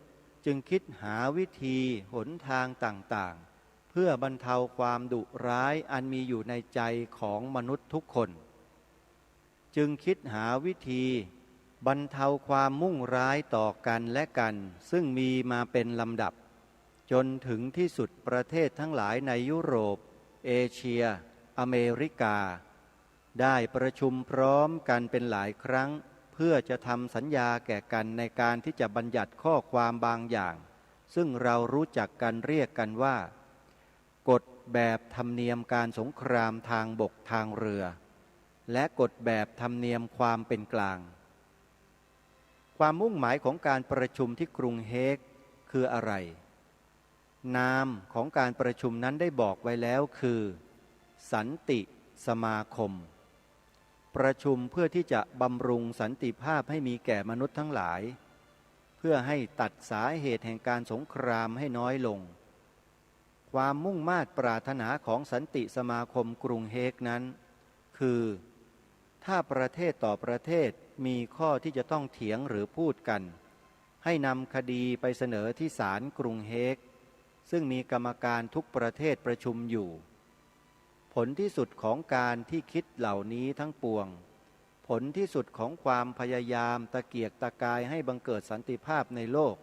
จึงคิดหาวิธีหนทางต่างๆเพื่อบรรเทาความดุร้ายอันมีอยู่ในใจของมนุษย์ทุกคนจึงคิดหาวิธีบรรเทาความมุ่งร้ายต่อกันและกันซึ่งมีมาเป็นลำดับจนถึงที่สุดประเทศทั้งหลายในยุโรปเอเชียอเมริกาได้ประชุมพร้อมกันเป็นหลายครั้งเพื่อจะทำสัญญาแก่กันในการที่จะบัญญัติข้อความบางอย่างซึ่งเรารู้จักกันเรียกกันว่ากฎแบบธรรมเนียมการสงครามทางบกทางเรือและกฎแบบธรรมเนียมความเป็นกลางความมุ่งหมายของการประชุมที่กรุงเฮกคืออะไรนามของการประชุมนั้นได้บอกไว้แล้วคือสันติสมาคมประชุมเพื่อที่จะบำรุงสันติภาพให้มีแก่มนุษย์ทั้งหลายเพื่อให้ตัดสาเหตุแห่งการสงครามให้น้อยลงความมุ่งมา่ปรารถนาของสันติสมาคมกรุงเฮกนั้นคือถ้าประเทศต่อประเทศมีข้อที่จะต้องเถียงหรือพูดกันให้นำคดีไปเสนอที่ศาลกรุงเฮกซึ่งมีกรรมการทุกประเทศประชุมอยู่ผลที่สุดของการที่คิดเหล่านี้ทั้งปวงผลที่สุดของความพยายามตะเกียกตะกายให้บังเกิดสันติภาพในโลก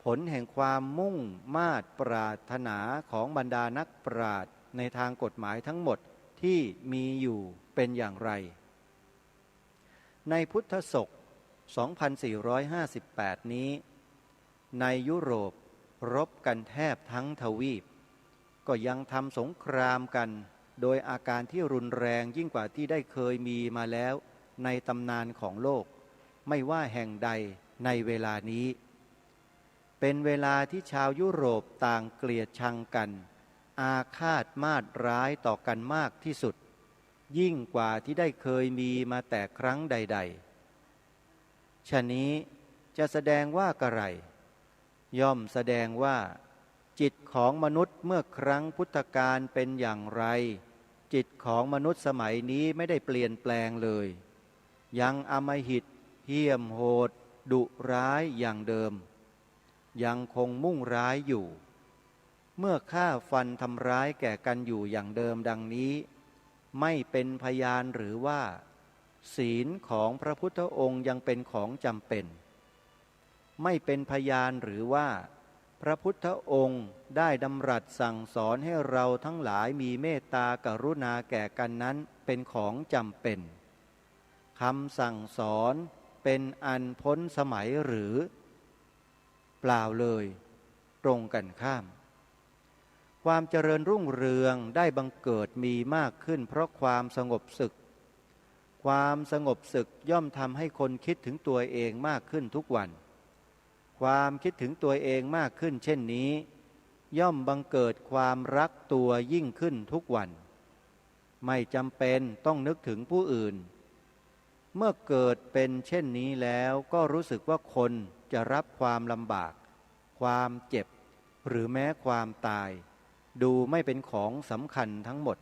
ผลแห่งความมุ่งมา่ปรารถนาของบรรดานักปราชญ์ในทางกฎหมายทั้งหมดที่มีอยู่เป็นอย่างไรในพุทธศก 2458 นี้ในยุโรปรบกันแทบทั้งทวีปก็ยังทำสงครามกันโดยอาการที่รุนแรงยิ่งกว่าที่ได้เคยมีมาแล้วในตำนานของโลกไม่ว่าแห่งใดในเวลานี้เป็นเวลาที่ชาวยุโรปต่างเกลียดชังกันอาฆาตมาตร้ายต่อกันมากที่สุดยิ่งกว่าที่ได้เคยมีมาแต่ครั้งใดๆฉะนี้จะแสดงว่ากระไรย่อมแสดงว่าจิตของมนุษย์เมื่อครั้งพุทธกาลเป็นอย่างไรจิตของมนุษย์สมัยนี้ไม่ได้เปลี่ยนแปลงเลยยังอำมหิตเหี้ยมโหดดุร้ายอย่างเดิม ยังคงมุ่งร้ายอยู่ เมื่อฆ่าฟันทำร้ายแก่กันอยู่อย่างเดิมดังนี้ไม่เป็นพยานหรือว่าศีลของพระพุทธองค์ยังเป็นของจำเป็นไม่เป็นพยานหรือว่าพระพุทธองค์ได้ดำรัสสั่งสอนให้เราทั้งหลายมีเมตตากรุณาแก่กันนั้นเป็นของจำเป็นคำสั่งสอนเป็นอันพ้นสมัยหรือเปล่าเลยตรงกันข้ามความเจริญรุ่งเรืองได้บังเกิดมีมากขึ้นเพราะความสงบศึกความสงบศึกย่อมทำให้คนคิดถึงตัวเองมากขึ้นทุกวันความคิดถึงตัวเองมากขึ้นเช่นนี้ย่อมบังเกิดความรักตัวยิ่งขึ้นทุกวันไม่จำเป็นต้องนึกถึงผู้อื่นเมื่อเกิดเป็นเช่นนี้แล้วก็รู้สึกว่าคนจะรับความลำบากความเจ็บหรือแม้ความตายดูไม่เป็นของสำคัญทั้งหมด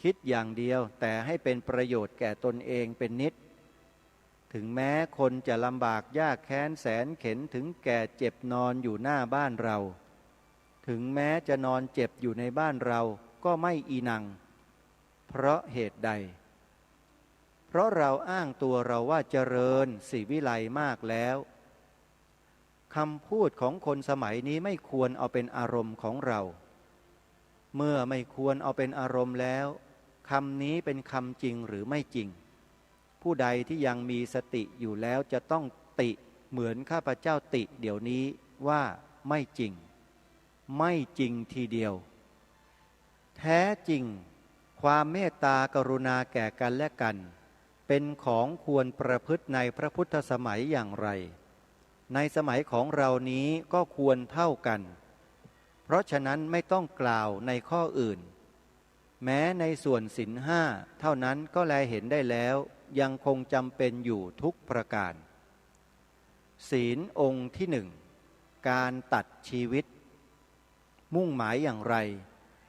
คิดอย่างเดียวแต่ให้เป็นประโยชน์แก่ตนเองเป็นนิดถึงแม้คนจะลำบากยากแค้นแสนเข็ญถึงแก่เจ็บนอนอยู่หน้าบ้านเราถึงแม้จะนอนเจ็บอยู่ในบ้านเราก็ไม่อีนังเพราะเหตุใดเพราะเราอ้างตัวเราว่าเจริญศิวิไลมากแล้วคำพูดของคนสมัยนี้ไม่ควรเอาเป็นอารมณ์ของเราเมื่อไม่ควรเอาเป็นอารมณ์แล้วคำนี้เป็นคำจริงหรือไม่จริงผู้ใดที่ยังมีสติอยู่แล้วจะต้องติเหมือนข้าพเจ้าติเดี๋ยวนี้ว่าไม่จริงไม่จริงทีเดียวแท้จริงความเมตตากรุณาแก่กันและกันเป็นของควรประพฤติในพระพุทธสมัยอย่างไรในสมัยของเรานี้ก็ควรเท่ากันเพราะฉะนั้นไม่ต้องกล่าวในข้ออื่นแม้ในส่วนศีลห้าเท่านั้นก็แลเห็นได้แล้วยังคงจำเป็นอยู่ทุกประการศีลองค์ที่หนึ่งการตัดชีวิตมุ่งหมายอย่างไร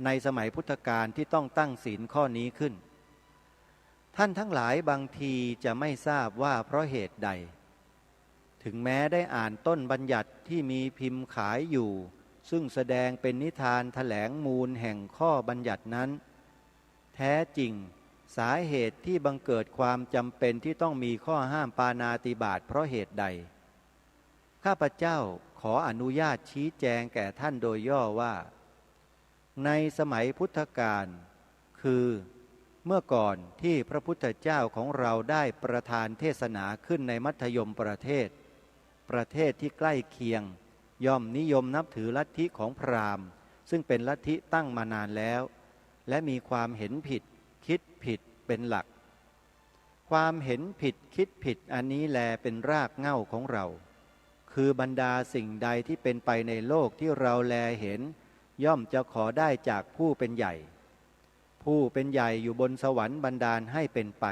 ในสมัยพุทธกาลที่ต้องตั้งศีลข้อนี้ขึ้นท่านทั้งหลายบางทีจะไม่ทราบว่าเพราะเหตุใดถึงแม้ได้อ่านต้นบัญญัติที่มีพิมพ์ขายอยู่ซึ่งแสดงเป็นนิทานแถลงมูลแห่งข้อบัญญัตินั้นแท้จริงสาเหตุที่บังเกิดความจำเป็นที่ต้องมีข้อห้ามปาณาติบาตเพราะเหตุใดข้าพเจ้าขออนุญาตชี้แจงแก่ท่านโดยย่อว่าในสมัยพุทธกาลคือเมื่อก่อนที่พระพุทธเจ้าของเราได้ประทานเทศนาขึ้นในมัธยมประเทศที่ใกล้เคียงย่อมนิยมนับถือลัทธิของพราหมณ์ซึ่งเป็นลัทธิตั้งมานานแล้วและมีความเห็นผิดคิดผิดเป็นหลักความเห็นผิดคิดผิดอันนี้แลเป็นรากเหง้าของเราคือบรรดาสิ่งใดที่เป็นไปในโลกที่เราแลเห็นย่อมจะขอได้จากผู้เป็นใหญ่ผู้เป็นใหญ่อยู่บนสวรรค์บันดาลให้เป็นไป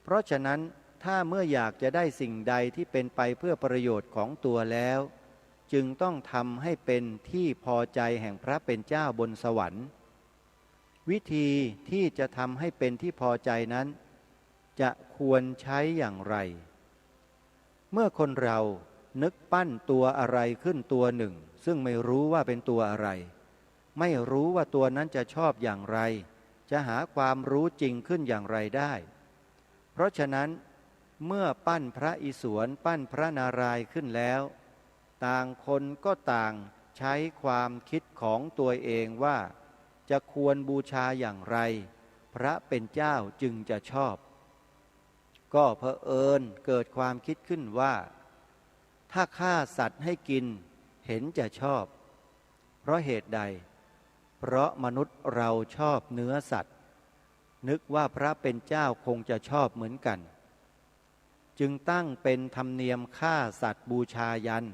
เพราะฉะนั้นถ้าเมื่ออยากจะได้สิ่งใดที่เป็นไปเพื่อประโยชน์ของตัวแล้วจึงต้องทำให้เป็นที่พอใจแห่งพระเป็นเจ้าบนสวรรค์วิธีที่จะทำให้เป็นที่พอใจนั้นจะควรใช้อย่างไรเมื่อคนเรานึกปั้นตัวอะไรขึ้นตัวหนึ่งซึ่งไม่รู้ว่าเป็นตัวอะไรไม่รู้ว่าตัวนั้นจะชอบอย่างไรจะหาความรู้จริงขึ้นอย่างไรได้เพราะฉะนั้นเมื่อปั้นพระอิศวรปั้นพระนารายณ์ขึ้นแล้วต่างคนก็ต่างใช้ความคิดของตัวเองว่าจะควรบูชาอย่างไรพระเป็นเจ้าจึงจะชอบก็เผอิญเกิดความคิดขึ้นว่าถ้าฆ่าสัตว์ให้กินเห็นจะชอบเพราะเหตุใดเพราะมนุษย์เราชอบเนื้อสัตว์นึกว่าพระเป็นเจ้าคงจะชอบเหมือนกันจึงตั้งเป็นธรรมเนียมฆ่าสัตว์บูชายัน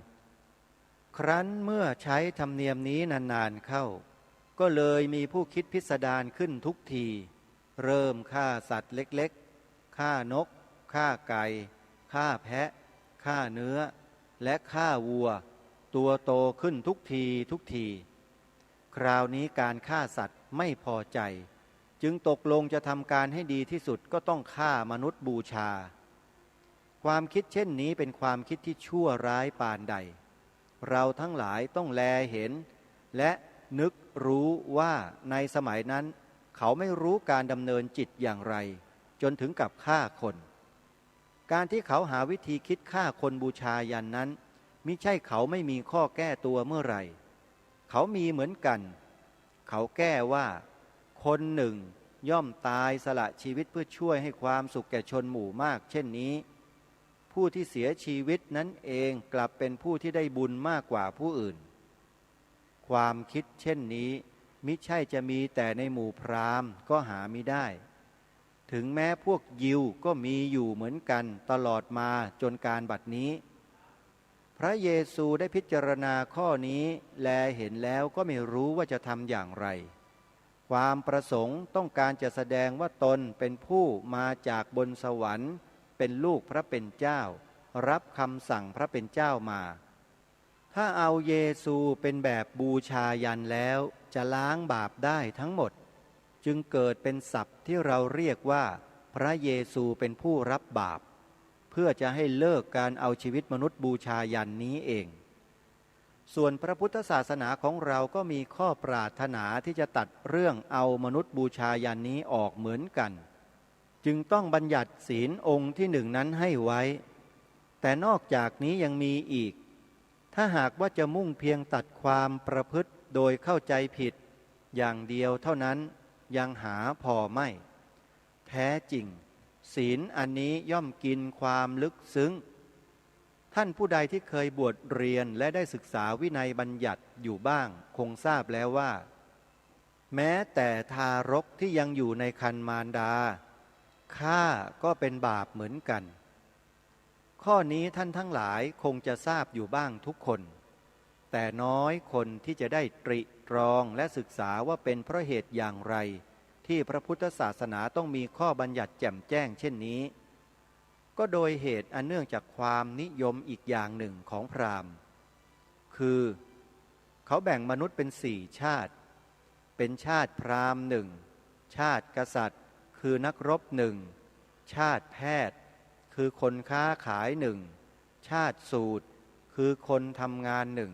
ครั้นเมื่อใช้ธรรมเนียมนี้นานๆเข้าก็เลยมีผู้คิดพิสดารขึ้นทุกทีเริ่มฆ่าสัตว์เล็กๆฆ่านกฆ่าไก่ฆ่าแพะฆ่าเนื้อและฆ่าวัวตัวโตขึ้นทุกทีคราวนี้การฆ่าสัตว์ไม่พอใจจึงตกลงจะทำการให้ดีที่สุดก็ต้องฆ่ามนุษย์บูชาความคิดเช่นนี้เป็นความคิดที่ชั่วร้ายปานใด เราทั้งหลายต้องแลเห็นและนึกรู้ว่าในสมัยนั้นเขาไม่รู้การดำเนินจิตอย่างไรจนถึงกับฆ่าคนการที่เขาหาวิธีคิดฆ่าคนบูชายันนั้นมิใช่เขาไม่มีข้อแก้ตัวเมื่อไหร่เขามีเหมือนกันเขาแก้ว่าคนหนึ่งย่อมตายสละชีวิตเพื่อช่วยให้ความสุขแก่ชนหมู่มากเช่นนี้ผู้ที่เสียชีวิตนั้นเองกลับเป็นผู้ที่ได้บุญมากกว่าผู้อื่นความคิดเช่นนี้มิใช่จะมีแต่ในหมู่พราหมณ์ก็หามิได้ถึงแม้พวกยิวก็มีอยู่เหมือนกันตลอดมาจนการบัดนี้พระเยซูได้พิจารณาข้อนี้แลเห็นแล้วก็ไม่รู้ว่าจะทำอย่างไรความประสงค์ต้องการจะแสดงว่าตนเป็นผู้มาจากบนสวรรค์เป็นลูกพระเป็นเจ้ารับคำสั่งพระเป็นเจ้ามาถ้าเอาเยซูเป็นแบบบูชายันแล้วจะล้างบาปได้ทั้งหมดจึงเกิดเป็นศัพท์ที่เราเรียกว่าพระเยซูเป็นผู้รับบาปเพื่อจะให้เลิกการเอาชีวิตมนุษย์บูชายันนี้เองส่วนพระพุทธศาสนาของเราก็มีข้อปรารถนาที่จะตัดเรื่องเอามนุษย์บูชายันนี้ออกเหมือนกันจึงต้องบัญญัติศีลองค์ที่หนึ่งนั้นให้ไว้แต่นอกจากนี้ยังมีอีกถ้าหากว่าจะมุ่งเพียงตัดความประพฤติโดยเข้าใจผิดอย่างเดียวเท่านั้นยังหาพอไม่แท้จริงศีลอันนี้ย่อมกินความลึกซึ้งท่านผู้ใดที่เคยบวชเรียนและได้ศึกษาวินัยบัญญัติอยู่บ้างคงทราบแล้วว่าแม้แต่ทารกที่ยังอยู่ในครรภ์มารดาฆ่าก็เป็นบาปเหมือนกันข้อนี้ท่านทั้งหลายคงจะทราบอยู่บ้างทุกคนแต่น้อยคนที่จะได้ตริตรองและศึกษาว่าเป็นเพราะเหตุอย่างไรที่พระพุทธศาสนาต้องมีข้อบัญญัติแจ่มแจ้งเช่นนี้ก็โดยเหตุอันเนื่องจากความนิยมอีกอย่างหนึ่งของพราหมณ์คือเขาแบ่งมนุษย์เป็น4ชาติเป็นชาติพราหมณ์หนึ่งชาติกษัตริย์คือนักรบหนึ่งชาติแพทย์คือคนค้าขายหนึ่งชาติสูตรคือคนทำงานหนึ่ง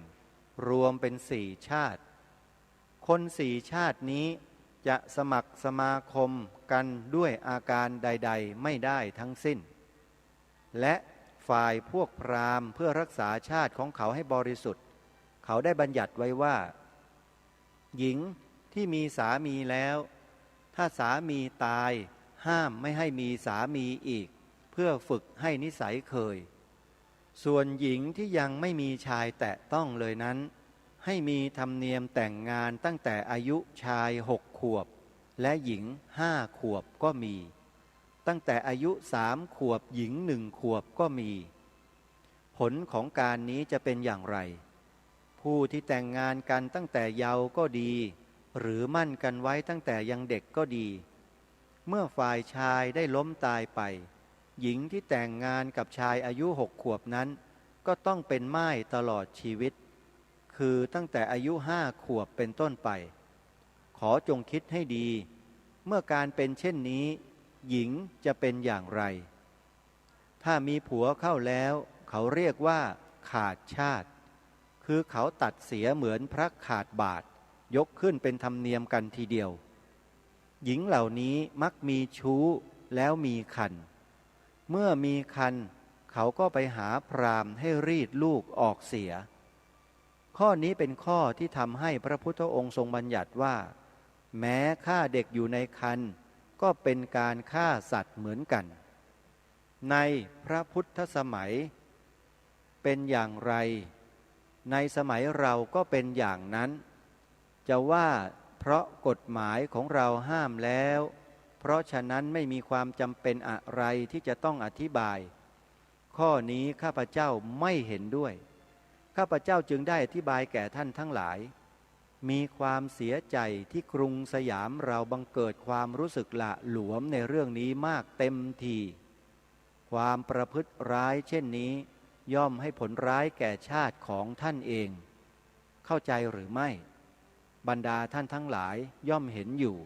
รวมเป็น4ชาติคน4ชาตินี้จะสมัครสมาคมกันด้วยอาการใดๆไม่ได้ทั้งสิ้นและฝ่ายพวกพราหมณ์เพื่อรักษาชาติของเขาให้บริสุทธิ์เขาได้บัญญัติไว้ว่าหญิงที่มีสามีแล้วถ้าสามีตายห้ามไม่ให้มีสามีอีกเพื่อฝึกให้นิสัยเคยส่วนหญิงที่ยังไม่มีชายแตะต้องเลยนั้นให้มีธรรมเนียมแต่งงานตั้งแต่อายุชาย6 ขวบและหญิง5 ขวบก็มีตั้งแต่อายุ3 ขวบหญิง1 ขวบก็มีผลของการนี้จะเป็นอย่างไรผู้ที่แต่งงานกันตั้งแต่เยาว์ก็ดีหรือมั่นกันไว้ตั้งแต่ยังเด็กก็ดีเมื่อฝ่ายชายได้ล้มตายไปหญิงที่แต่งงานกับชายอายุ6 ขวบนั้นก็ต้องเป็นม่ายตลอดชีวิตคือตั้งแต่อายุ 5 ขวบเป็นต้นไปขอจงคิดให้ดีเมื่อการเป็นเช่นนี้หญิงจะเป็นอย่างไรถ้ามีผัวเข้าแล้วเขาเรียกว่าขาดชาติคือเขาตัดเสียเหมือนพระขาดบาตรยกขึ้นเป็นธรรมเนียมกันทีเดียวหญิงเหล่านี้มักมีชู้แล้วมีคันเมื่อมีคันเขาก็ไปหาพราหมณ์ให้รีดลูกออกเสียข้อนี้เป็นข้อที่ทำให้พระพุทธองค์ทรงบัญญัติว่าแม้ฆ่าเด็กอยู่ในครรภ์ก็เป็นการฆ่าสัตว์เหมือนกันในพระพุทธสมัยเป็นอย่างไรในสมัยเราก็เป็นอย่างนั้นจะว่าเพราะกฎหมายของเราห้ามแล้วเพราะฉะนั้นไม่มีความจำเป็นอะไรที่จะต้องอธิบายข้อนี้ข้าพเจ้าไม่เห็นด้วยข้าพเจ้าจึงได้อธิบายแก่ท่านทั้งหลายมีความเสียใจที่กรุงสยามเราบังเกิดความรู้สึกละหลวมในเรื่องนี้มากเต็มทีความประพฤติร้ายเช่นนี้ย่อมให้ผลร้ายแก่ชาติของท่านเองเข้าใจหรือไม่บรรดาท่านทั้งหลายย่อมเห็นอยู่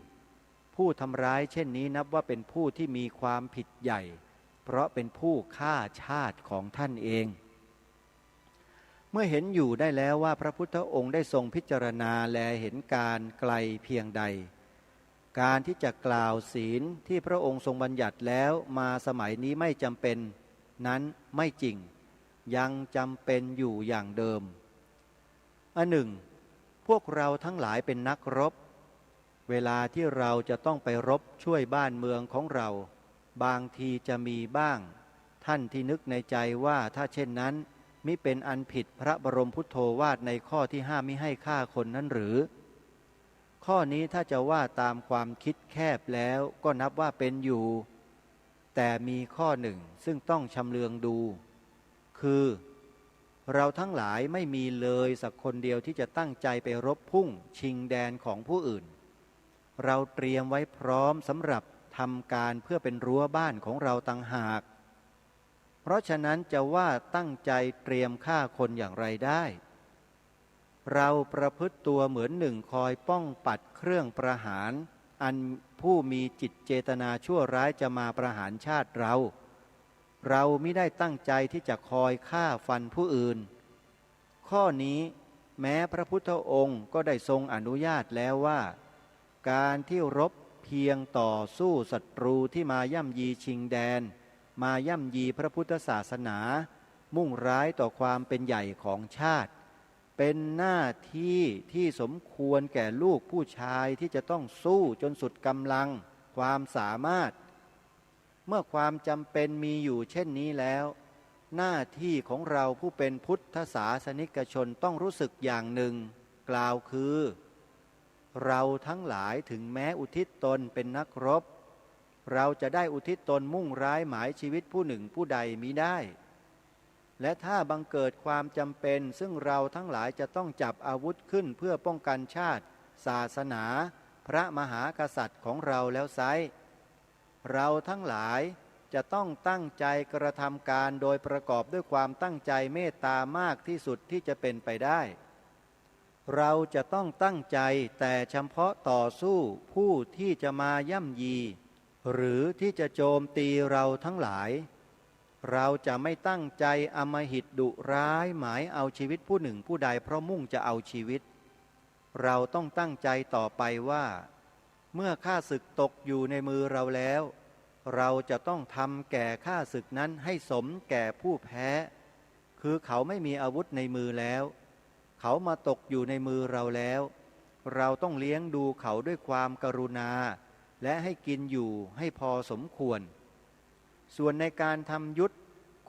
ผู้ทำร้ายเช่นนี้นับว่าเป็นผู้ที่มีความผิดใหญ่เพราะเป็นผู้ฆ่าชาติของท่านเอง เมื่อเห็นอยู่ได้แล้วว่าพระพุทธองค์ได้ทรงพิจารณาแลเห็นการไกลเพียงใดการที่จะกล่าวศีลที่พระองค์ทรงบัญญัติแล้วมาสมัยนี้ไม่จำเป็นนั้นไม่จริงยังจำเป็นอยู่อย่างเดิมอันหนึ่งพวกเราทั้งหลายเป็นนักรบเวลาที่เราจะต้องไปรบช่วยบ้านเมืองของเราบางทีจะมีบ้างท่านที่นึกในใจว่าถ้าเช่นนั้นมิเป็นอันผิดพระบรมพุทโธวาทในข้อที่ห้ามมิให้ฆ่าคนนั้นหรือข้อนี้ถ้าจะว่าตามความคิดแคบแล้วก็นับว่าเป็นอยู่แต่มีข้อหนึ่งซึ่งต้องชำเลืองดูคือเราทั้งหลายไม่มีเลยสักคนเดียวที่จะตั้งใจไปรบพุ่งชิงแดนของผู้อื่นเราเตรียมไว้พร้อมสำหรับทำการเพื่อเป็นรั้วบ้านของเราต่างหากเพราะฉะนั้นจะว่าตั้งใจเตรียมฆ่าคนอย่างไรได้เราประพฤติตัวเหมือนหนึ่งคอยป้องปัดเครื่องประหารอันผู้มีจิตเจตนาชั่วร้ายจะมาประหารชาติเราไม่ได้ตั้งใจที่จะคอยฆ่าฟันผู้อื่นข้อนี้แม้พระพุทธองค์ก็ได้ทรงอนุญาตแล้วว่าการที่รบเพียงต่อสู้ศัตรูที่มาย่ำยีชิงแดนมาย่ำยีพระพุทธศาสนามุ่งร้ายต่อความเป็นใหญ่ของชาติเป็นหน้าที่ที่สมควรแก่ลูกผู้ชายที่จะต้องสู้จนสุดกำลังความสามารถเมื่อความจำเป็นมีอยู่เช่นนี้แล้วหน้าที่ของเราผู้เป็นพุทธศาสนิกชนต้องรู้สึกอย่างหนึ่งกล่าวคือเราทั้งหลายถึงแม้อุทิศตนเป็นนักรบเราจะได้อุทิศตนมุ่งร้ายหมายชีวิตผู้หนึ่งผู้ใดมิได้และถ้าบังเกิดความจำเป็นซึ่งเราทั้งหลายจะต้องจับอาวุธขึ้นเพื่อป้องกันชาติศาสนาพระมหากษัตริย์ของเราแล้วไซร้เราทั้งหลายจะต้องตั้งใจกระทำการโดยประกอบด้วยความตั้งใจเมตตามากที่สุดที่จะเป็นไปได้เราจะต้องตั้งใจแต่เฉพาะต่อสู้ผู้ที่จะมาย่ำยีหรือที่จะโจมตีเราทั้งหลายเราจะไม่ตั้งใจอำมหิตดุร้ายหมายเอาชีวิตผู้หนึ่งผู้ใดเพราะมุ่งจะเอาชีวิตเราต้องตั้งใจต่อไปว่าเมื่อข้าศึกตกอยู่ในมือเราแล้วเราจะต้องทำแก่ข้าศึกนั้นให้สมแก่ผู้แพ้คือเขาไม่มีอาวุธในมือแล้วเขามาตกอยู่ในมือเราแล้วเราต้องเลี้ยงดูเขาด้วยความกรุณาและให้กินอยู่ให้พอสมควรส่วนในการทำยุทธ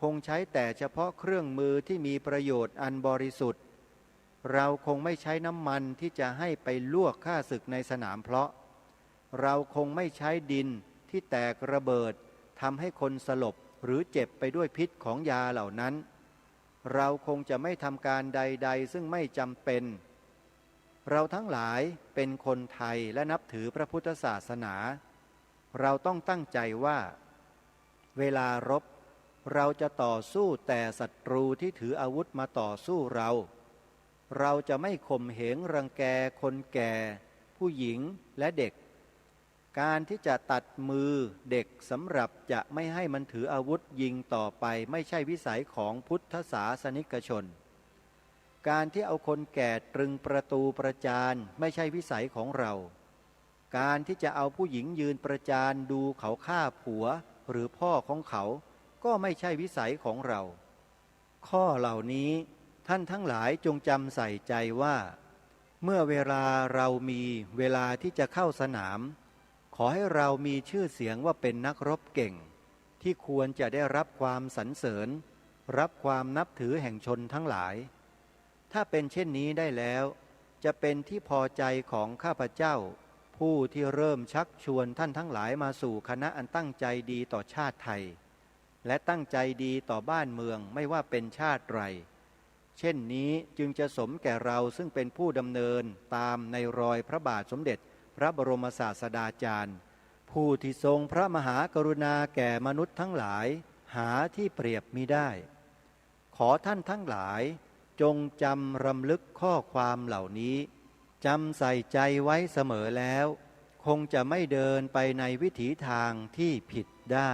คงใช้แต่เฉพาะเครื่องมือที่มีประโยชน์อันบริสุทธิ์เราคงไม่ใช้น้ำมันที่จะให้ไปลวกข้าศึกในสนามเพลาะเราคงไม่ใช้ดินที่แตกระเบิดทำให้คนสลบหรือเจ็บไปด้วยพิษของยาเหล่านั้นเราคงจะไม่ทำการใดๆซึ่งไม่จำเป็นเราทั้งหลายเป็นคนไทยและนับถือพระพุทธศาสนาเราต้องตั้งใจว่าเวลารบเราจะต่อสู้แต่ศัตรูที่ถืออาวุธมาต่อสู้เราจะไม่ข่มเหงรังแกคนแก่ผู้หญิงและเด็กการที่จะตัดมือเด็กสำหรับจะไม่ให้มันถืออาวุธยิงต่อไปไม่ใช่วิสัยของพุทธศาสนิกชนการที่เอาคนแก่ตรึงประตูประจานไม่ใช่วิสัยของเราการที่จะเอาผู้หญิงยืนประจานดูเขาฆ่าผัวหรือพ่อของเขาก็ไม่ใช่วิสัยของเราข้อเหล่านี้ท่านทั้งหลายจงจำใส่ใจว่าเมื่อเวลาเรามีเวลาที่จะเข้าสนามขอให้เรามีชื่อเสียงว่าเป็นนักรบเก่งที่ควรจะได้รับความสรรเสริญรับความนับถือแห่งชนทั้งหลายถ้าเป็นเช่นนี้ได้แล้วจะเป็นที่พอใจของข้าพเจ้าผู้ที่เริ่มชักชวนท่านทั้งหลายมาสู่คณะอันตั้งใจดีต่อชาติไทยและตั้งใจดีต่อบ้านเมืองไม่ว่าเป็นชาติไรเช่นนี้จึงจะสมแก่เราซึ่งเป็นผู้ดำเนินตามในรอยพระบาทสมเด็จพระบรมศาสดาจารย์ผู้ที่ทรงพระมหากรุณาแก่มนุษย์ทั้งหลายหาที่เปรียบมิได้ขอท่านทั้งหลายจงจำรำลึกข้อความเหล่านี้จำใส่ใจไว้เสมอแล้วคงจะไม่เดินไปในวิถีทางที่ผิดได้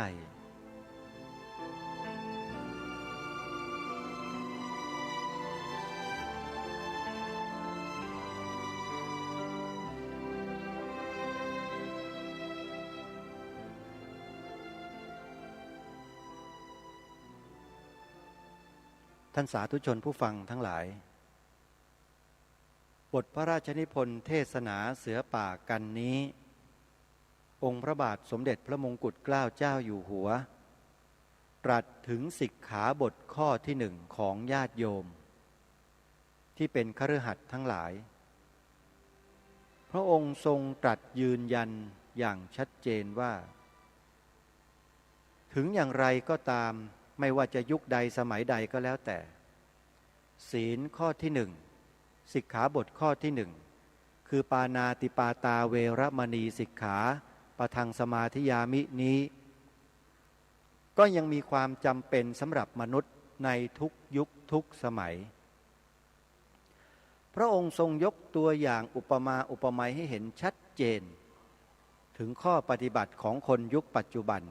ท่านสาธุชนผู้ฟังทั้งหลายบทพระราชนิพนธ์เทศนาเสือป่ากันนี้องค์พระบาทสมเด็จพระมงกุฎเกล้าเจ้าอยู่หัวตรัสถึงสิกขาบทข้อที่หนึ่งของญาติโยมที่เป็นคฤหัสถ์ทั้งหลายพระองค์ทรงตรัสยืนยันอย่างชัดเจนว่าถึงอย่างไรก็ตามไม่ว่าจะยุคใดสมัยใดก็แล้วแต่ศีลข้อที่หนึ่งสิกขาบทข้อที่หนึ่งคือปานาติปาตาเวรมณีสิกขาปะทังสมาธิยามินี้ก็ยังมีความจำเป็นสำหรับมนุษย์ในทุกยุคทุกสมัยพระองค์ทรงยกตัวอย่างอุปมาอุปไมยให้เห็นชัดเจนถึงข้อปฏิบัติของคนยุคปัจจุบัน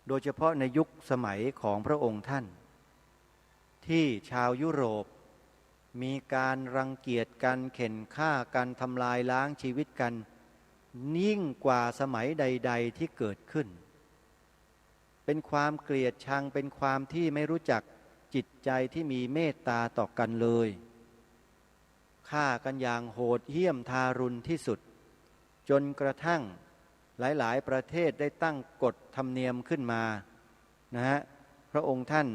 โดยเฉพาะในยุคสมัยของพระองค์ท่านที่ชาวยุโรปมีการรังเกียจกันเข็นฆ่ากันทำลายล้างชีวิตกันยิ่งกว่าสมัยใดๆที่เกิดขึ้นเป็นความเกลียดชังเป็นความที่ไม่รู้จักจิตใจที่มีเมตตาต่อกันเลยฆ่ากันอย่างโหดเหี้ยมทารุณที่สุดจนกระทั่งหลายๆประเทศได้ตั้งกฎธรรมเนียมขึ้นมานะฮะพระองค์ท่าน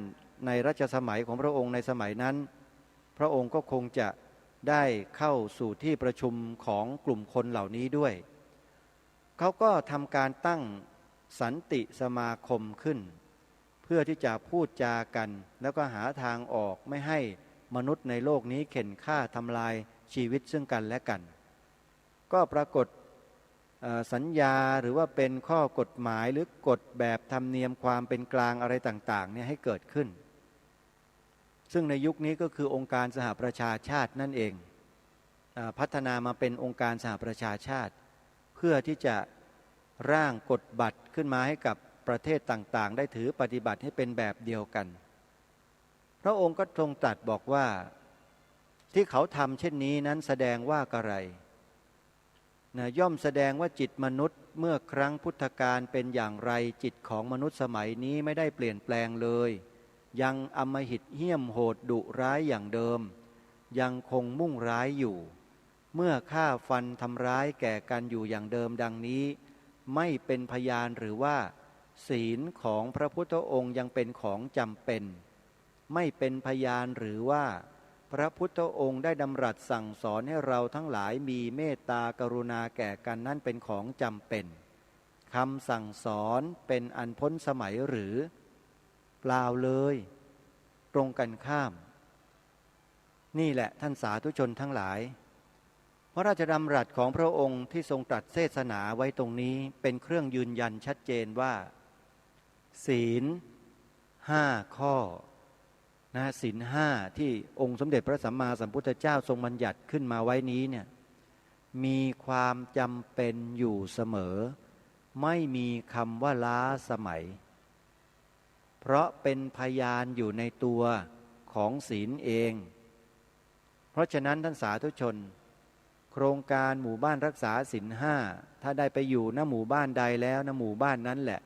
ในรัชสมัยของพระองค์ในสมัยนั้นพระองค์ก็คงจะได้เข้าสู่ที่ประชุมของกลุ่มคนเหล่านี้ด้วยเขาก็ทำการตั้งสันติสมาคมขึ้นเพื่อที่จะพูดจากันแล้วก็หาทางออกไม่ให้มนุษย์ในโลกนี้เข็นฆ่าทำลายชีวิตซึ่งกันและกันก็ปรากฏสัญญาหรือว่าเป็นข้อกฎหมายหรือกฎแบบธรรมเนียมความเป็นกลางอะไรต่างๆเนี่ยให้เกิดขึ้นซึ่งในยุคนี้ก็คือองค์การสหประชาชาตินั่นเองพัฒนามาเป็นองค์การสหประชาชาติเพื่อที่จะร่างกฎบัตรขึ้นมาให้กับประเทศต่างๆได้ถือปฏิบัติให้เป็นแบบเดียวกันพระองค์ก็ทรงตรัสบอกว่าที่เขาทำเช่นนี้นั้นแสดงว่าอะไรย่อมแสดงว่าจิตมนุษย์เมื่อครั้งพุทธกาลเป็นอย่างไรจิตของมนุษย์สมัยนี้ไม่ได้เปลี่ยนแปลงเลยยังอำมหิตเหี้ยมโหดดุร้ายอย่างเดิมยังคงมุ่งร้ายอยู่เมื่อฆ่าฟันทำร้ายแก่กันอยู่อย่างเดิมดังนี้ไม่เป็นพยานหรือว่าศีลของพระพุทธองค์ยังเป็นของจำเป็นไม่เป็นพยานหรือว่าพระพุทธองค์ได้ดำรัสสั่งสอนให้เราทั้งหลายมีเมตตากรุณาแก่กันนั่นเป็นของจำเป็นคำสั่งสอนเป็นอันพ้นสมัยหรือเปล่าเลยตรงกันข้ามนี่แหละท่านสาธุชนทั้งหลายพระราชดำรัสของพระองค์ที่ทรงตรัสเทศนาไว้ตรงนี้เป็นเครื่องยืนยันชัดเจนว่าศีล5ข้อศีล5ที่องค์สมเด็จพระสัมมาสัมพุทธเจ้าทรงบัญญัติขึ้นมาไว้นี้เนี่ยมีความจำเป็นอยู่เสมอไม่มีคำว่าล้าสมัยเพราะเป็นพยานอยู่ในตัวของศีลเองเพราะฉะนั้นท่านสาธุชนโครงการหมู่บ้านรักษาศีล5ถ้าได้ไปอยู่ณหมู่บ้านใดแล้วณหมู่บ้านนั้นแหละ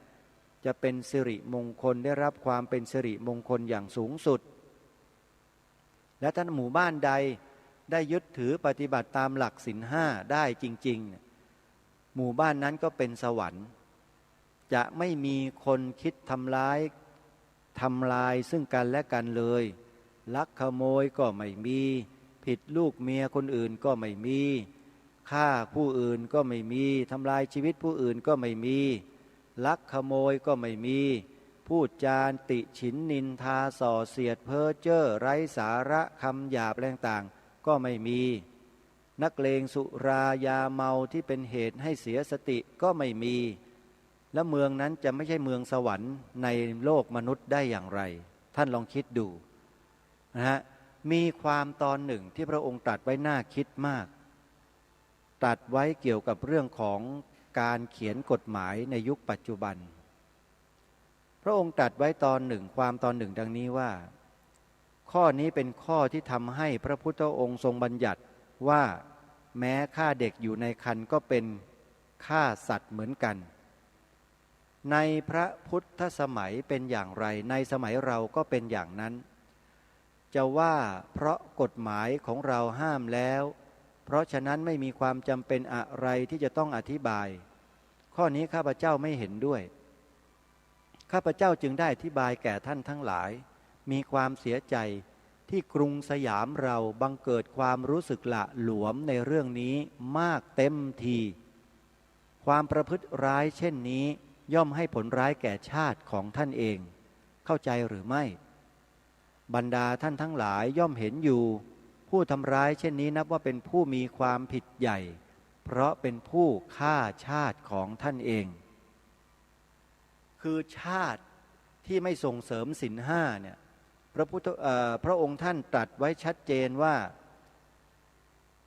จะเป็นสิริมงคลได้รับความเป็นสิริมงคลอย่างสูงสุดและถ้าหมู่บ้านใดได้ยึดถือปฏิบัติตามหลักศีล5ได้จริงๆหมู่บ้านนั้นก็เป็นสวรรค์จะไม่มีคนคิดทำลายซึ่งกันและกันเลยลักขโมยก็ไม่มีผิดลูกเมียคนอื่นก็ไม่มีฆ่าผู้อื่นก็ไม่มีทำลายชีวิตผู้อื่นก็ไม่มีลักขโมยก็ไม่มีพูดจาติฉินนินทาส่อเสียดเพ้อเจ้อไร้สาระคำหยาบต่างๆก็ไม่มีนักเลงสุรายาเมาที่เป็นเหตุให้เสียสติก็ไม่มีและเมืองนั้นจะไม่ใช่เมืองสวรรค์ในโลกมนุษย์ได้อย่างไรท่านลองคิดดูนะฮะมีความตอนหนึ่งที่พระองค์ตรัสไว้น่าคิดมากตรัสไว้เกี่ยวกับเรื่องของการเขียนกฎหมายในยุคปัจจุบันพระองค์ตรัสไว้ตอนหนึ่งความตอนหนึ่งดังนี้ว่าข้อนี้เป็นข้อที่ทำให้พระพุทธองค์ทรงบัญญัติว่าแม้ฆ่าเด็กอยู่ในครรภ์ก็เป็นฆ่าสัตว์เหมือนกันในพระพุทธสมัยเป็นอย่างไรในสมัยเราก็เป็นอย่างนั้น จะว่าเพราะกฎหมายของเราห้ามแล้วเพราะฉะนั้นไม่มีความจำเป็นอะไรที่จะต้องอธิบายข้อนี้ข้าพเจ้าไม่เห็นด้วยข้าพเจ้าจึงได้อธิบายแก่ท่านทั้งหลายมีความเสียใจที่กรุงสยามเราบังเกิดความรู้สึกละหลวมในเรื่องนี้มากเต็มทีความประพฤติร้ายเช่นนี้ย่อมให้ผลร้ายแก่ชาติของท่านเองเข้าใจหรือไม่บรรดาท่านทั้งหลายย่อมเห็นอยู่ผู้ทำร้ายเช่นนี้นับว่าเป็นผู้มีความผิดใหญ่เพราะเป็นผู้ฆ่าชาติของท่านเองคือชาติที่ไม่ส่งเสริมศีลห้าเนี่ยพระองค์ท่านตรัสไว้ชัดเจนว่า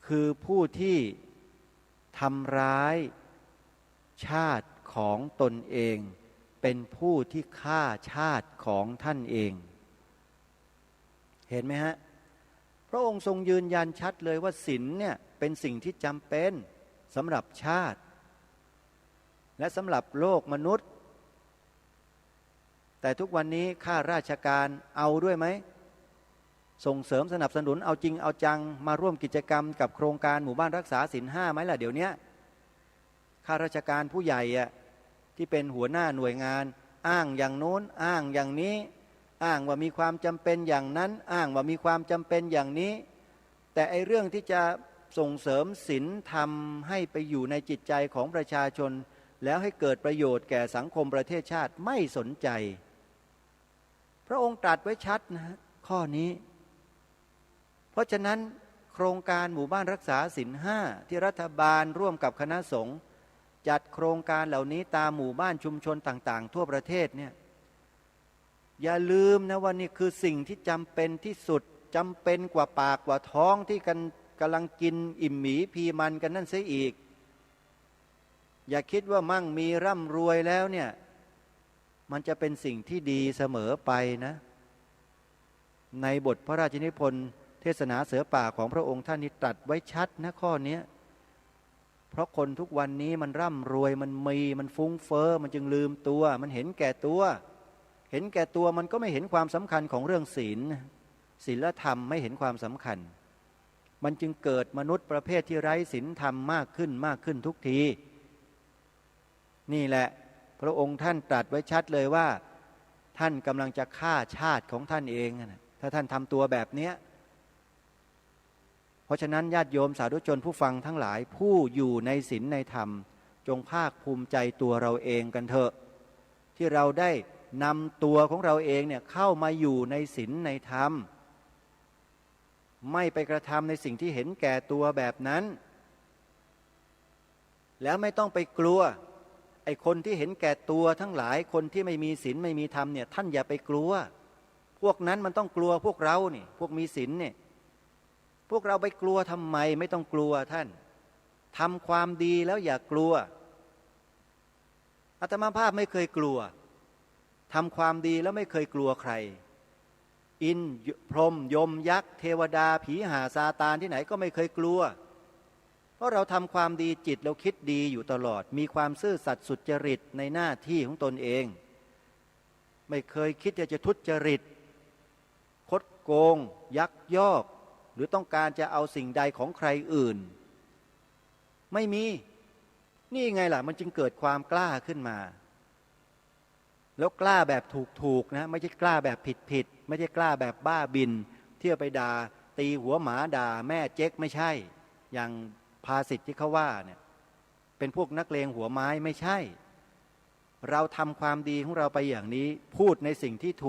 คือผู้ที่ทำร้ายชาติของตนเองเป็นผู้ที่ฆ่าชาติของท่านเองเห็นไหมฮะพระองค์ทรงยืนยันชัดเลยว่าศีลเนี่ยเป็นสิ่งที่จำเป็นสำหรับชาติและสำหรับโลกมนุษย์แต่ทุกวันนี้ข้าราชการเอาด้วยไหมส่งเสริมสนับสนุนเอาจริงเอาจังมาร่วมกิจกรรมกับโครงการหมู่บ้านรักษาศีลห้าไหมล่ะเดี๋ยวนี้ข้าราชการผู้ใหญ่ที่เป็นหัวหน้าหน่วยงานอ้างอย่างโน้นอ้างอย่างนี้อ้างว่ามีความจำเป็นอย่างนั้นอ้างว่ามีความจำเป็นอย่างนี้แต่ไอ้เรื่องที่จะส่งเสริมศีลธรรมให้ไปอยู่ในจิตใจของประชาชนแล้วให้เกิดประโยชน์แก่สังคมประเทศชาติไม่สนใจพระองค์ตรัสไว้ชัดนะข้อนี้เพราะฉะนั้นโครงการหมู่บ้านรักษาศีลห้าที่รัฐบาลร่วมกับคณะสงฆ์จัดโครงการเหล่านี้ตามหมู่บ้านชุมชนต่างๆทั่วประเทศเนี่ยอย่าลืมนะว่านี่คือสิ่งที่จำเป็นที่สุดจำเป็นกว่าปากกว่าท้องที่กำลังกินอิ่มหมีพีมันกันนั่นเสียอีกอย่าคิดว่ามั่งมีร่ำรวยแล้วเนี่ยมันจะเป็นสิ่งที่ดีเสมอไปนะในบทพระราชนิพนธ์เทศนาเสือป่าของพระองค์ท่านนี่ตรัสไว้ชัดนะข้อนี้เพราะคนทุกวันนี้มันร่ำรวยมันฟุ้งเฟ้อมันจึงลืมตัวมันเห็นแก่ตัวเห็นแก่ตัวมันก็ไม่เห็นความสำคัญของเรื่องศีลศีลธรรมไม่เห็นความสำคัญมันจึงเกิดมนุษย์ประเภทที่ไร้ศีลธรรมมากขึ้นทุกทีนี่แหละพระองค์ท่านตรัสไว้ชัดเลยว่าท่านกำลังจะฆ่าชาติของท่านเองนะถ้าท่านทำตัวแบบนี้เพราะฉะนั้นญาติโยมสาธุชนผู้ฟังทั้งหลายผู้อยู่ในศีลในธรรมจงภาคภูมิใจตัวเราเองกันเถอะที่เราได้นำตัวของเราเองเนี่ยเข้ามาอยู่ในศีลในธรรมไม่ไปกระทำในสิ่งที่เห็นแก่ตัวแบบนั้นแล้วไม่ต้องไปกลัวไอ้คนที่เห็นแก่ตัวทั้งหลายคนที่ไม่มีศีลไม่มีธรรมเนี่ยท่านอย่าไปกลัวพวกนั้นมันต้องกลัวพวกเรานี่พวกมีศีลเนี่ยพวกเราไปกลัวทำไมไม่ต้องกลัวท่านทำความดีแล้วอย่ากลัวอาตมาภาพไม่เคยกลัวทำความดีแล้วไม่เคยกลัวใครอินพรหมยมยักษ์เทวดาผีหาซาตานที่ไหนก็ไม่เคยกลัวเพราะเราทำความดีจิตเราคิดดีอยู่ตลอดมีความซื่อสัตย์สุจริตในหน้าที่ของตนเองไม่เคยคิดจะทุจริตคดโกงยักยอกหรือต้องการจะเอาสิ่งใดของใครอื่นไม่มีนี่ไงล่ะมันจึงเกิดความกล้าขึ้นมาแล้วกล้าแบบถูกนะไม่ใช่กล้าแบบผิดไม่ใช่กล้าแบบบ้าบินเที่ยวไปด่าตีหัวหมาด่าแม่เจ๊กไม่ใช่อย่างภาษิตที่เขาว่าเนี่ยเป็นพวกนักเลงหัวไม้ไม่ใช่เราทำความดีของเราไปอย่างนี้พูดในสิ่งที่ถูก